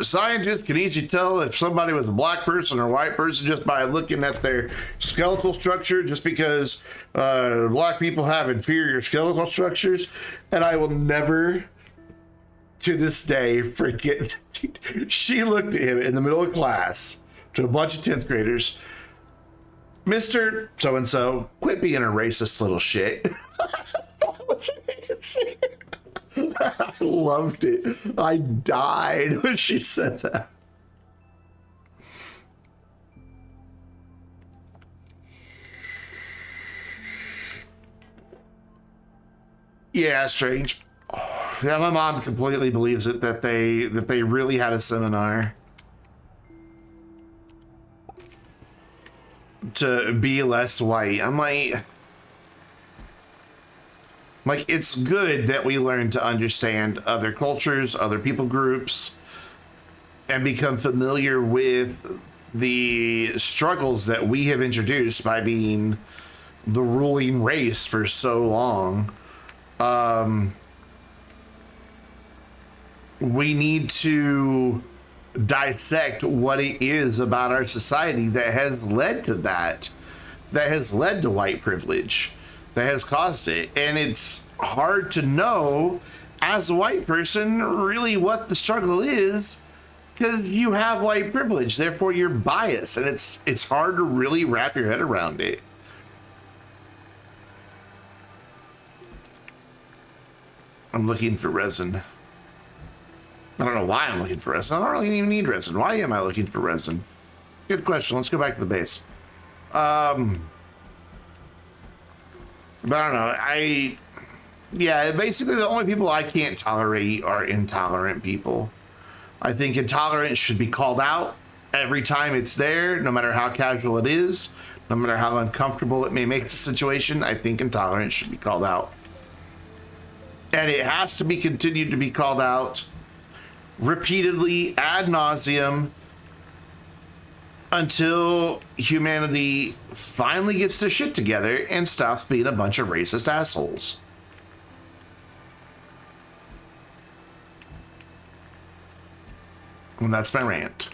[SPEAKER 1] scientists can easily tell if somebody was a black person or a white person just by looking at their skeletal structure, just because black people have inferior skeletal structures?" And I will never, to this day, forget. She looked at him in the middle of class to a bunch of 10th graders. "Mr. So-and-so, quit being a racist little shit." What's her answer? I loved it. I died when she said that. Yeah, strange. Yeah, my mom completely believes it that they really had a seminar to be less white. I'm like, it's good that we learn to understand other cultures, other people groups, and become familiar with the struggles that we have introduced by being the ruling race for so long. We need to dissect what it is about our society that has led to that has led to white privilege, that has caused it. And it's hard to know as a white person really what the struggle is because you have white privilege, therefore you're biased, and it's hard to really wrap your head around it. I'm looking for resin. I don't know why I'm looking for resin. I don't really even need resin. Why am I looking for resin? Good question. Let's go back to the base. But I don't know. Yeah, basically the only people I can't tolerate are intolerant people. I think intolerance should be called out every time it's there, no matter how casual it is, no matter how uncomfortable it may make the situation. I think intolerance should be called out. And it has to be continued to be called out repeatedly ad nauseum until humanity finally gets their shit together and stops being a bunch of racist assholes. And that's my rant.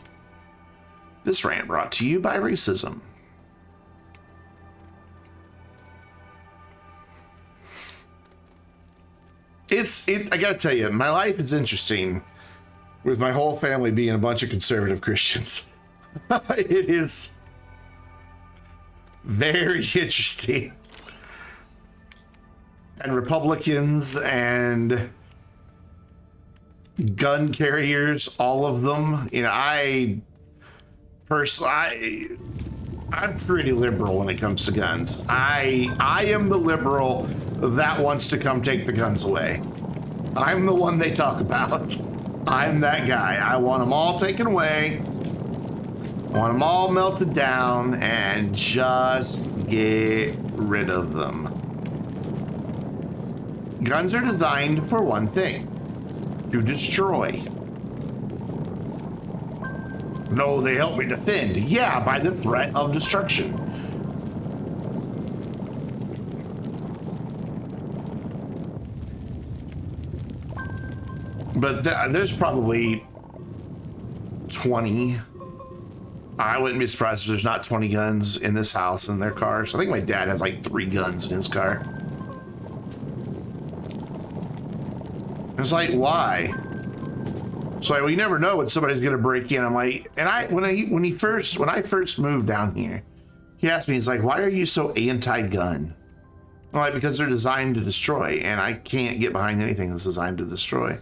[SPEAKER 1] This rant brought to you by racism. I gotta tell you, my life is interesting with my whole family being a bunch of conservative Christians. It is very interesting. And Republicans and gun carriers, all of them. You know, I'm pretty liberal when it comes to guns. I am the liberal that wants to come take the guns away. I'm the one they talk about. I'm that guy. I want them all taken away. I want them all melted down and just get rid of them. Guns are designed for one thing: to destroy. No, they help me defend. Yeah, by the threat of destruction. But there's probably 20. I wouldn't be surprised if there's not 20 guns in this house in their cars. I think my dad has like 3 guns in his car. It's like, why? So like, well, you never know when somebody's gonna break in. I'm like, and when I first moved down here, he asked me, he's like, why are you so anti-gun? I'm like, because they're designed to destroy, and I can't get behind anything that's designed to destroy.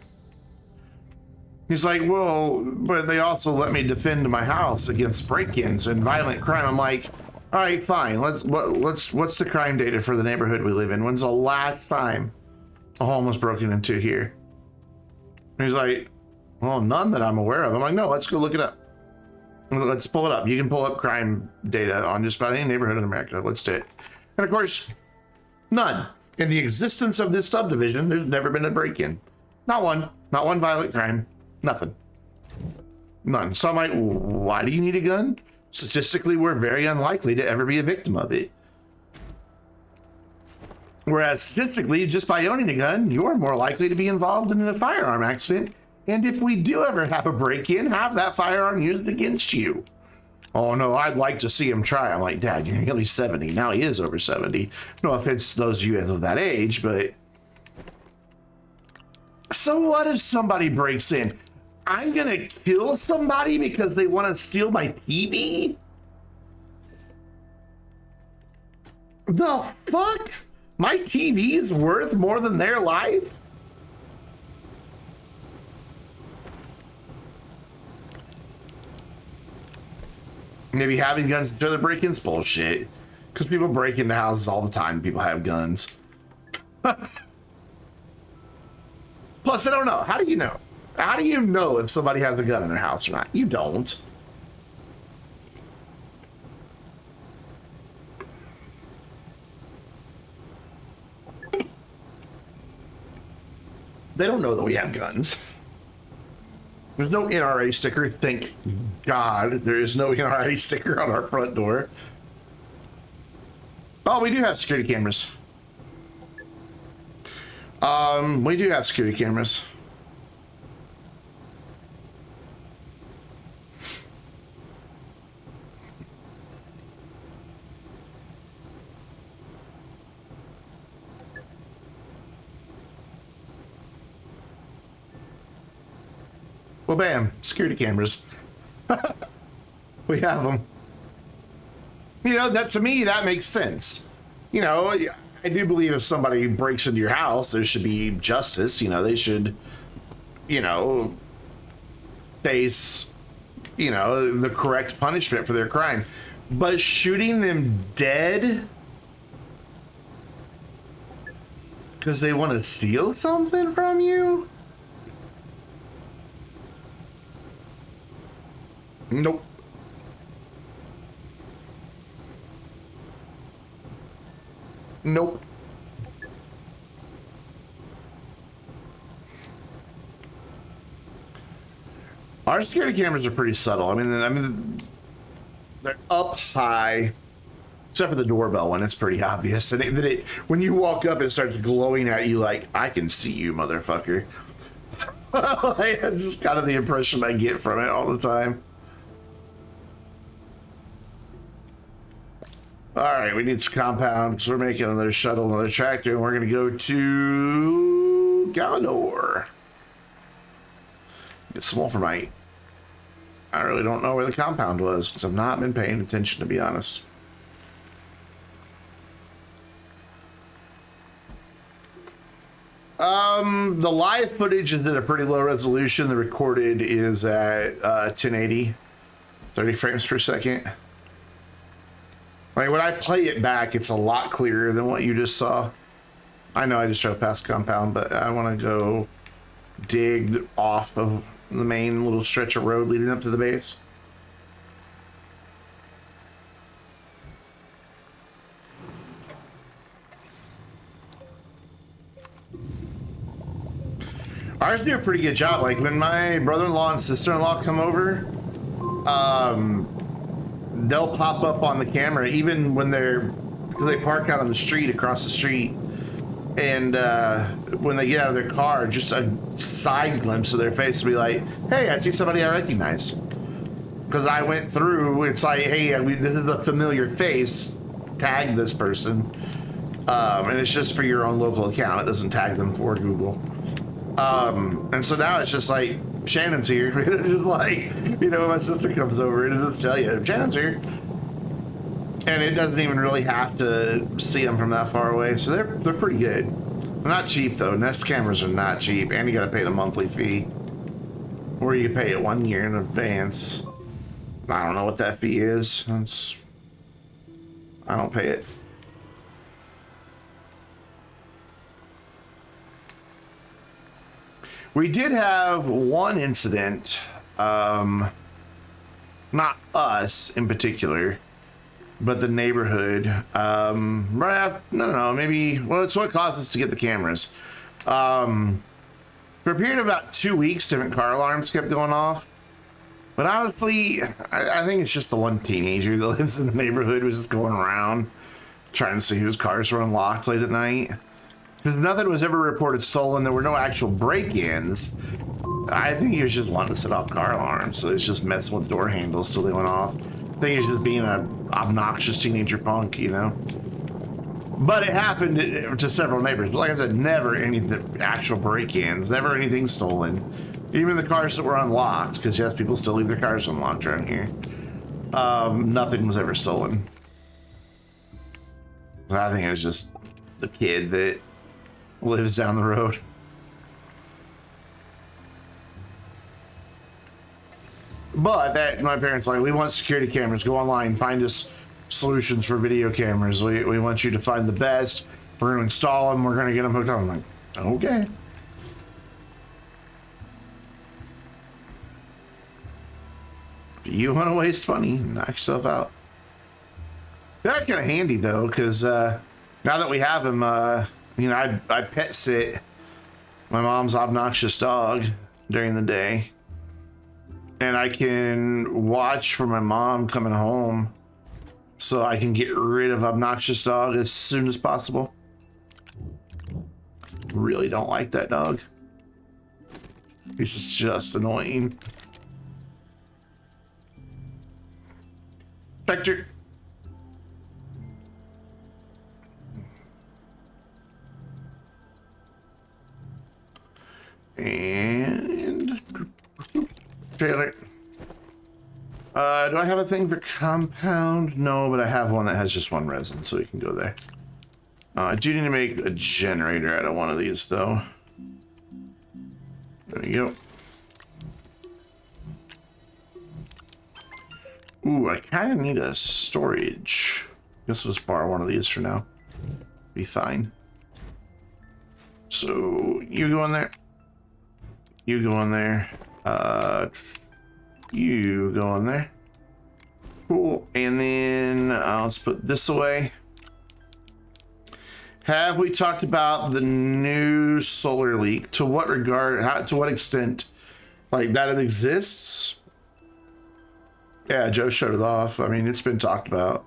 [SPEAKER 1] He's like, well, but they also let me defend my house against break-ins and violent crime. I'm like, all right, fine. What's the crime data for the neighborhood we live in? When's the last time a home was broken into here? And he's like, well, none that I'm aware of. I'm like, no, let's go look it up. Let's pull it up. You can pull up crime data on just about any neighborhood in America. Let's do it. And of course, none. In the existence of this subdivision, there's never been a break-in. Not one violent crime. Nothing. None. So I'm like, why do you need a gun? Statistically, we're very unlikely to ever be a victim of it. Whereas statistically, just by owning a gun, you're more likely to be involved in a firearm accident. And if we do ever have a break-in, have that firearm used against you. Oh no, I'd like to see him try. I'm like, Dad, you're only 70. Now he is over 70. No offense to those of you of that age, but... So what if somebody breaks in? I'm gonna kill somebody because they want to steal my TV? The fuck? My TV is worth more than their life? Maybe having guns to other break-ins? Bullshit. Because people break into houses all the time. People have guns. Plus, I don't know. How do you know? How do you know if somebody has a gun in their house or not? You don't. They don't know that we have guns. There's no NRA sticker. Thank God there is no NRA sticker on our front door. Oh, we do have security cameras. We do have security cameras. Well, bam, security cameras. We have them. You know, that to me, that makes sense. You know, I do believe if somebody breaks into your house, there should be justice. You know, they should, you know, face, you know, the correct punishment for their crime. But shooting them dead because they want to steal something from you? Nope. Nope. Our security cameras are pretty subtle. I mean, they're up high, except for the doorbell one. It's pretty obvious. And when you walk up, it starts glowing at you like, I can see you, motherfucker. That's just kind of the impression I get from it all the time. All right, we need some compound because we're making another shuttle, another tractor, and we're going to go to Galanor. Get some wolframite. I really don't know where the compound was because I've not been paying attention, to be honest. The live footage is at a pretty low resolution. The recorded is at 1080, 30 frames per second. Like when I play it back, it's a lot clearer than what you just saw. I know I just drove past compound, but I want to go dig off of the main little stretch of road leading up to the base. Ours do a pretty good job. Like when my brother-in-law and sister-in-law come over, they'll pop up on the camera even when because they park out on the street across the street, and when they get out of their car, just a side glimpse of their face will be like, hey, I see somebody I recognize. Because I went through, it's like, hey, this is a familiar face, tag this person. And it's just for your own local account. It doesn't tag them for Google. And so now it's just like, Shannon's here. It'll just like, you know, when my sister comes over, it'll just tell you, Shannon's here. And it doesn't even really have to see them from that far away, so they're pretty good. They're not cheap though. Nest cameras are not cheap, and you gotta pay the monthly fee. Or you pay it 1 year in advance. I don't know what that fee is. I don't pay it. We did have one incident, not us in particular, but the neighborhood, right after, no, maybe, well, it's what caused us to get the cameras. For a period of about 2 weeks, different car alarms kept going off. But honestly, I think it's just the one teenager that lives in the neighborhood was just going around trying to see whose cars were unlocked late at night. Because nothing was ever reported stolen. There were no actual break-ins. I think he was just wanting to set off car alarms. So he's just messing with door handles till they went off. I think he's just being an obnoxious teenager punk, you know? But it happened to several neighbors. But like I said, never any actual break-ins, never anything stolen. Even the cars that were unlocked, because yes, people still leave their cars unlocked around here. Nothing was ever stolen. I think it was just the kid that lives down the road. But that my parents were like, we want security cameras. Go online, find us solutions for video cameras. We want you to find the best. We're going to install them. We're going to get them hooked up. I'm like, okay. If you want to waste money, knock yourself out. They're kind of handy though, because now that we have them, you know, I pet sit my mom's obnoxious dog during the day, and I can watch for my mom coming home, so I can get rid of obnoxious dog as soon as possible. Really don't like that dog. He's just annoying. Vector. And trailer. Do I have a thing for compound? No, but I have one that has just one resin, so we can go there. I do need to make a generator out of one of these, though. There you go. Ooh, I kind of need a storage. Guess I'll just borrow one of these for now. Be fine. So, you go in there. You go in there. You go in there. Cool. And then let's put this away. Have we talked about the new solar leak? To what regard? To what extent? Like that it exists? Yeah, Joe showed it off. I mean, it's been talked about.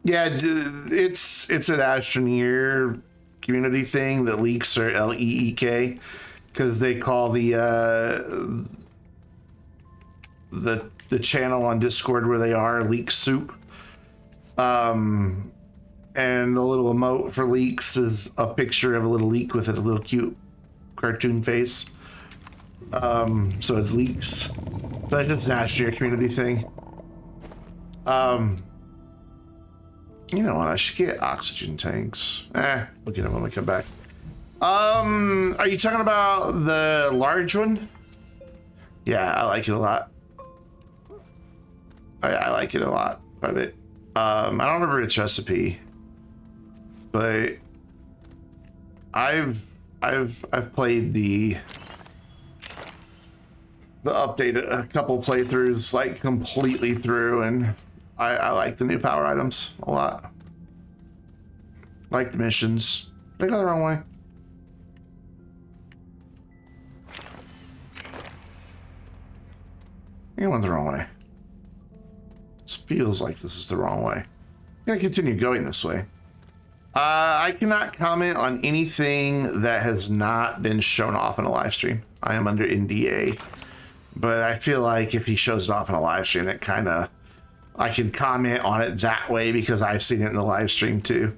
[SPEAKER 1] Yeah, it's an Astroneer community thing that leaks are LEEK, because they call the channel on Discord where they are leak soup. And the little emote for leaks is a picture of a little leak with a little cute cartoon face. So it's leaks. That's just an Astroneer community thing. You know what? I should get oxygen tanks. We'll get them when we come back. Are you talking about the large one? Yeah, I like it a lot. I like it a lot, quite a bit. I don't remember its recipe, but I've played the update a couple playthroughs, like completely through, and I like the new power items a lot. Like the missions. Did I go the wrong way? I went the wrong way. This feels like this is the wrong way. I'm gonna continue going this way. I cannot comment on anything that has not been shown off in a live stream. I am under NDA. But I feel like if he shows it off in a live stream, it kind of, I can comment on it that way because I've seen it in the live stream too.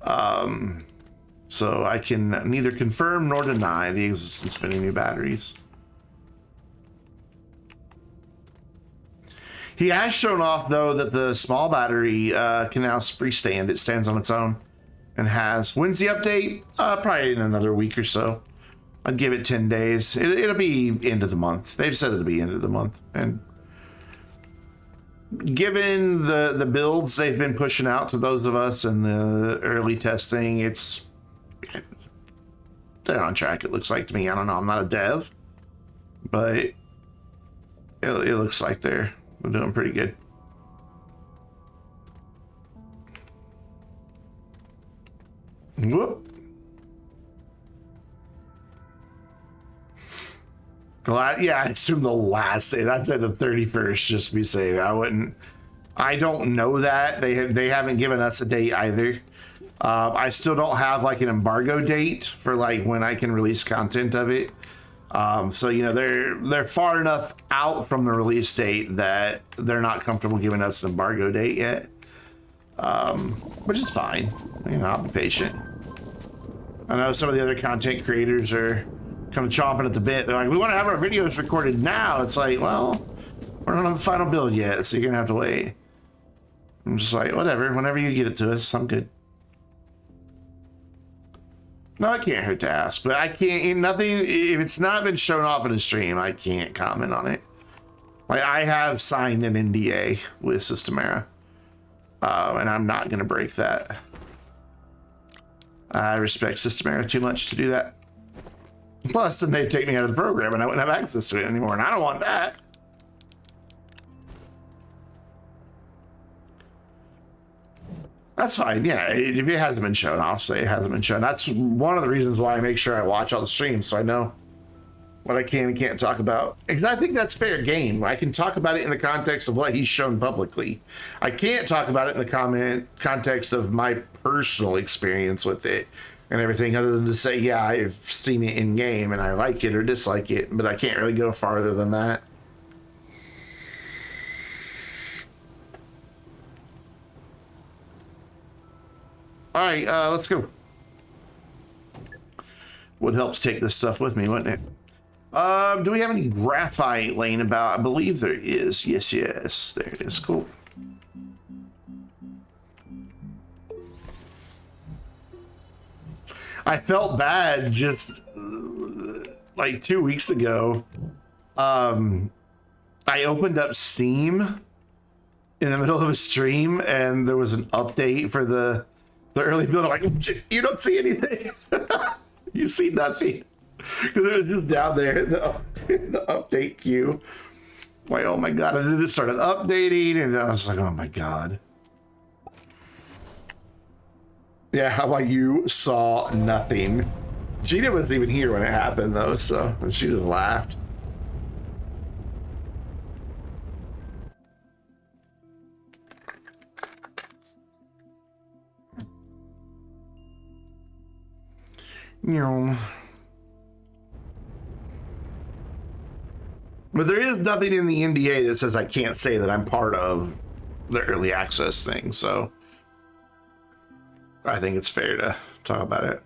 [SPEAKER 1] So So I can neither confirm nor deny the existence of any new batteries. He has shown off, though, that the small battery can now freestand. It stands on its own and has... When's the update? Probably in another week or so. I'd give it 10 days. It'll be end of the month. They've said it'll be end of the month. And given the builds they've been pushing out to those of us in the early testing, they're on track, it looks like to me. I don't know. I'm not a dev. But it looks like they're doing pretty good. Whoop. Well, yeah, I assume the last day. I'd say the 31st, just to be safe. I don't know that. They haven't given us a date either. I still don't have like an embargo date for like when I can release content of it. So, you know, they're far enough out from the release date that they're not comfortable giving us an embargo date yet. Which is fine. You know, I'll be patient. I know some of the other content creators are kind of chomping at the bit. They're like, we want to have our videos recorded now. It's like, well, we're not on the final build yet, so you're gonna have to wait. I'm just like, whatever, whenever you get it to us, I'm good. No, it can't hurt to ask, but I can't, nothing, if it's not been shown off in a stream, I can't comment on it. Like, I have signed an NDA with Systemera, and I'm not gonna break that. I respect Systemera too much to do that. Plus, then they'd take me out of the program and I wouldn't have access to it anymore, and I don't want that. That's fine, yeah. If it hasn't been shown, I'll say it hasn't been shown. That's one of the reasons why I make sure I watch all the streams, so I know what I can and can't talk about. Because I think that's fair game. I can talk about it in the context of what he's shown publicly. I can't talk about it in the context of my personal experience with it and everything, other than to say, yeah, I've seen it in game and I like it or dislike it, but I can't really go farther than that. All right, let's go. Would help to take this stuff with me, wouldn't it? Do we have any graphite laying about? I believe there is. Yes, there it is. Cool. I felt bad just like 2 weeks ago. I opened up Steam in the middle of a stream and there was an update for the early build. I'm like, you don't see anything. You see nothing. Because it was just down there in the update queue. Like, oh my god. And then it started updating and I was like, oh my god. Yeah, how about you saw nothing? Gina wasn't even here when it happened though, so she just laughed. You know. But there is nothing in the NDA that says I can't say that I'm part of the early access thing, so I think it's fair to talk about it.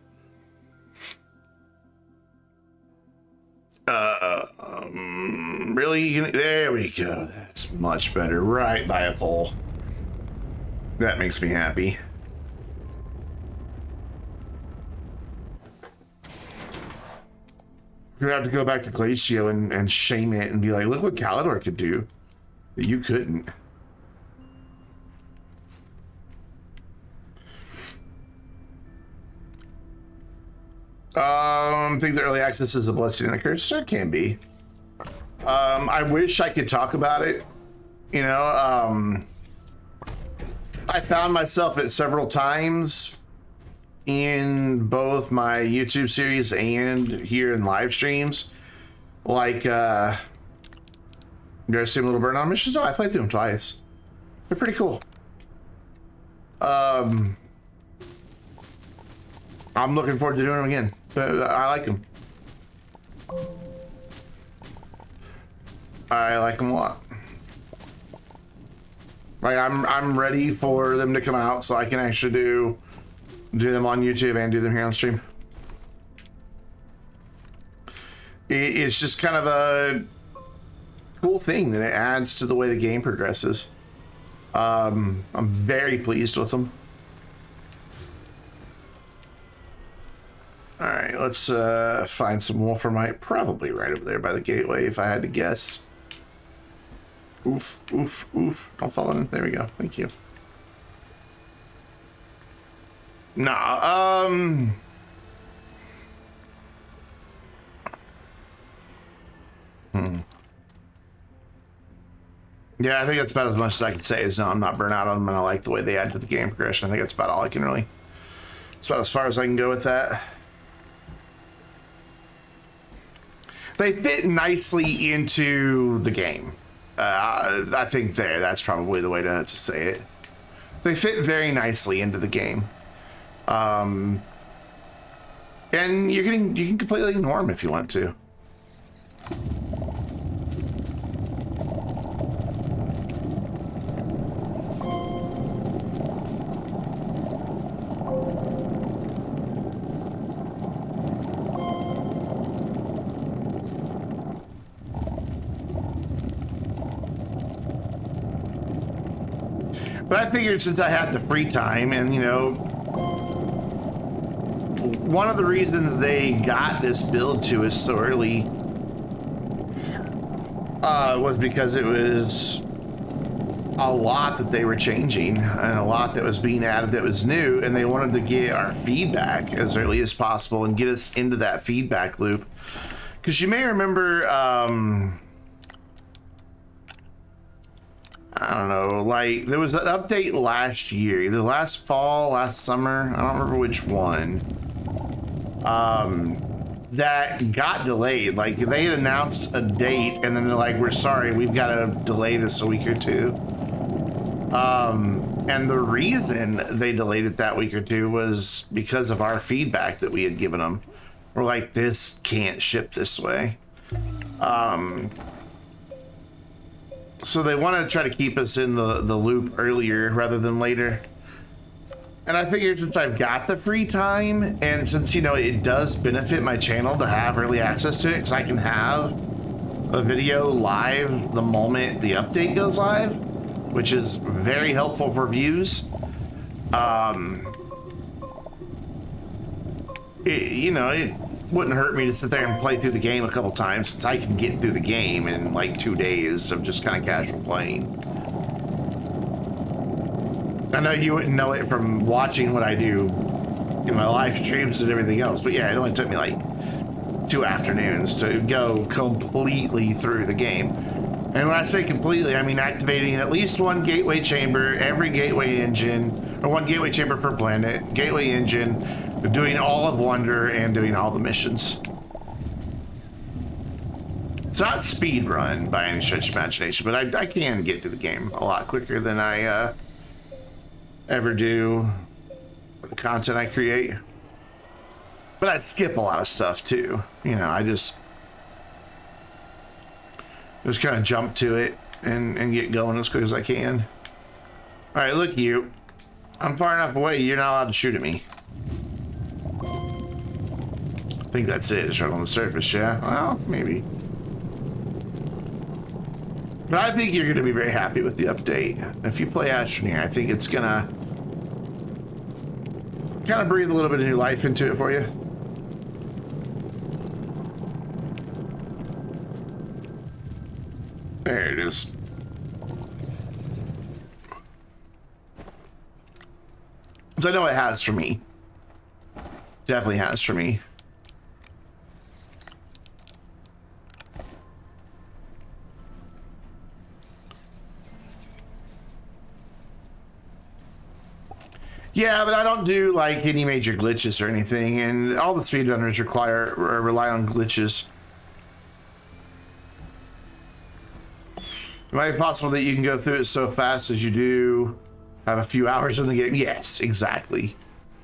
[SPEAKER 1] Really? There we go. That's much better. Right by a pole. That makes me happy. You're gonna have to go back to Glacio and shame it and be like, look what Calidor could do that you couldn't. Think the early access is a blessing and a curse? It can be. I wish I could talk about it. You know, I found myself at several times in both my YouTube series and here in live streams. Like, you guys see Little Burnout missions? Oh, I played through them twice. They're pretty cool. I'm looking forward to doing them again. I like them. I like them a lot. Like I'm ready for them to come out so I can actually do Do them on YouTube and do them here on stream. It's just kind of a cool thing that it adds to the way the game progresses. I'm very pleased with them. All right, let's find some wolframite. Probably right over there by the gateway, if I had to guess. Oof, oof, oof. Don't fall in. There we go. Thank you. Nah, Yeah, I think that's about as much as I can say is no, I'm not burnt out on them and I like the way they add to the game progression. I think that's about all I can really... It's about as far as I can go with that. They fit nicely into the game. I think that's probably the way to say it. They fit very nicely into the game. And you can completely ignore them if you want to. But I figured since I had the free time, and you know, one of the reasons they got this build to us so early was because it was a lot that they were changing and a lot that was being added that was new, and they wanted to get our feedback as early as possible and get us into that feedback loop. Because you may remember, I don't know, like there was an update last year, either last fall, last summer, I don't remember which one, that got delayed. Like they had announced a date and then they're like, we're sorry, we've got to delay this a week or two. And the reason they delayed it that week or two was because of our feedback that we had given them. We're like, this can't ship this way. So they want to try to keep us in the loop earlier rather than later. And I figured since I've got the free time, and since, you know, it does benefit my channel to have early access to it, because I can have a video live the moment the update goes live, which is very helpful for views. You know, it wouldn't hurt me to sit there and play through the game a couple times, since I can get through the game in like 2 days of just kind of casual playing. I know you wouldn't know it from watching what I do in my live streams and everything else, but yeah, it only took me like 2 afternoons to go completely through the game. And when I say completely, I mean activating at least one gateway chamber, every gateway engine, or one gateway chamber per planet, gateway engine, doing all of Wonder, and doing all the missions. It's not speed run by any stretch of imagination, but I can get to the game a lot quicker than I ever do for the content I create. But I'd skip a lot of stuff too. You know, I just kind of jump to it and get going as quick as I can. All right, look, you. I'm far enough away, you're not allowed to shoot at me. I think that's it, it's right on the surface, yeah? Well, maybe. But I think you're going to be very happy with the update. If you play Astroneer, I think it's going to kind of breathe a little bit of new life into it for you. There it is. So I know it has for me. Definitely has for me. Yeah, but I don't do like any major glitches or anything, and all the speedrunners rely on glitches. It might be possible that you can go through it so fast as you do have a few hours in the game. Yes, exactly.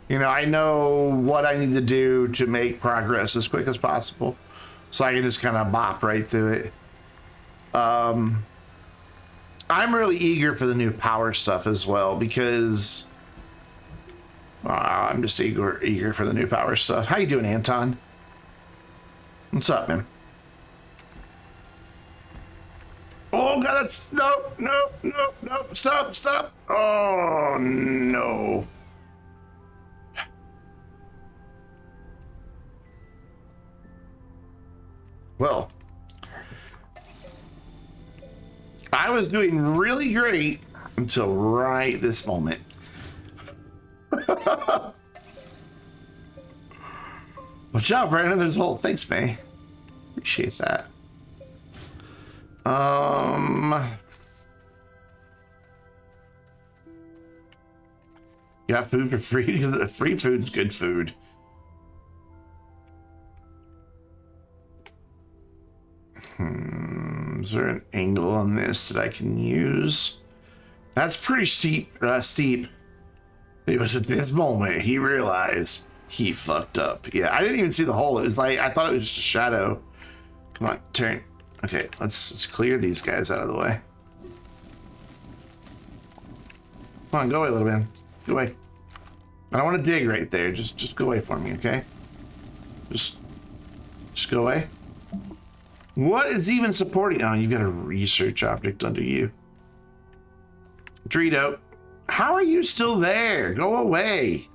[SPEAKER 1] You know, I know what I need to do to make progress as quick as possible, so I can just kind of bop right through it. I'm really eager for the new power stuff as well, because I'm just eager for the new power stuff. How you doing, Anton? What's up, man? Oh god, it's no. Stop. Oh no. Well, I was doing really great until right this moment. Watch out, Brandon. There's a hole. Thanks, May. Appreciate that. Got food for free. Free food's good food. Is there an angle on this that I can use? That's pretty steep. Steep. It was at this moment he realized he fucked up. Yeah, I didn't even see the hole. It was like I thought it was just a shadow. Come on, turn. Okay, let's clear these guys out of the way. Come on, go away, little man. Go away. I don't want to dig right there. Just go away for me, okay? Just go away. What is even supporting? Oh, you've got a research object under you. Dorito, how are you still there? Go away.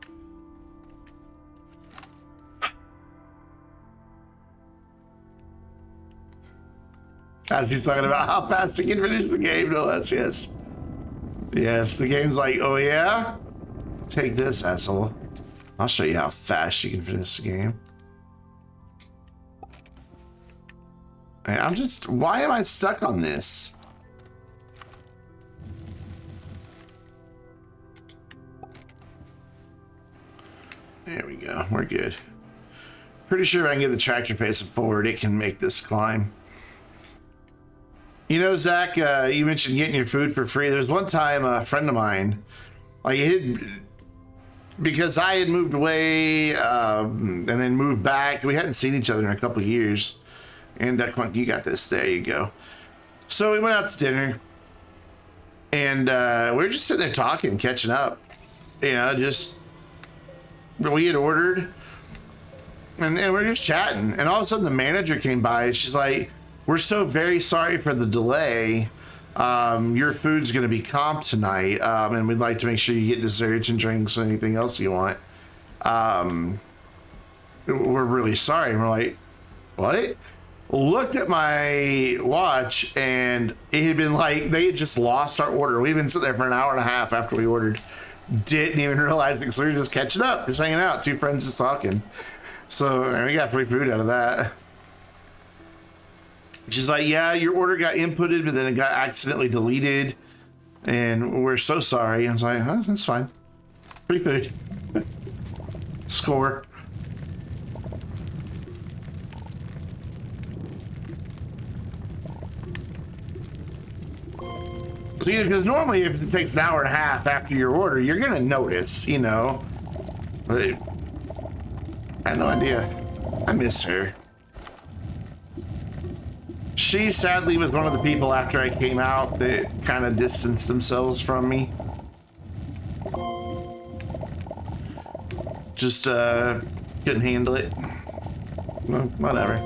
[SPEAKER 1] As he's talking about how fast he can finish the game. No, that's yes. Yes, the game's like, oh yeah? Take this, asshole. I'll show you how fast you can finish the game. I'm just, why am I stuck on this? There we go, we're good. Pretty sure if I can get the tractor facing forward, it can make this climb. You know, Zach, you mentioned getting your food for free. There was one time a friend of mine, like, because I had moved away and then moved back. We hadn't seen each other in a couple of years. And come on, you got this. There you go. So we went out to dinner. And we were just sitting there talking, catching up. You know, just, we had ordered. And we were just chatting. And all of a sudden the manager came by and she's like, we're so very sorry for the delay. Your food's going to be comped tonight. And we'd like to make sure you get desserts and drinks and anything else you want. We're really sorry. And we're like, what? Looked at my watch and it had been like, they had just lost our order. We'd been sitting there for an hour and a half after we ordered. Didn't even realize it because we were just catching up, just hanging out. Two friends just talking. So we got free food out of that. She's like, yeah, your order got inputted, but then it got accidentally deleted. And we're so sorry. I was like, huh, that's fine. Free food. Score. See, because normally if it takes an hour and a half after your order, you're going to notice, you know. But I had no idea. I miss her. She sadly was one of the people after I came out that kind of distanced themselves from me. Just couldn't handle it. Well, whatever.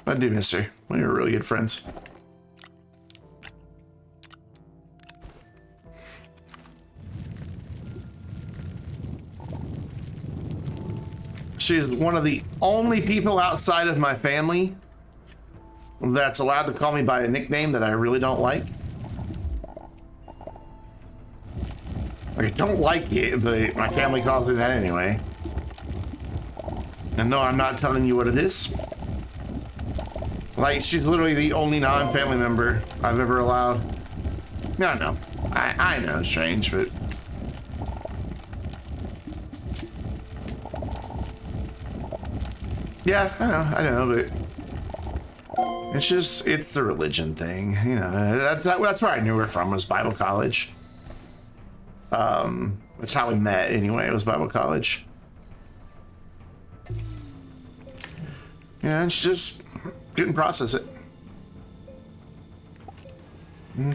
[SPEAKER 1] I do miss her. We were really good friends. She's one of the only people outside of my family that's allowed to call me by a nickname that I really don't like. I don't like it, but my family calls me that anyway. And no, I'm not telling you what it is. Like, she's literally the only non-family member I've ever allowed. No. I know it's strange, but... Yeah, I know, but... It's just, it's the religion thing, you know. That's where I knew her from, was Bible college. That's how we met, anyway, it was Bible college. Yeah, and she just couldn't process it.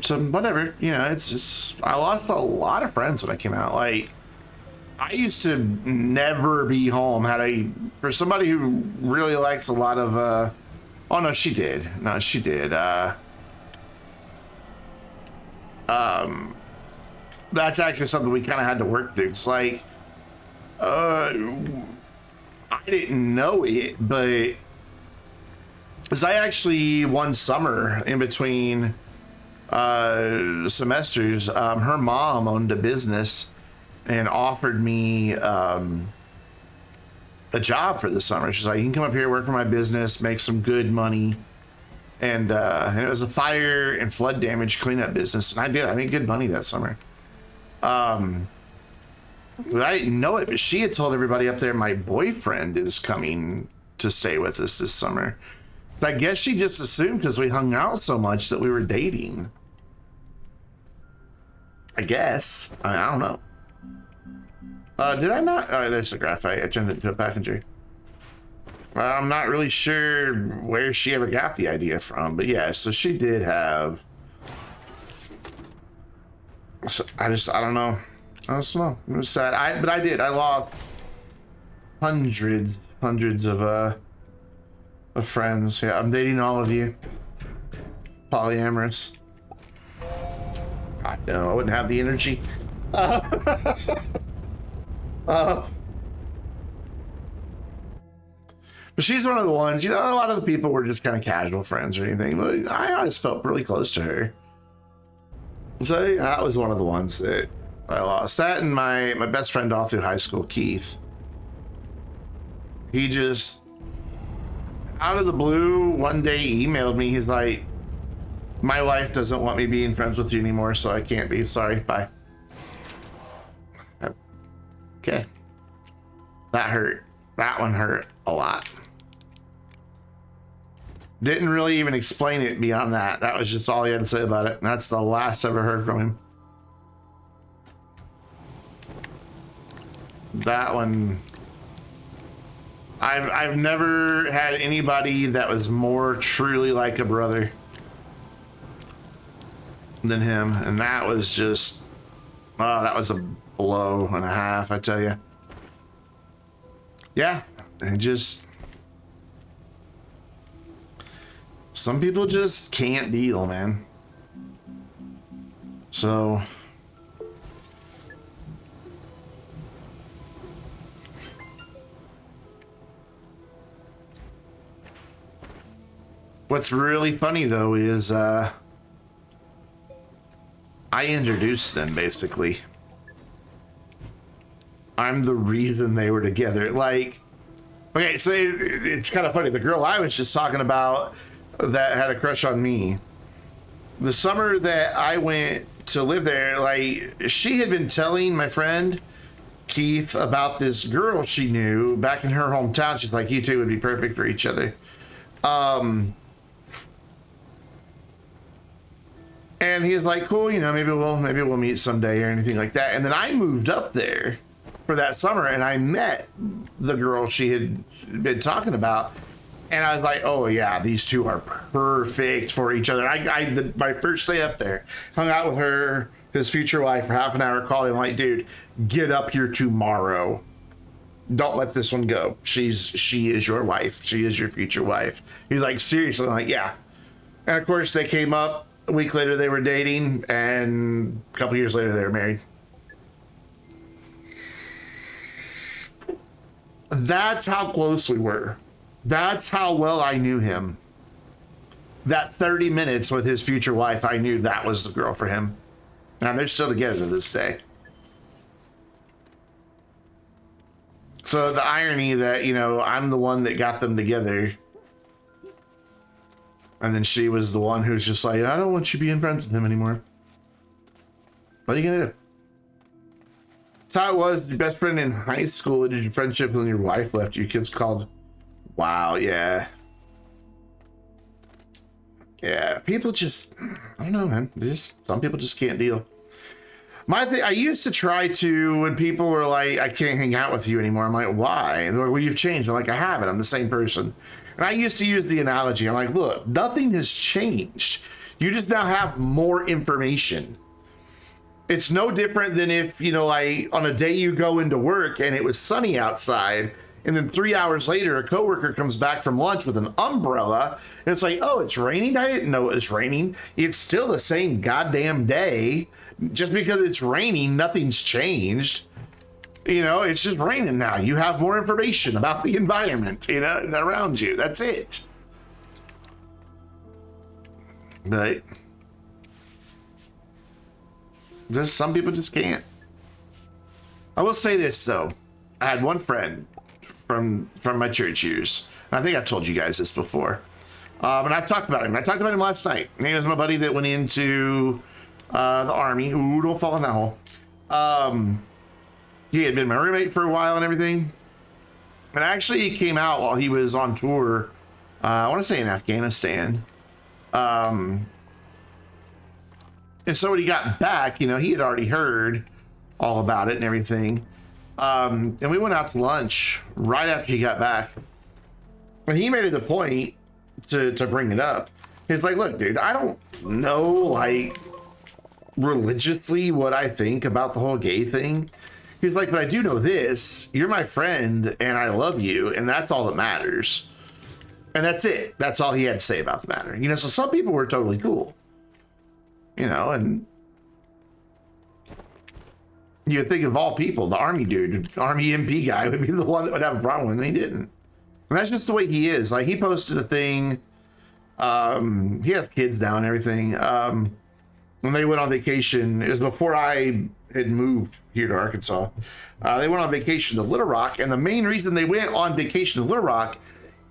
[SPEAKER 1] So whatever, you know, it's just, I lost a lot of friends when I came out. Like, I used to never be home. For somebody who really likes a lot of, oh no, she did. No, she did. That's actually something we kind of had to work through. It's like, I didn't know it, but as I actually one summer in between semesters, her mom owned a business and offered me a job for the summer. She's like, you can come up here, work for my business, make some good money. And it was a fire and flood damage cleanup business. And I did. I made good money that summer. But I didn't know it, but she had told everybody up there my boyfriend is coming to stay with us this summer. But I guess she just assumed because we hung out so much that we were dating. I guess. I don't know. Did I not? Oh, there's the graphite. I turned it into a passenger. I'm not really sure where she ever got the idea from, but yeah, so she did have. So I don't know. I don't know. It was sad. I lost hundreds of friends. Yeah, I'm dating all of you. Polyamorous. God no, I wouldn't have the energy. But she's one of the ones, you know, a lot of the people were just kind of casual friends or anything, but I always felt really close to her. So yeah, that was one of the ones that I lost. That and my best friend all through high school, Keith. He just, out of the blue, one day emailed me. He's like, my wife doesn't want me being friends with you anymore, so I can't be. Sorry, bye. Okay. That hurt. That one hurt a lot. Didn't really even explain it beyond that. That was just all he had to say about it. And that's the last I ever heard from him. That one, I've never had anybody that was more truly like a brother than him. And that was just, oh, that was a blow and a half, I tell you. Yeah, and just, some people just can't deal, man. So what's really funny though is I introduced them basically. I'm the reason they were together. Like, okay, so it's kind of funny. The girl I was just talking about that had a crush on me, the summer that I went to live there, like, she had been telling my friend Keith about this girl she knew back in her hometown. She's like, you two would be perfect for each other. And he's like, cool, you know, maybe we'll meet someday or anything like that. And then I moved up there for that summer and I met the girl she had been talking about. And I was like, oh yeah, these two are perfect for each other. My first day up there, hung out with her, his future wife, for half an hour, called him like, dude, get up here tomorrow. Don't let this one go. She is your wife. She is your future wife. He's like, seriously? I'm like, yeah. And of course they came up. A week later they were dating, and a couple years later they were married. That's how close we were. That's how well I knew him. That 30 minutes with his future wife, I knew that was the girl for him. And they're still together to this day. So the irony that, you know, I'm the one that got them together. And then she was the one who's just like, I don't want you being friends with him anymore. What are you gonna do? That's how it was. Your best friend in high school did your friendship when your wife left you. Kids called. Wow, yeah. Yeah, people just, I don't know, man. Some people just can't deal. My thing, I used to try to, when people were like, I can't hang out with you anymore. I'm like, why? And they're like, well, you've changed. I'm like, I haven't. I'm the same person. And I used to use the analogy. I'm like, look, nothing has changed. You just now have more information. It's no different than if, you know, like on a day you go into work and it was sunny outside, and then 3 hours later, a coworker comes back from lunch with an umbrella, and it's like, oh, it's raining? I didn't know it was raining. It's still the same goddamn day. Just because it's raining, nothing's changed. You know, it's just raining now. You have more information about the environment, you know, around you. That's it. But just some people just can't. I will say this though. I had one friend from my church years. I think I've told you guys this before. And I've talked about him. I talked about him last night. He was my buddy that went into the army. Ooh, don't fall in that hole. He had been my roommate for a while and everything. And actually he came out while he was on tour. I want to say in Afghanistan. And so when he got back, you know, he had already heard all about it and everything. And we went out to lunch right after he got back. And he made it a point to bring it up. He's like, look, dude, I don't know, like, religiously what I think about the whole gay thing. He's like, but I do know this. You're my friend, and I love you, and that's all that matters. And that's it. That's all he had to say about the matter. You know, so some people were totally cool. You know, and you would think of all people, the army dude, army MP guy would be the one that would have a problem with it, and he didn't. And that's just the way he is. Like, he posted a thing. He has kids now and everything. When they went on vacation, it was before I had moved here to Arkansas. They went on vacation to Little Rock, and the main reason they went on vacation to Little Rock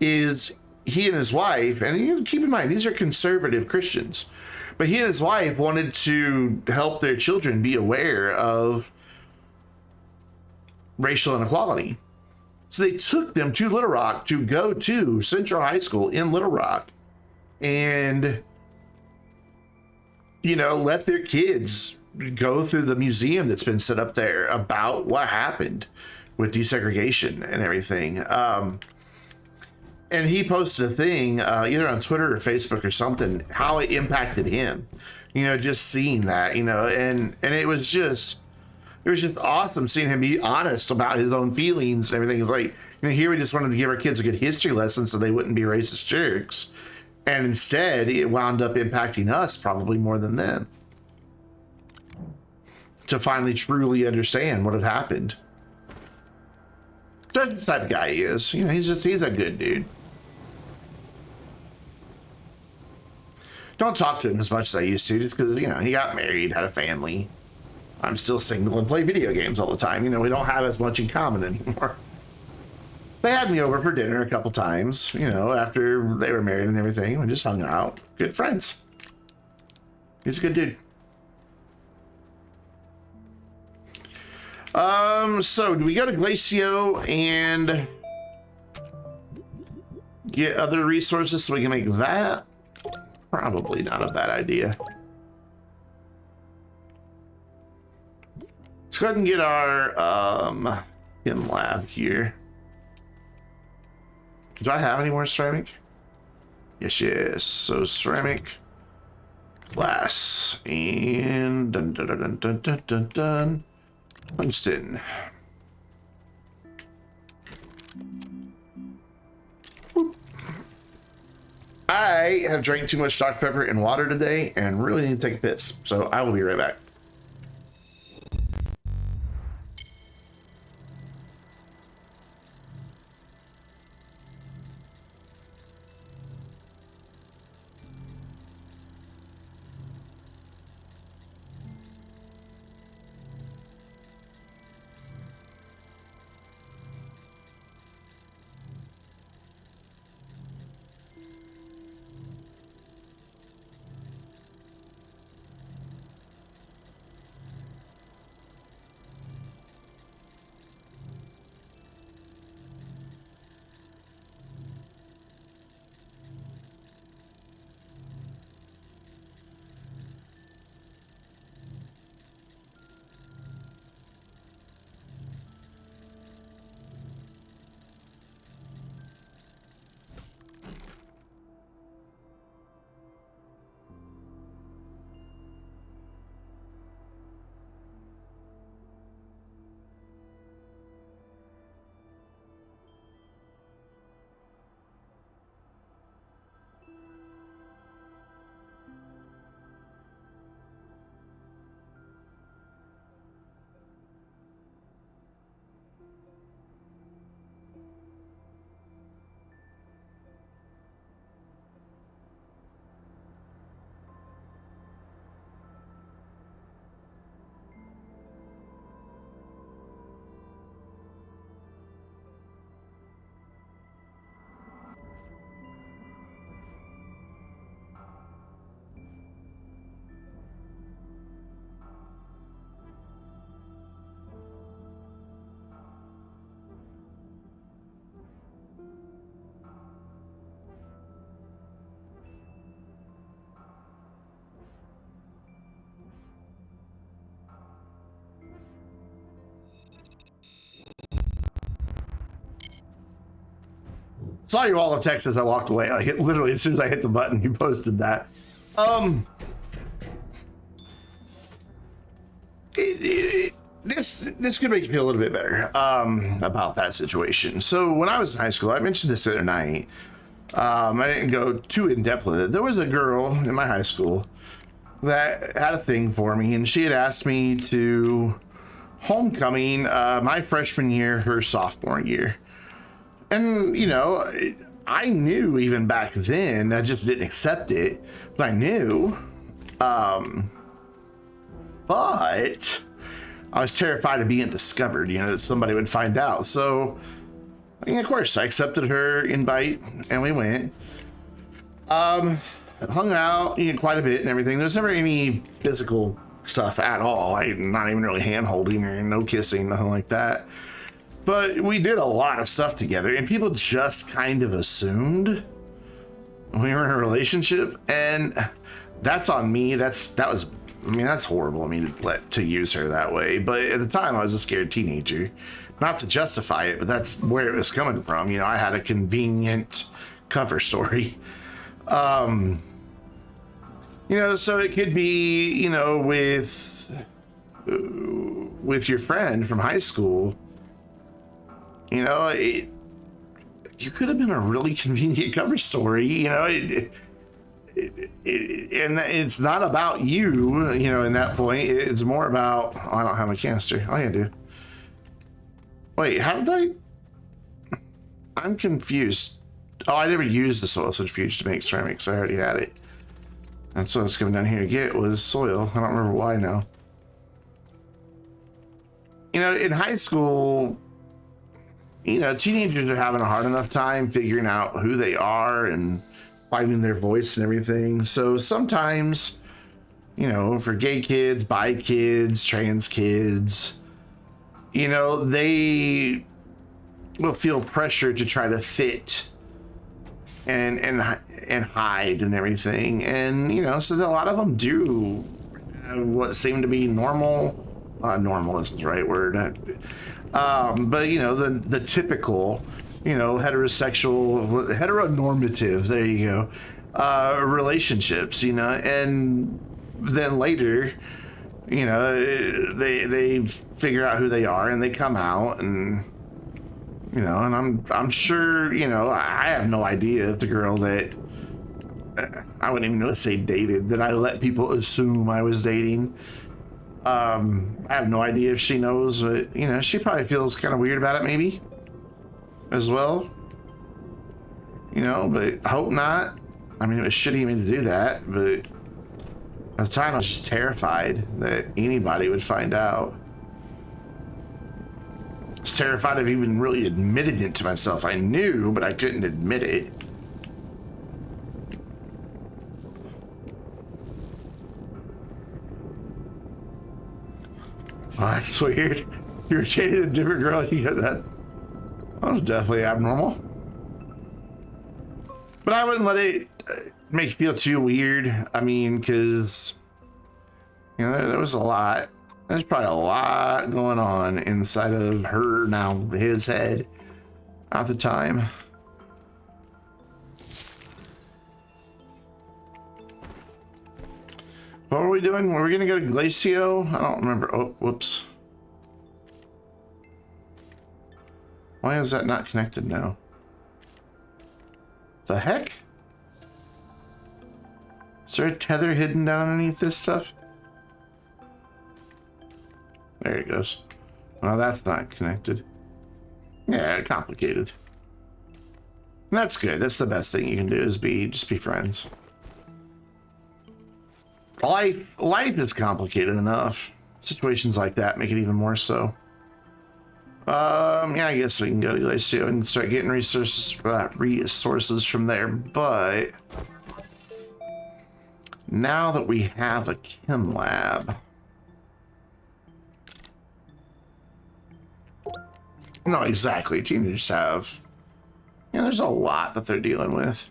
[SPEAKER 1] is he and his wife, and you keep in mind, these are conservative Christians, but he and his wife wanted to help their children be aware of racial inequality. So they took them to Little Rock to go to Central High School in Little Rock and, you know, let their kids go through the museum that's been set up there about what happened with desegregation and everything. And he posted a thing either on Twitter or Facebook or something, how it impacted him, you know, just seeing that, you know, and it was just awesome seeing him be honest about his own feelings and everything. It's like, you know, here we just wanted to give our kids a good history lesson so they wouldn't be racist jerks. And instead, it wound up impacting us probably more than them, to finally truly understand what had happened. So that's the type of guy he is. You know, he's a good dude. Don't talk to him as much as I used to, just because, you know, he got married, had a family. I'm still single and play video games all the time. You know, we don't have as much in common anymore. They had me over for dinner a couple times, you know, after they were married and everything. We just hung out. Good friends. He's a good dude. So do we go to Glacio and get other resources so we can make that? Probably not a bad idea. Let's go ahead and get our chem lab here. Do I have any more ceramic? Yes. So ceramic, glass, and dun. Tungsten. I have drank too much Dr. Pepper and water today and really need to take a piss. So I will be right back. Saw you all of text as I walked away. Like it literally as soon as I hit the button, you posted that. This could make you feel a little bit better about that situation. So when I was in high school, I mentioned this the other night. I didn't go too in depth with it. There was a girl in my high school that had a thing for me, and she had asked me to homecoming my freshman year, her sophomore year. And, you know, I knew even back then, I just didn't accept it, but I knew. But I was terrified of being discovered, you know, that somebody would find out. So, I mean, of course, I accepted her invite and we went. Hung out, you know, quite a bit and everything. There's never any physical stuff at all. Not even really hand holding or no kissing, nothing like that. But we did a lot of stuff together, and people just kind of assumed we were in a relationship, and that's on me. That's horrible of me to use her that way. But at the time, I was a scared teenager. Not to justify it, but that's where it was coming from. You know, I had a convenient cover story. You know, so it could be, you know, with your friend from high school. You know, you could have been a really convenient cover story, you know, and it's not about you, you know, in that point. It's more about, oh, I don't have a canister. Oh, yeah, I do. Wait, how did I'm confused. Oh, I never used the soil centrifuge to make ceramics. I already had it. That's what I was coming down here to get was soil. I don't remember why now. You know, in high school, you know, teenagers are having a hard enough time figuring out who they are and finding their voice and everything. So sometimes, you know, for gay kids, bi kids, trans kids, you know, they will feel pressure to try to fit and hide and everything. And, you know, so a lot of them do what seem to be normal. Normal isn't the right word. But you know, the typical, you know, heteronormative, there you go, relationships, you know, and then later, you know, they figure out who they are and they come out, and you know, and I'm sure, you know, I have no idea if the girl that I wouldn't even know to say dated, that I let people assume I was dating. I have no idea if she knows, but you know, she probably feels kind of weird about it, maybe as well. You know, but I hope not. I mean, it was shitty of me to do that, but at the time I was just terrified that anybody would find out. I was terrified of even really admitting it to myself. I knew, but I couldn't admit it. Oh, that's weird. You were dating a different girl. You got that. That was definitely abnormal. But I wouldn't let it make you feel too weird. I mean, because, you know, there was a lot. There's probably a lot going on inside of her, now his head at the time. What were we doing? Were we gonna go to Glacio? I don't remember. Oh, whoops. Why is that not connected now? The heck? Is there a tether hidden down underneath this stuff? There it goes. Well, that's not connected. Yeah, complicated. And that's good. That's the best thing you can do, is just be friends. Life is complicated enough. Situations like that make it even more so. Yeah, I guess we can go to Glacio and start getting resources from there, but now that we have a chem lab. No, exactly. Teenagers have, you know, there's a lot that they're dealing with.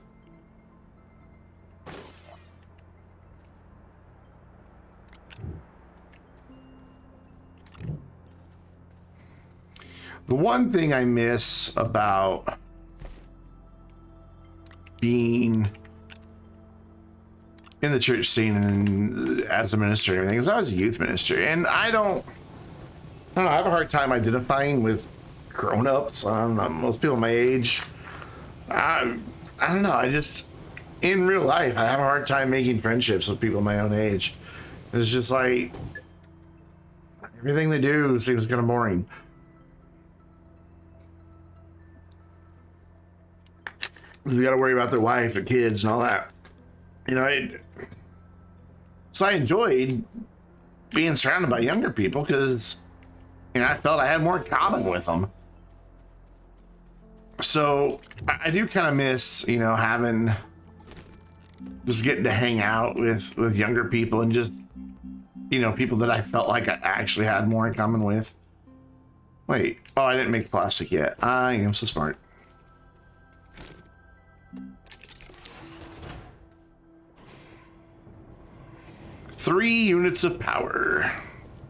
[SPEAKER 1] The one thing I miss about being in the church scene and as a minister and everything, because I was a youth minister, and I don't know, I have a hard time identifying with grown-ups. I don't know, most people my age. I don't know, I just, in real life, I have a hard time making friendships with people my own age. It's just like, everything they do seems kind of boring. We got to worry about their wife and kids and all that. You know, so I enjoyed being surrounded by younger people because, you know, I felt I had more in common with them. So I do kind of miss, you know, just getting to hang out with younger people and just, you know, people that I felt like I actually had more in common with. Wait, oh, I didn't make the plastic yet. I am so smart. Three units of power.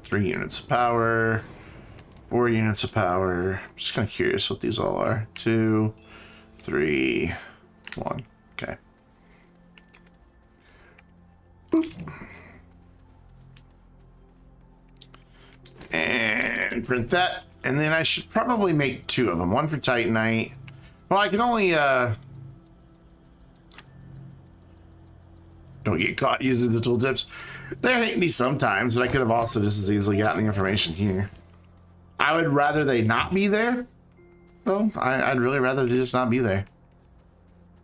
[SPEAKER 1] 3 units of power. 4 units of power. I'm just kind of curious what these all are. 2, 3, 1. Okay. Boop. And print that. And then I should probably make 2 of them. 1 for Titanite. Well, I can only, don't get caught using the tooltips. They're handy sometimes, but I could have also just as easily gotten the information here. I would rather they not be there. Well, I'd really rather they just not be there.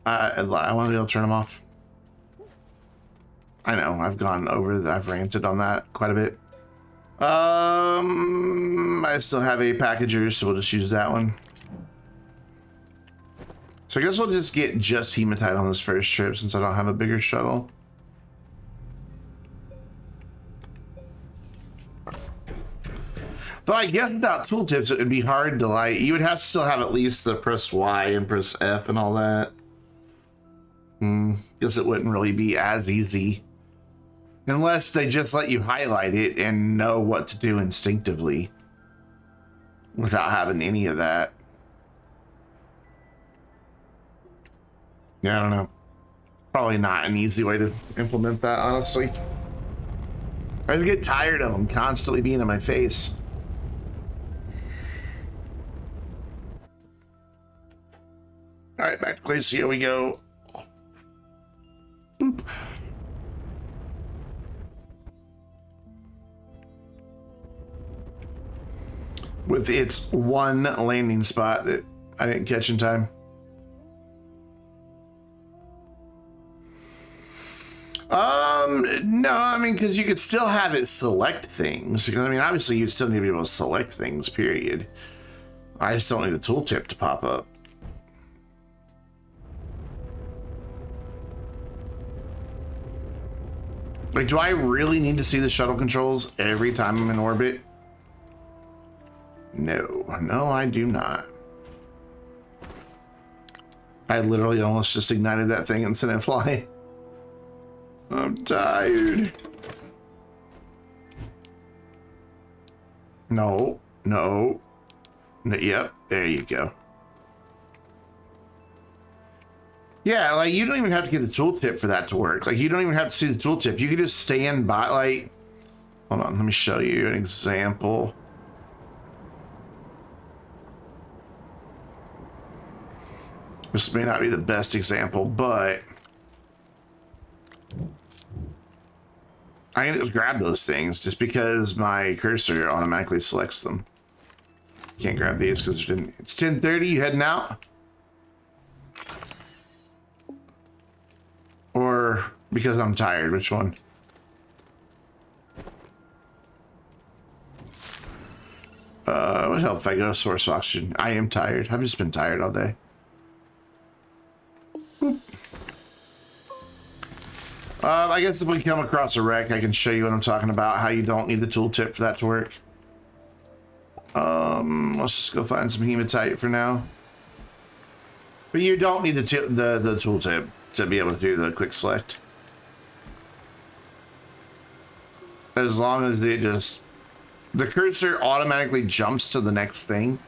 [SPEAKER 1] I want to be able to turn them off. I know, I've ranted on that quite a bit. I still have a packager, so we'll just use that one. So I guess we'll just get just hematite on this first trip since I don't have a bigger shuttle. Though I guess without tooltips, it would be hard to, like, you would have to still have at least the press Y and press F and all that. Guess it wouldn't really be as easy. Unless they just let you highlight it and know what to do instinctively. Without having any of that. Yeah, I don't know. Probably not an easy way to implement that, honestly. I just get tired of them constantly being in my face. All right, back to Glacia we go. Boop. With its 1 landing spot that I didn't catch in time. No, I mean, because you could still have it select things. I mean, obviously, you still need to be able to select things, period. I just don't need a tooltip to pop up. Like, do I really need to see the shuttle controls every time I'm in orbit? No, I do not. I literally almost just ignited that thing and sent it flying. I'm tired. No. Yep, there you go. Yeah, like, you don't even have to get the tooltip for that to work. Like, you don't even have to see the tooltip. You could just stand by, like... Hold on, let me show you an example. This may not be the best example, but... I can just grab those things just because my cursor automatically selects them. Can't grab these because it's 10:30. You heading out? Or because I'm tired? Which one? It would help if I go source oxygen. I am tired. I've just been tired all day. Boop. I guess if we come across a wreck, I can show you what I'm talking about, how you don't need the tooltip for that to work. Let's just go find some hematite for now. But you don't need the tooltip to be able to do the quick select. As long as the cursor automatically jumps to the next thing.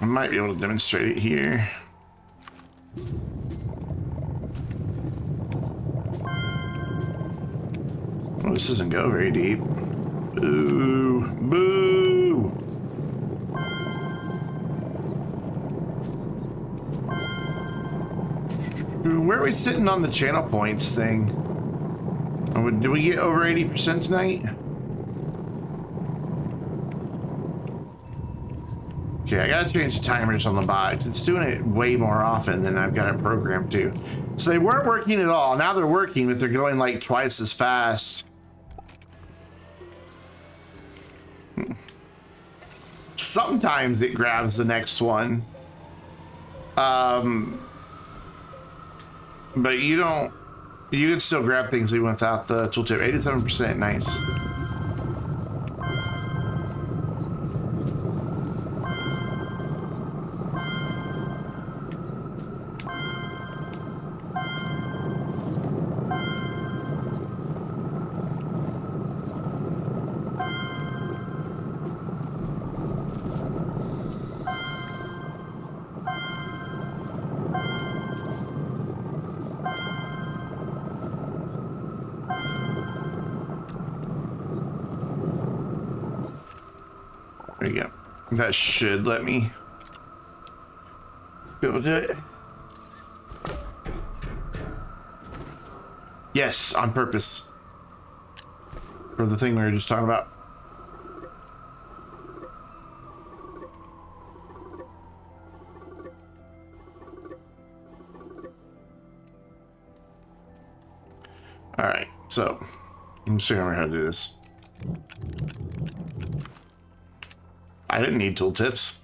[SPEAKER 1] I might be able to demonstrate it here. Oh, this doesn't go very deep. Boo! Boo! Where are we sitting on the channel points thing? Did we get over 80% tonight? Okay, I gotta change the timers on the box. It's doing it way more often than I've got it programmed to. So they weren't working at all. Now they're working, but they're going like twice as fast. Sometimes it grabs the next one. But you can still grab things even without the tooltip. 87%, nice. There you go. That should let me be able to do it. Yes, on purpose. For the thing we were just talking about. Alright, so I'm just remember how to do this. I didn't need tooltips.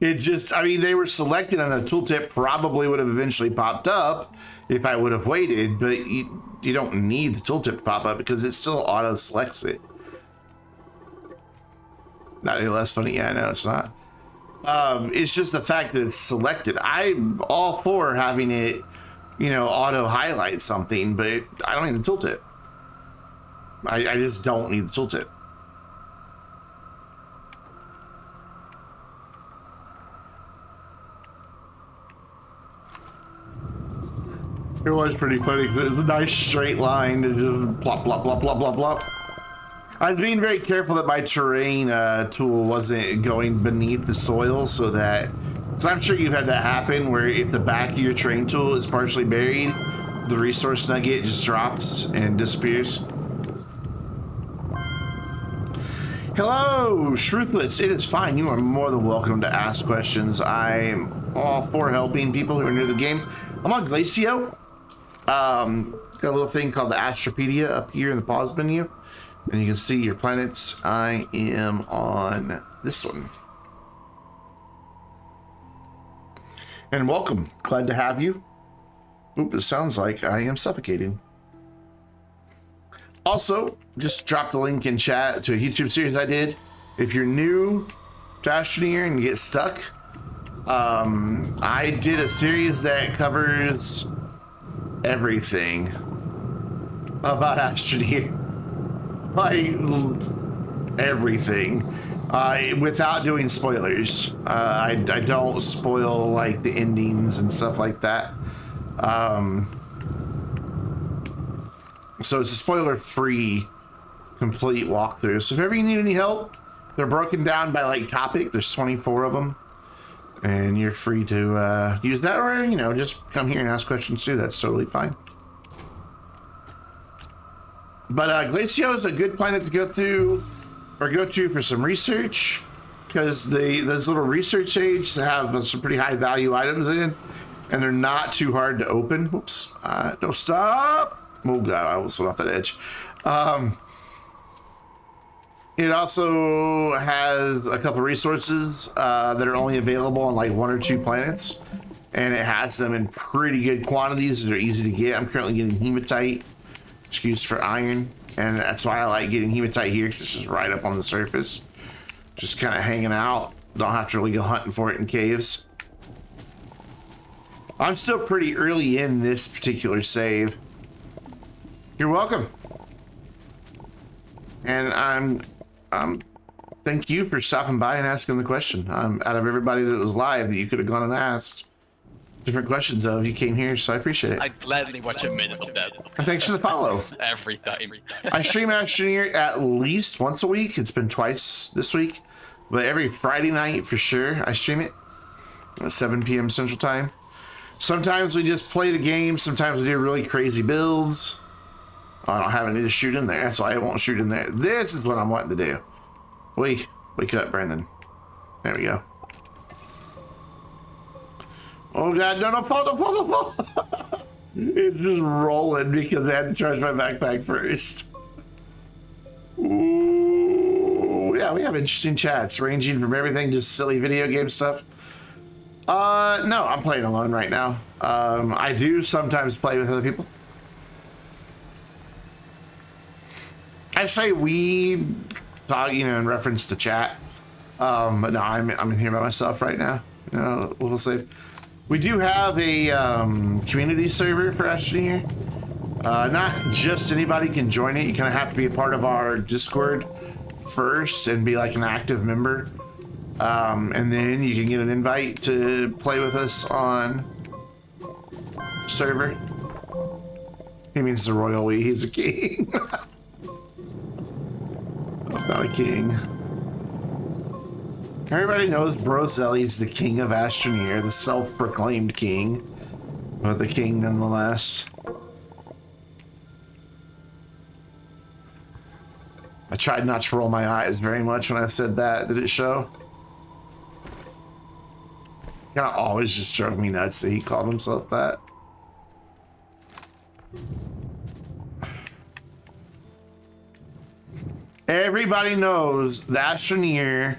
[SPEAKER 1] It just, I mean, they were selected and a tooltip probably would have eventually popped up if I would have waited, but you don't need the tooltip to pop up because it still auto selects it. Not any less funny. Yeah, I know it's not. It's just the fact that it's selected. I'm all for having it, you know, auto highlight something, but I don't need the tooltip. I just don't need the tooltip. It was pretty funny because it was a nice straight line to just plop, plop, plop, plop, plop, plop. I was being very careful that my terrain tool wasn't going beneath the soil so that, because I'm sure you've had that happen where if the back of your terrain tool is partially buried, the resource nugget just drops and disappears. Hello, Shruthlets. It is fine. You are more than welcome to ask questions. I'm all for helping people who are new to the game. I'm on Glacio. Got a little thing called the Astropedia up here in the pause menu, and you can see your planets. I am on this one. And welcome. Glad to have you. Oop, it sounds like I am suffocating. Also, just dropped a link in chat to a YouTube series I did. If you're new to Astroneer and you get stuck, I did a series that covers everything about Astroneer. Like, everything. Without doing spoilers. I don't spoil, like, the endings and stuff like that. So it's a spoiler-free, complete walkthrough. So if ever you need any help, they're broken down by, like, topic. There's 24 of them. And you're free to use that, or, you know, just come here and ask questions too. That's totally fine. But Glacio is a good planet to go through, or go to for some research, because those little research aids have some pretty high value items in, and they're not too hard to open. Whoops. No, stop. Oh, God, I almost went off that edge. It also has a couple resources that are only available on like 1 or 2 planets, and it has them in pretty good quantities. They're easy to get. I'm currently getting hematite, which is used for iron, and that's why I like getting hematite here, because it's just right up on the surface, just kind of hanging out. Don't have to really go hunting for it in caves. I'm still pretty early in this particular save. You're welcome. And I'm thank you for stopping by and asking the question. Out of everybody that was live that you could have gone and asked different questions of, you came here, so I appreciate it.
[SPEAKER 3] I'd gladly watch a minute of that.
[SPEAKER 1] And thanks for the follow.
[SPEAKER 3] Every time.
[SPEAKER 1] I stream Astroneer at least once a week. It's been twice this week, but every Friday night for sure I stream it at 7 p.m. Central Time. Sometimes we just play the game. Sometimes we do really crazy builds. Oh, I don't have any to shoot in there. That's why I won't shoot in there. This is what I'm wanting to do. Wake up, Brandon. There we go. Oh god, no, don't fall. It's just rolling because I had to charge my backpack first. Ooh, yeah, we have interesting chats ranging from everything, just silly video game stuff. No, I'm playing alone right now. I do sometimes play with other people. I say we talk, in reference to chat. But no, I'm in here by myself right now. A little safe. We do have a community server for Astroneer. Not just anybody can join it. You kind of have to be a part of our Discord first and be like an active member. And then you can get an invite to play with us on server. He means the royal we. He's a king. Not a king. Everybody knows Brozelli's the king of Astroneer, the self-proclaimed king, but the king nonetheless. I tried not to roll my eyes very much when I said that. Did it show? Kind of always just drove me nuts that he called himself that. Everybody knows the Astroneer.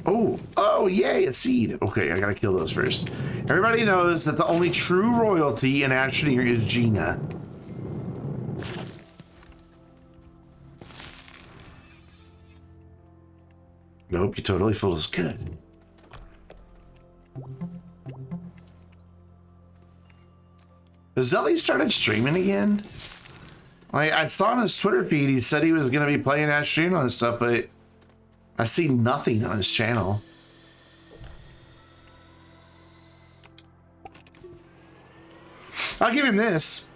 [SPEAKER 1] Oh, yay, a seed. Okay, I gotta kill those first. Everybody knows that the only true royalty in Astroneer is Gina. Nope, you totally fooled us. Good. Has Zelly started streaming again? I saw on his Twitter feed he said he was gonna be playing Astroneer and stuff, but I see nothing on his channel. I'll give him this.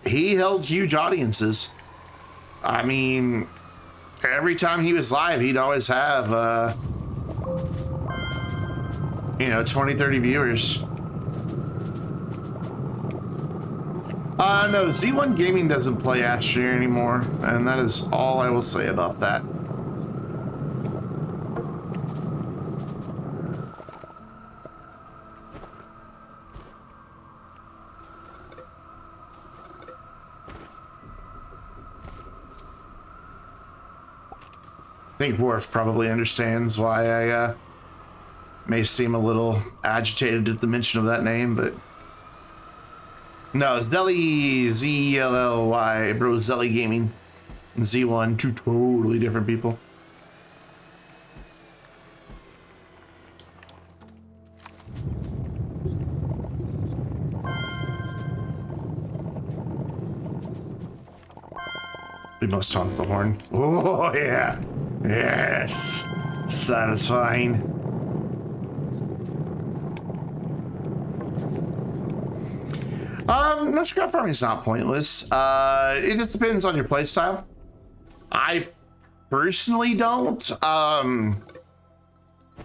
[SPEAKER 1] He held huge audiences. I mean, every time he was live, he'd always have, 20, 30 viewers. No, Z1 Gaming doesn't play Astroneer anymore, and that is all I will say about that. I think Worf probably understands why I may seem a little agitated at the mention of that name, but no, Zelly, Z-E-L-L-Y, Brozelli Gaming, and Z1, two totally different people. We must honk the horn. Oh, yeah. Yes. Satisfying. No, scrap farming is not pointless. It just depends on your play style. I personally don't.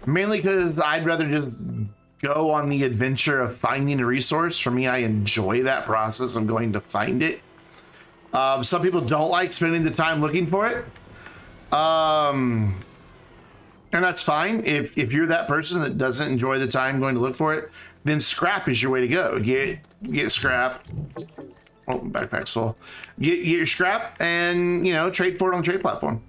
[SPEAKER 1] Mainly because I'd rather just go on the adventure of finding a resource. For me, I enjoy that process of going to find it. Some people don't like spending the time looking for it. And that's fine. If you're that person that doesn't enjoy the time going to look for it, then scrap is your way to go. Get scrap. Oh, backpack's full. Get your scrap and, trade for it on the trade platform.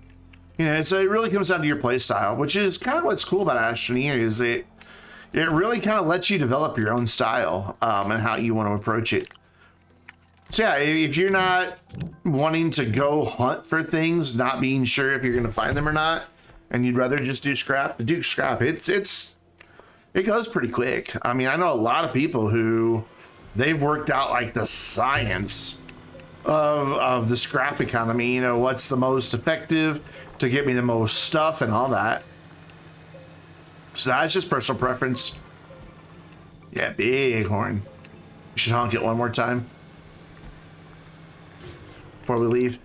[SPEAKER 1] So it really comes down to your play style, which is kind of what's cool about Astroneer is it really kind of lets you develop your own style and how you want to approach it. So yeah, if you're not wanting to go hunt for things, not being sure if you're going to find them or not, and you'd rather just do scrap, it goes pretty quick. I mean, I know a lot of people who they've worked out like the science of the scrap economy, what's the most effective, to get me the most stuff and all that. So that's just personal preference. Yeah, big horn. You should honk it one more time before we leave.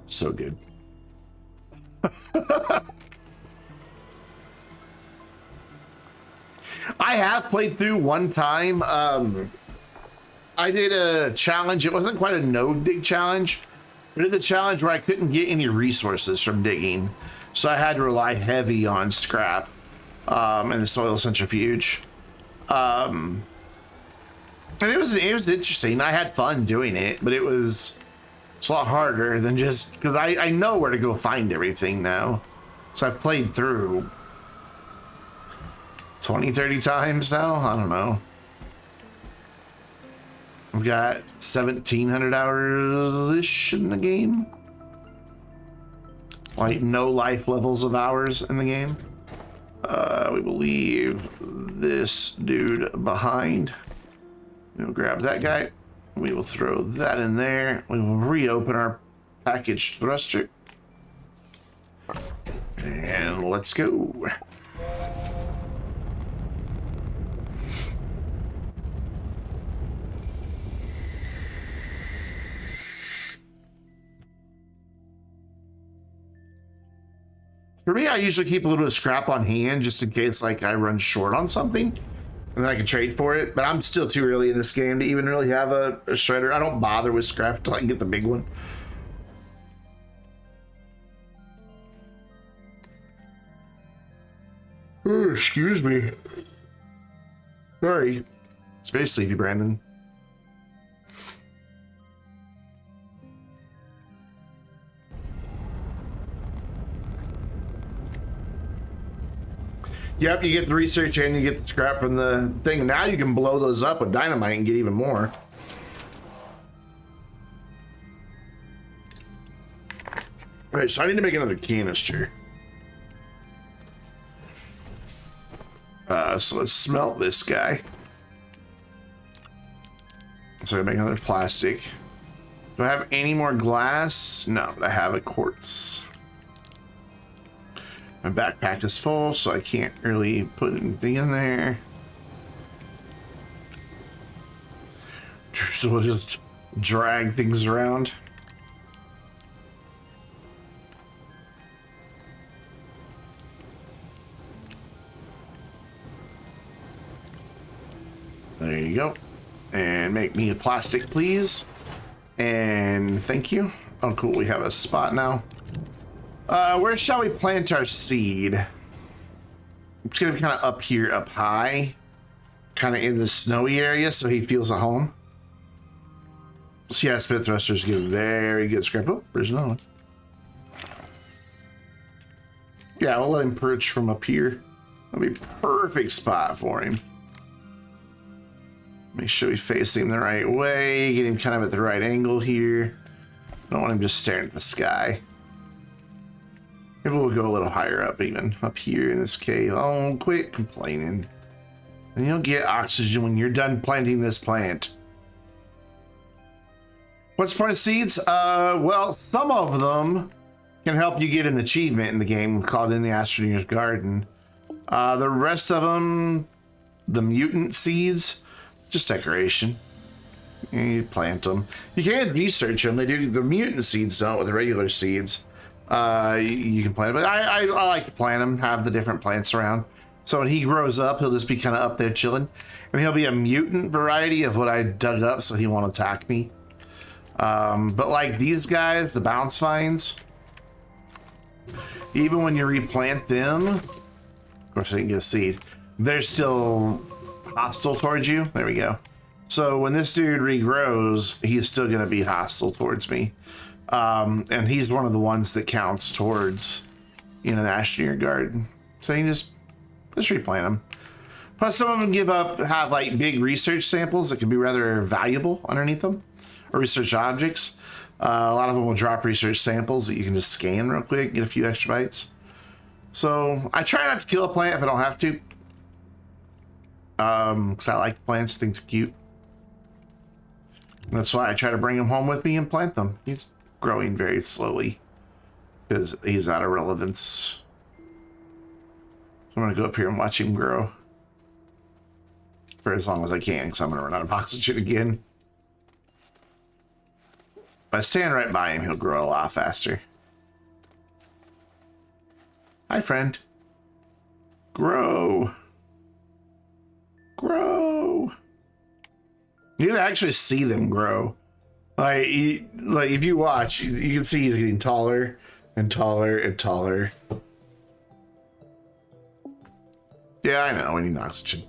[SPEAKER 1] So good. I have played through one time. I did a challenge. It wasn't quite a no dig challenge. I did the challenge where I couldn't get any resources from digging. So I had to rely heavy on scrap and the soil centrifuge. And it was interesting. I had fun doing it, but it's a lot harder than just because I know where to go find everything now. So I've played through 20, 30 times now. I don't know. I've got 1,700 hours-ish in the game. Like no life levels of hours in the game. We will leave this dude behind. We'll grab that guy. We will throw that in there. We will reopen our package thruster. And let's go. For me, I usually keep a little bit of scrap on hand just in case like I run short on something and then I can trade for it. But I'm still too early in this game to even really have a shredder. I don't bother with scrap until I can get the big one. Oh, excuse me. Sorry. It's very sleepy, Brandon. Yep, you get the research and you get the scrap from the thing. Now you can blow those up with dynamite and get even more. All right, so I need to make another canister. So let's smelt this guy. So I make another plastic. Do I have any more glass? No, I have a quartz. My backpack is full, so I can't really put anything in there. So we'll just drag things around. There you go. And make me a plastic, please. And thank you. Oh, cool. We have a spot now. Where shall we plant our seed? It's gonna be kind of up here, up high, kind of in the snowy area, so he feels at home. So yeah, spit thrusters give very good scrap. Oh, there's another one. Yeah, we'll let him perch from up here. That'll be a perfect spot for him. Make sure we face him the right way, get him kind of at the right angle here. Don't want him just staring at the sky. Maybe we'll go a little higher up, even up here in this cave. Oh, quit complaining. And you'll get oxygen when you're done planting this plant. What's the point of seeds? Well, some of them can help you get an achievement in the game called In the Astroneer's Garden. The rest of them, the mutant seeds, just decoration. You plant them. You can research them. They do. The mutant seeds don't with the regular seeds. You can plant them, but I like to plant them, have the different plants around. So when he grows up, he'll just be kind of up there chilling. And he'll be a mutant variety of what I dug up, so he won't attack me. But like these guys, the bounce vines, even when you replant them, of course I didn't get a seed, they're still hostile towards you. There we go. So when this dude regrows, he's still going to be hostile towards me. And he's one of the ones that counts towards, the Astroneer Garden. So you just replant them. Plus some of them have like big research samples that can be rather valuable underneath them, or research objects. A lot of them will drop research samples that you can just scan real quick, get a few extra bytes. So I try not to kill a plant if I don't have to. Because I like plants, I think they're cute. And that's why I try to bring them home with me and plant them. He's growing very slowly because he's out of relevance. I'm gonna go up here and watch him grow for as long as I can, because I'm gonna run out of oxygen again. If I stand right by him, he'll grow a lot faster. Hi, friend. Grow. Grow. You can actually see them grow. Like if you watch, you can see he's getting taller and taller and taller. Yeah, I know, we need oxygen.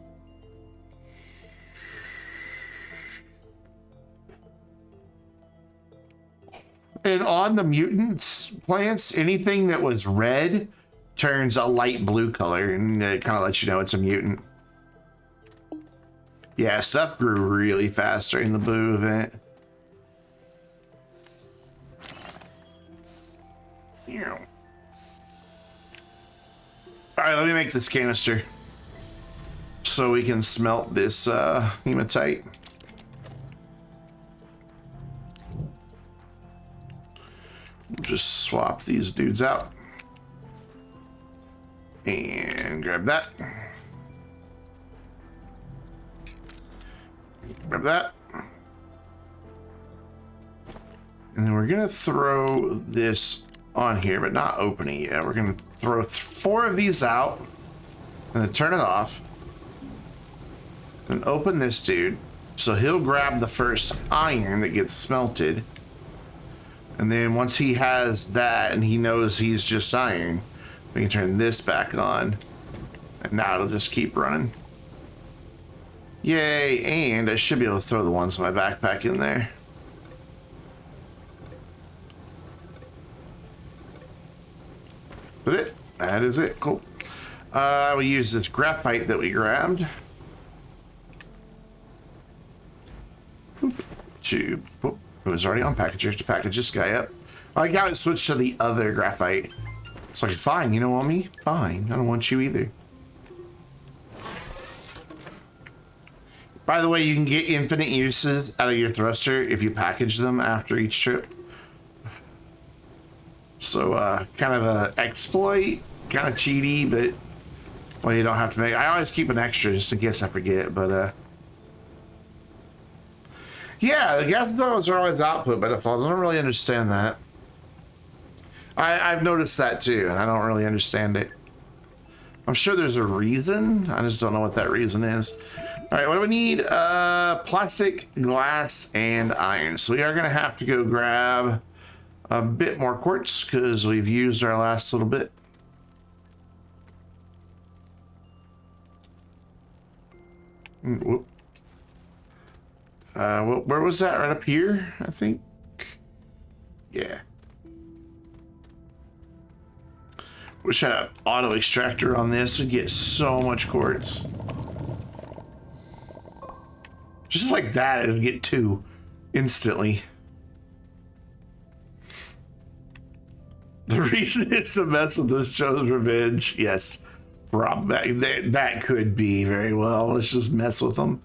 [SPEAKER 1] And on the mutants plants, anything that was red turns a light blue color, and it kind of lets you know it's a mutant. Yeah, stuff grew really fast during the blue event. Yeah. All right, let me make this canister so we can smelt this hematite. We'll just swap these dudes out and grab that. Grab that. And then we're gonna throw this on here, but not open it yet. We're gonna throw 4 of these out and then turn it off. Then open this dude. So he'll grab the first iron that gets smelted. And then once he has that and he knows he's just iron, we can turn this back on. And now it'll just keep running. Yay, and I should be able to throw the ones in my backpack in there. That is it, cool. We use this graphite that we grabbed. To, it was already on packager to package this guy up. I like how it switched to the other graphite. It's like, fine, you don't want me? Fine, I don't want you either. By the way, you can get infinite uses out of your thruster if you package them after each trip. So, kind of a exploit, kind of cheaty, but well, you don't have to make. I always keep an extra just in case I forget, but yeah, the gas bombs are always output, but I don't really understand that. I've noticed that too, and I don't really understand it. I'm sure there's a reason. I just don't know what that reason is. All right, what do we need? Plastic, glass, and iron. So we are gonna have to go grab a bit more quartz because we've used our last little bit. Whoop. Well, where was that? Right up here, I think. Yeah. Wish I had an auto extractor on this. We'd get so much quartz. Just like that, it'd get 2 instantly. The reason is to mess with this show's revenge. Yes, Rob, that could be very well. Let's just mess with them.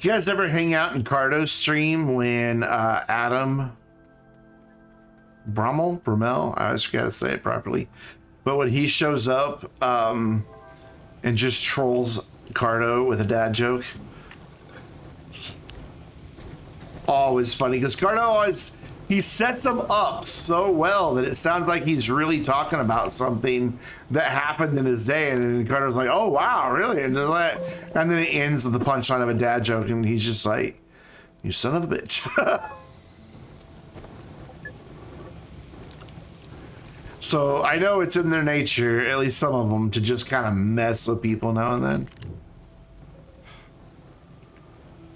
[SPEAKER 1] You guys ever hang out in Cardo's stream when Adam Brummel, I always forgot to say it properly, but when he shows up and just trolls Cardo with a dad joke? Always funny because Cardo always, he sets them up so well that it sounds like he's really talking about something that happened in his day, and then Carter's like, "Oh wow, really?" And then it ends with the punchline of a dad joke, and he's just like, "You son of a bitch." So I know it's in their nature, at least some of them, to just kind of mess with people now and then.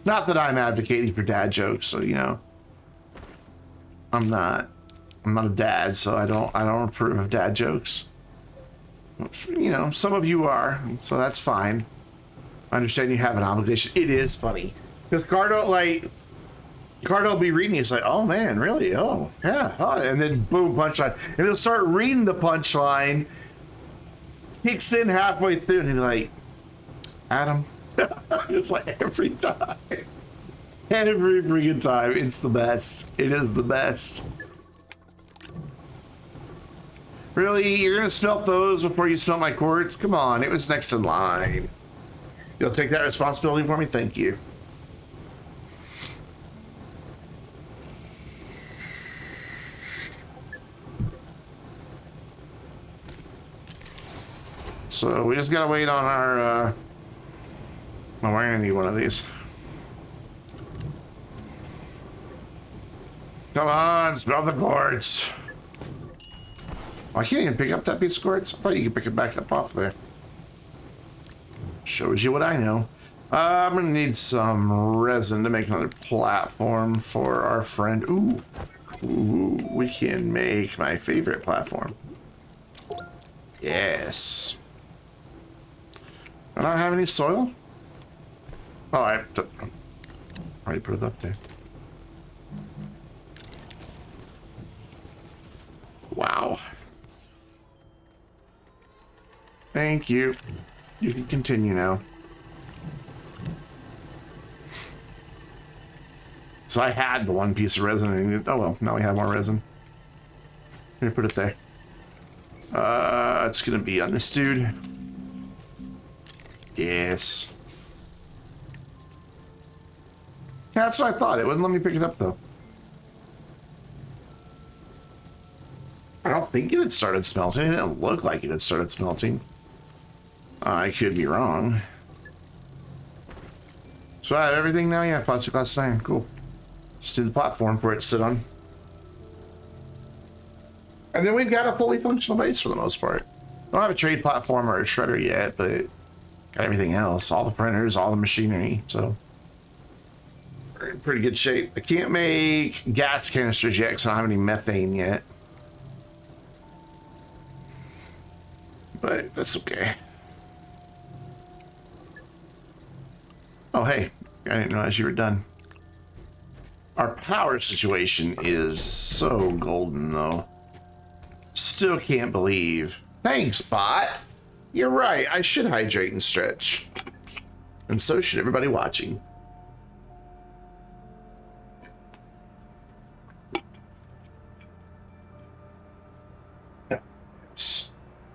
[SPEAKER 1] Not that I'm advocating for dad jokes, so you know. I'm not a dad, so I don't approve of dad jokes. You know, some of you are, so that's fine. I understand you have an obligation. It is funny because Cardo will be reading. He's like, "Oh man, really? Oh yeah," and then boom, punchline, and he'll start reading the punchline. Kicks in halfway through, and he's like, "Adam," it's like every time. Every freaking time. It's the best. It is the best. Really? You're gonna smelt those before you smelt my quartz? Come on, it was next in line. You'll take that responsibility for me? Thank you. So we just gotta wait on our, oh, we're gonna need one of these. Come on, smell the quartz. Oh, I can't even pick up that piece of quartz. I thought you could pick it back up off there. Shows you what I know. I'm gonna need some resin to make another platform for our friend. Ooh, we can make my favorite platform. Yes. I don't have any soil. Oh, I already put it up there. Wow. Thank you. You can continue now. So I had the one piece of resin. And oh well, now we have more resin. I'm gonna put it there. It's gonna be on this dude. Yes. Yeah, that's what I thought. It wouldn't let me pick it up though. I don't think it had started smelting. It didn't look like it had started smelting. I could be wrong. So I have everything now? Yeah, plexiglass iron. Cool. Just do the platform for it to sit on. And then we've got a fully functional base for the most part. Don't have a trade platform or a shredder yet, but got everything else. All the printers, all the machinery, so we're in pretty good shape. I can't make gas canisters yet because I don't have any methane yet. But that's okay. Oh, hey, I didn't realize you were done. Our power situation is so golden, though. Still can't believe. Thanks, bot. You're right. I should hydrate and stretch. And so should everybody watching.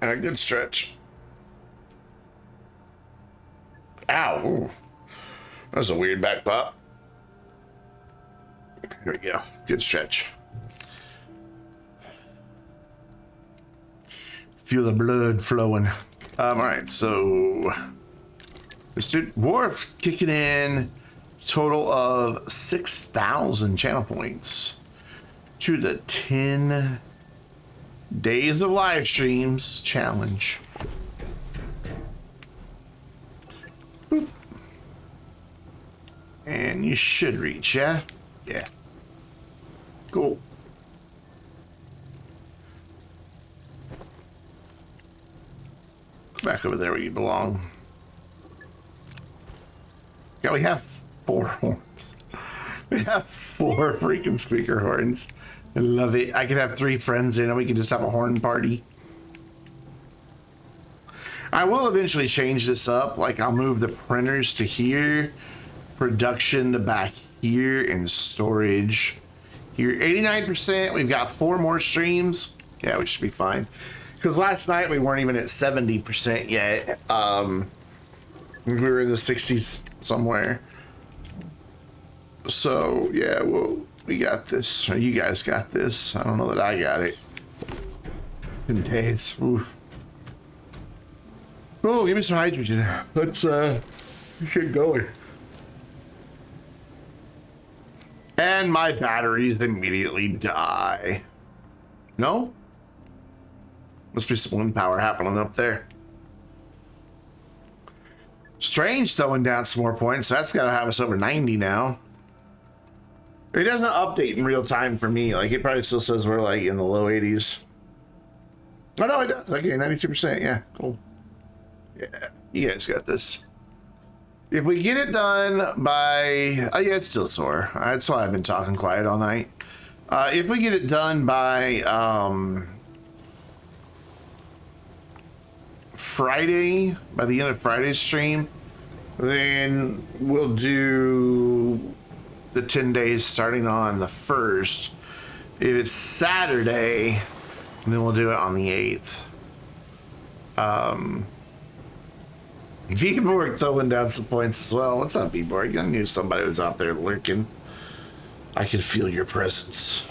[SPEAKER 1] And a good stretch. Ow. Ooh. That was a weird back pop. Here we go. Good stretch. Feel the blood flowing. All right, so this dude Wharf kicking in total of 6,000 channel points to the 10 days of live streams challenge. Boop. And you should reach, yeah? Yeah. Cool. Back over there where you belong. Yeah, we have 4 horns. We have 4 freaking speaker horns. I love it. I could have 3 friends in and we can just have a horn party. I will eventually change this up. Like, I'll move the printers to here, production to back here, and storage here. 89%. We've got 4 more streams. Yeah, we should be fine. Because last night we weren't even at 70% yet. We were in the 60s somewhere. So, yeah, well, we got this. Or you guys got this. I don't know that I got it. In days. Oof. Oh, give me some hydrogen. Let's get going. And my batteries immediately die. No? Must be some wind power happening up there. Strange throwing down some more points. So that's got to have us over 90 now. It doesn't update in real time for me. Like, it probably still says we're like in the low 80s. Oh, no, it does. Okay, 92%. Yeah, cool. Yeah, you guys got this. If we get it done by... Oh, yeah, it's still sore. That's why I've been talking quiet all night. If we get it done by... Friday, by the end of Friday's stream, then we'll do the 10 days starting on the 1st. If it's Saturday, then we'll do it on the 8th. Vborg throwing down some points as well. What's up, Vborg? I knew somebody was out there lurking. I can feel your presence.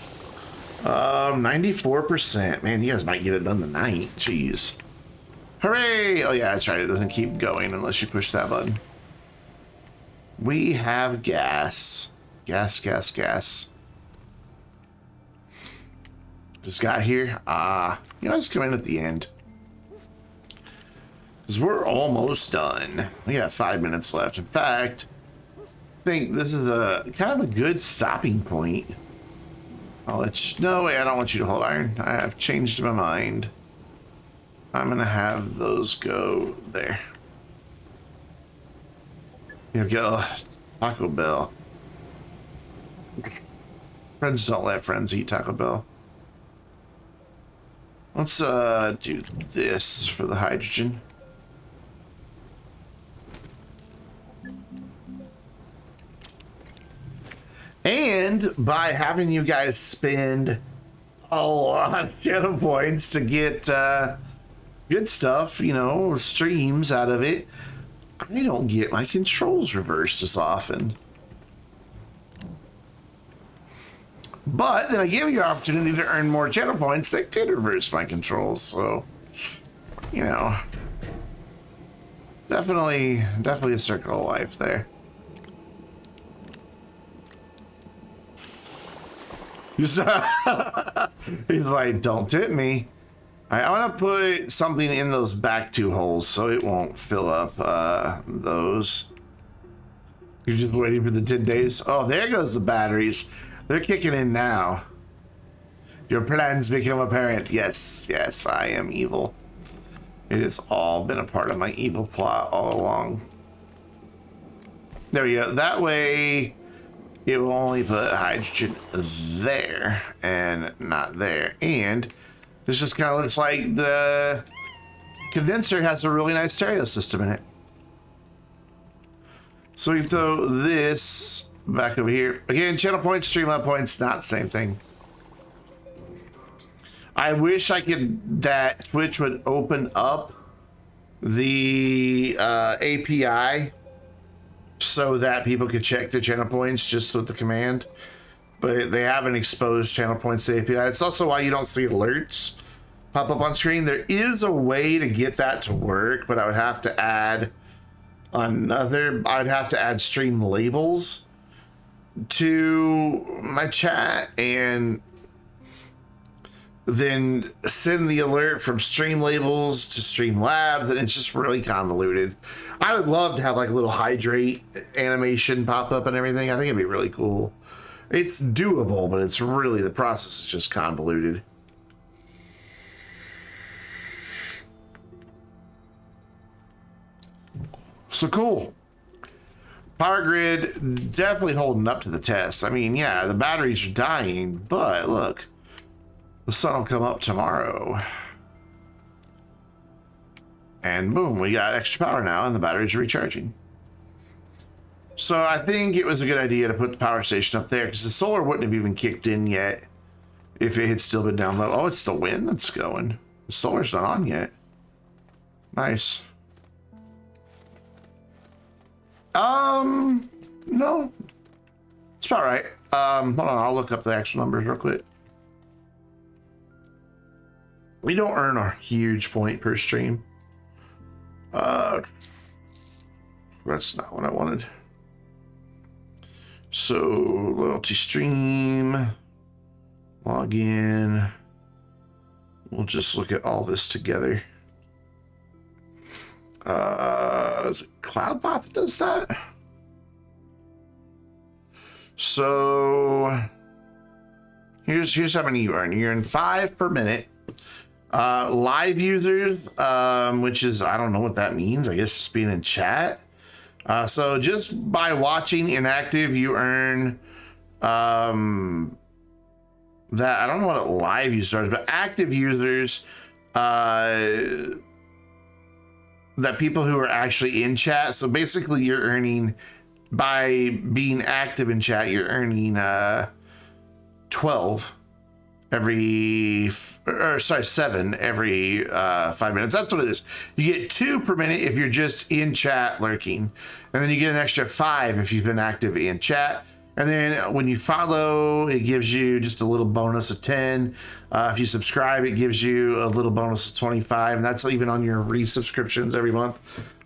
[SPEAKER 1] 94%. Man, you guys might get it done tonight. Jeez. Hooray! Oh yeah, that's right. It doesn't keep going unless you push that button. We have gas. Gas. Just got here. You guys come in at the end. Because we're almost done. We got 5 minutes left. In fact, I think this is a kind of a good stopping point. I'll let you... No, wait, I don't want you to hold iron. I have changed my mind. I'm going to have those go there. You go Taco Bell. Friends don't let friends eat Taco Bell. Let's do this for the hydrogen. And by having you guys spend a lot of channel points to get good stuff, you know, streams out of it, I don't get my controls reversed as often. But then I give you an opportunity to earn more channel points that could reverse my controls, so, you know, definitely a circle of life there. He's like, don't tip me. I want to put something in those back 2 holes so it won't fill up those. You're just waiting for the 10 days. Oh, there goes the batteries. They're kicking in now. Your plans become apparent. Yes, I am evil. It has all been a part of my evil plot all along. There we go. That way, it will only put hydrogen there and not there. And this just kind of looks like the condenser has a really nice stereo system in it. So we throw this back over here. Again, channel points, streamline points, not the same thing. I wish I could, that Twitch would open up the API so that people could check their channel points just with the command. But they haven't exposed channel points to the API. It's also why you don't see alerts pop up on screen. There is a way to get that to work, but I would have to add I'd have to add stream labels to my chat and then send the alert from stream labels to stream labs, and it's just really convoluted. I would love to have like a little hydrate animation pop up and everything. I think it'd be really cool. It's doable, but it's really, the process is just convoluted. So cool. Power grid definitely holding up to the test. I mean, yeah, the batteries are dying, but look, the sun will come up tomorrow. And boom, we got extra power now and the batteries are recharging. So I think it was a good idea to put the power station up there because the solar wouldn't have even kicked in yet if it had still been down low. Oh, it's the wind that's going. The solar's not on yet. Nice. No. It's about right. Hold on, I'll look up the actual numbers real quick. We don't earn a huge point per stream. That's not what I wanted. So, loyalty stream, log in. We'll just look at all this together. Is it CloudBot that does that? So, here's how many you earn. You earn 5 per minute. Live users, which is, I don't know what that means. I guess just being in chat. So just by watching inactive, you earn that. I don't know what a live user is, but active users, that people who are actually in chat. So basically you're earning by being active in chat, you're earning 12 every, or sorry, 7 every 5 minutes. That's what it is. You get 2 per minute if you're just in chat lurking, and then you get an extra 5 if you've been active in chat. And then when you follow, it gives you just a little bonus of 10. If you subscribe, it gives you a little bonus of 25, and that's even on your resubscriptions every month.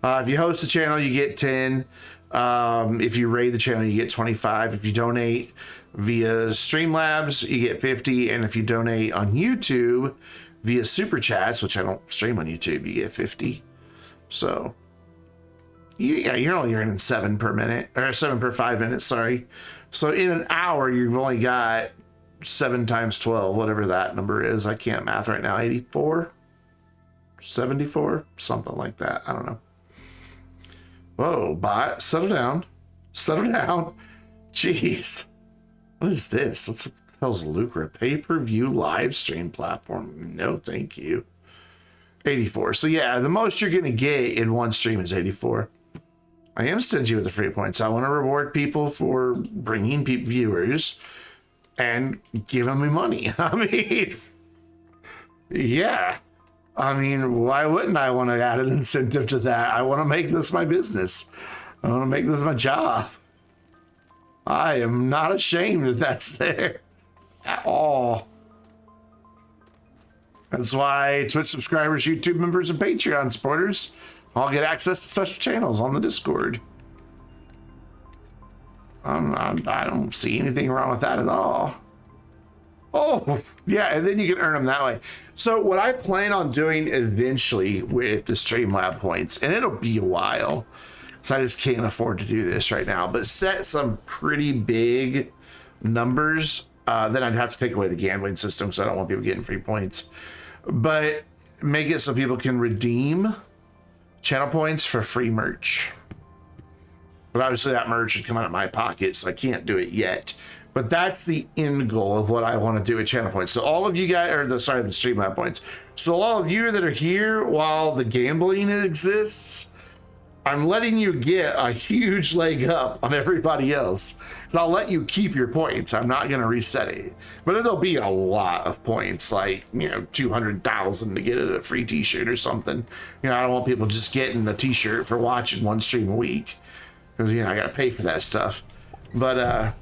[SPEAKER 1] If you host the channel, you get 10. If you raid the channel, you get 25. If you donate via Streamlabs, you get 50. And if you donate on YouTube via Super Chats, which I don't stream on YouTube, you get 50. So, yeah, you're only earning 7 per minute, or 7 per 5 minutes, sorry. So in an hour, you've only got 7 times 12, whatever that number is. I can't math right now. 84? 74? Something like that. I don't know. Whoa, bot, settle down. Settle down. Jeez. What is this? What the hell's Lucra? Pay-per-view live stream platform. No, thank you. 84. So yeah, the most you're going to get in one stream is 84. I am stingy with the free points. I want to reward people for bringing viewers and giving me money. I mean, yeah. I mean, why wouldn't I want to add an incentive to that? I want to make this my business. I want to make this my job. I am not ashamed that that's there at all. That's why Twitch subscribers, YouTube members, and Patreon supporters all get access to special channels on the Discord. I don't see anything wrong with that at all. Oh, yeah, and then you can earn them that way. So what I plan on doing eventually with the Streamlab points, and it'll be a while, so I just can't afford to do this right now, but set some pretty big numbers. Then I'd have to take away the gambling system, so I don't want people getting free points. But make it so people can redeem channel points for free merch. But obviously that merch should come out of my pocket, so I can't do it yet. But that's the end goal of what I want to do with channel points. So all of you guys, or the Streamlab points. So all of you that are here while the gambling exists, I'm letting you get a huge leg up on everybody else. I'll let you keep your points. I'm not going to reset it. But it'll be a lot of points, like, 200,000 to get a free t-shirt or something. I don't want people just getting a t-shirt for watching one stream a week. Because, I got to pay for that stuff. But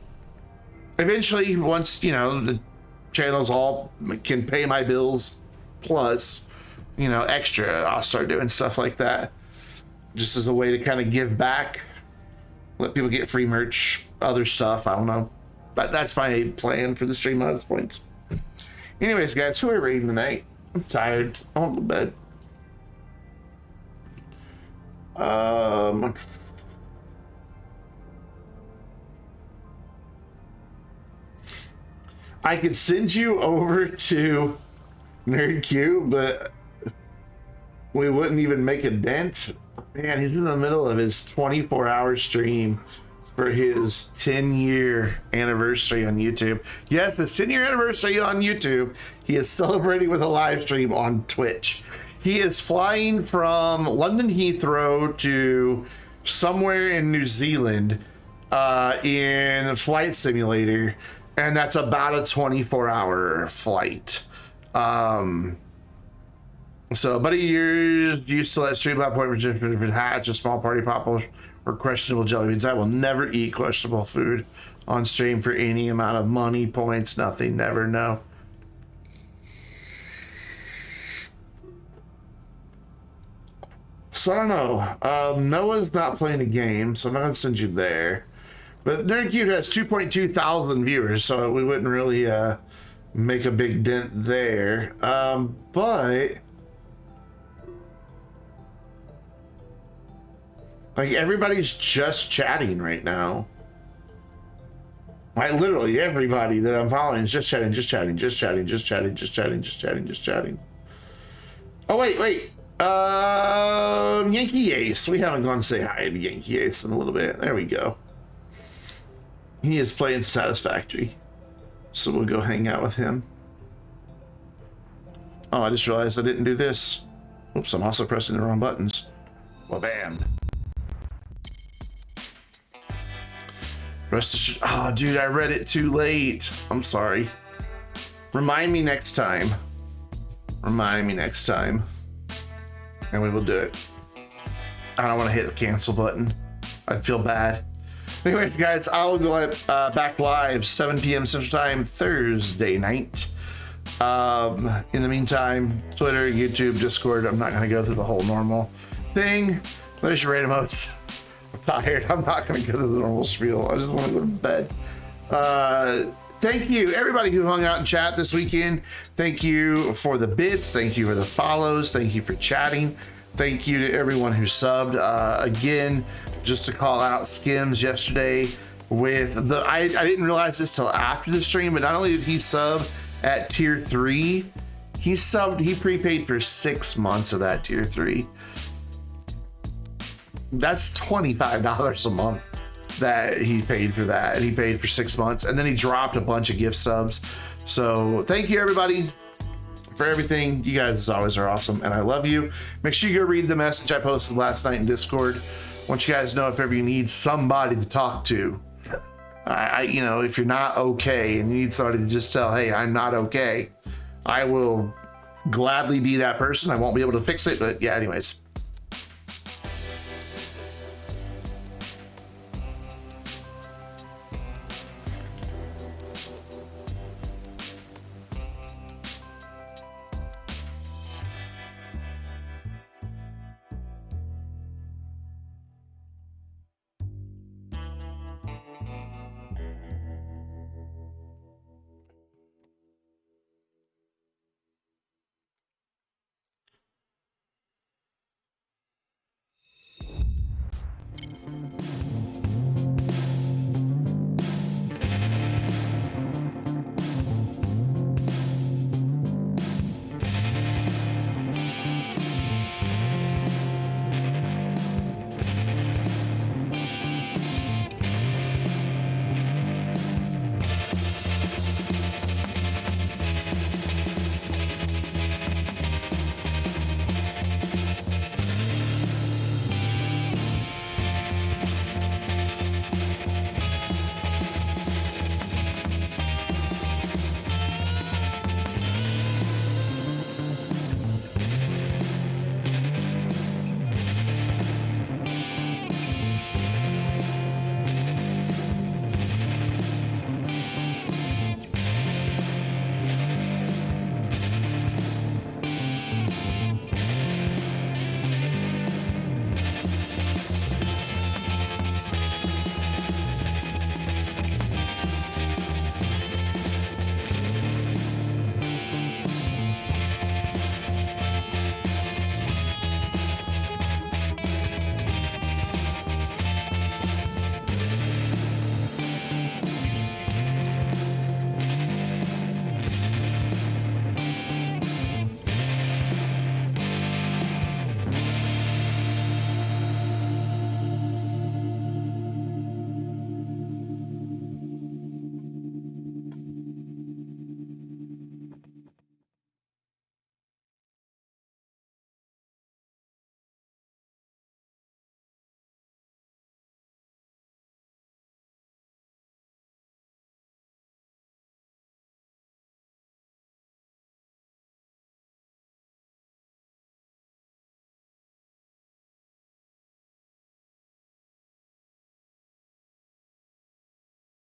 [SPEAKER 1] eventually, once, the channels all can pay my bills plus, extra, I'll start doing stuff like that. Just as a way to kind of give back. Let people get free merch, other stuff, I don't know. But that's my plan for the Streamlabs points. Anyways, guys, who are we raiding tonight? I'm tired. I want to go to bed. I could send you over to NerdQ, but we wouldn't even make a dent. Man, he's in the middle of his 24-hour stream for his 10-year anniversary on YouTube. Yes, his 10-year anniversary on YouTube. He is celebrating with a live stream on Twitch. He is flying from London Heathrow to somewhere in New Zealand in Flight Simulator, and that's about a 24-hour flight. So, about a year used to let Streamlab point for hatch, a small party pop or questionable jelly beans. I will never eat questionable food on stream for any amount of money, points, nothing, never, no. So I don't know. Noah's not playing a game, so I'm not gonna send you there. But NerdCube has 2.2 thousand viewers, so we wouldn't really make a big dent there. But like everybody's just chatting right now. Like literally everybody that I'm following is just chatting, just chatting, just chatting, just chatting, just chatting, just chatting, just chatting. Oh wait. Yankee Ace. We haven't gone to say hi to Yankee Ace in a little bit. There we go. He is playing Satisfactory. So we'll go hang out with him. Oh, I just realized I didn't do this. Oops, I'm also pressing the wrong buttons. Well, bam. Rest assured. Oh, dude, I read it too late. I'm sorry. Remind me next time. Remind me next time. And we will do it. I don't want to hit the cancel button. I'd feel bad. Anyways, guys, I'll go back live 7 p.m. Central Time Thursday night. In the meantime, Twitter, YouTube, Discord. I'm not going to go through the whole normal thing. There's your raid emotes. I'm tired. I'm not going to go through the normal spiel. I just want to go to bed. Thank you, everybody who hung out in chat this weekend. Thank you for the bits. Thank you for the follows. Thank you for chatting. Thank you to everyone who subbed. Again, just to call out Skims yesterday with the, I didn't realize this till after the stream, but not only did he sub at tier 3, he prepaid for 6 months of that tier 3. That's $25 a month that he paid for that. He paid for 6 months, and then he dropped a bunch of gift subs. So thank you, everybody, for everything. You guys, as always, are awesome, and I love you. Make sure you go read the message I posted last night in Discord. I want you guys to know if ever you need somebody to talk to. You know, if you're not okay and you need somebody to just tell, hey, I'm not okay, I will gladly be that person. I won't be able to fix it, but yeah, anyways.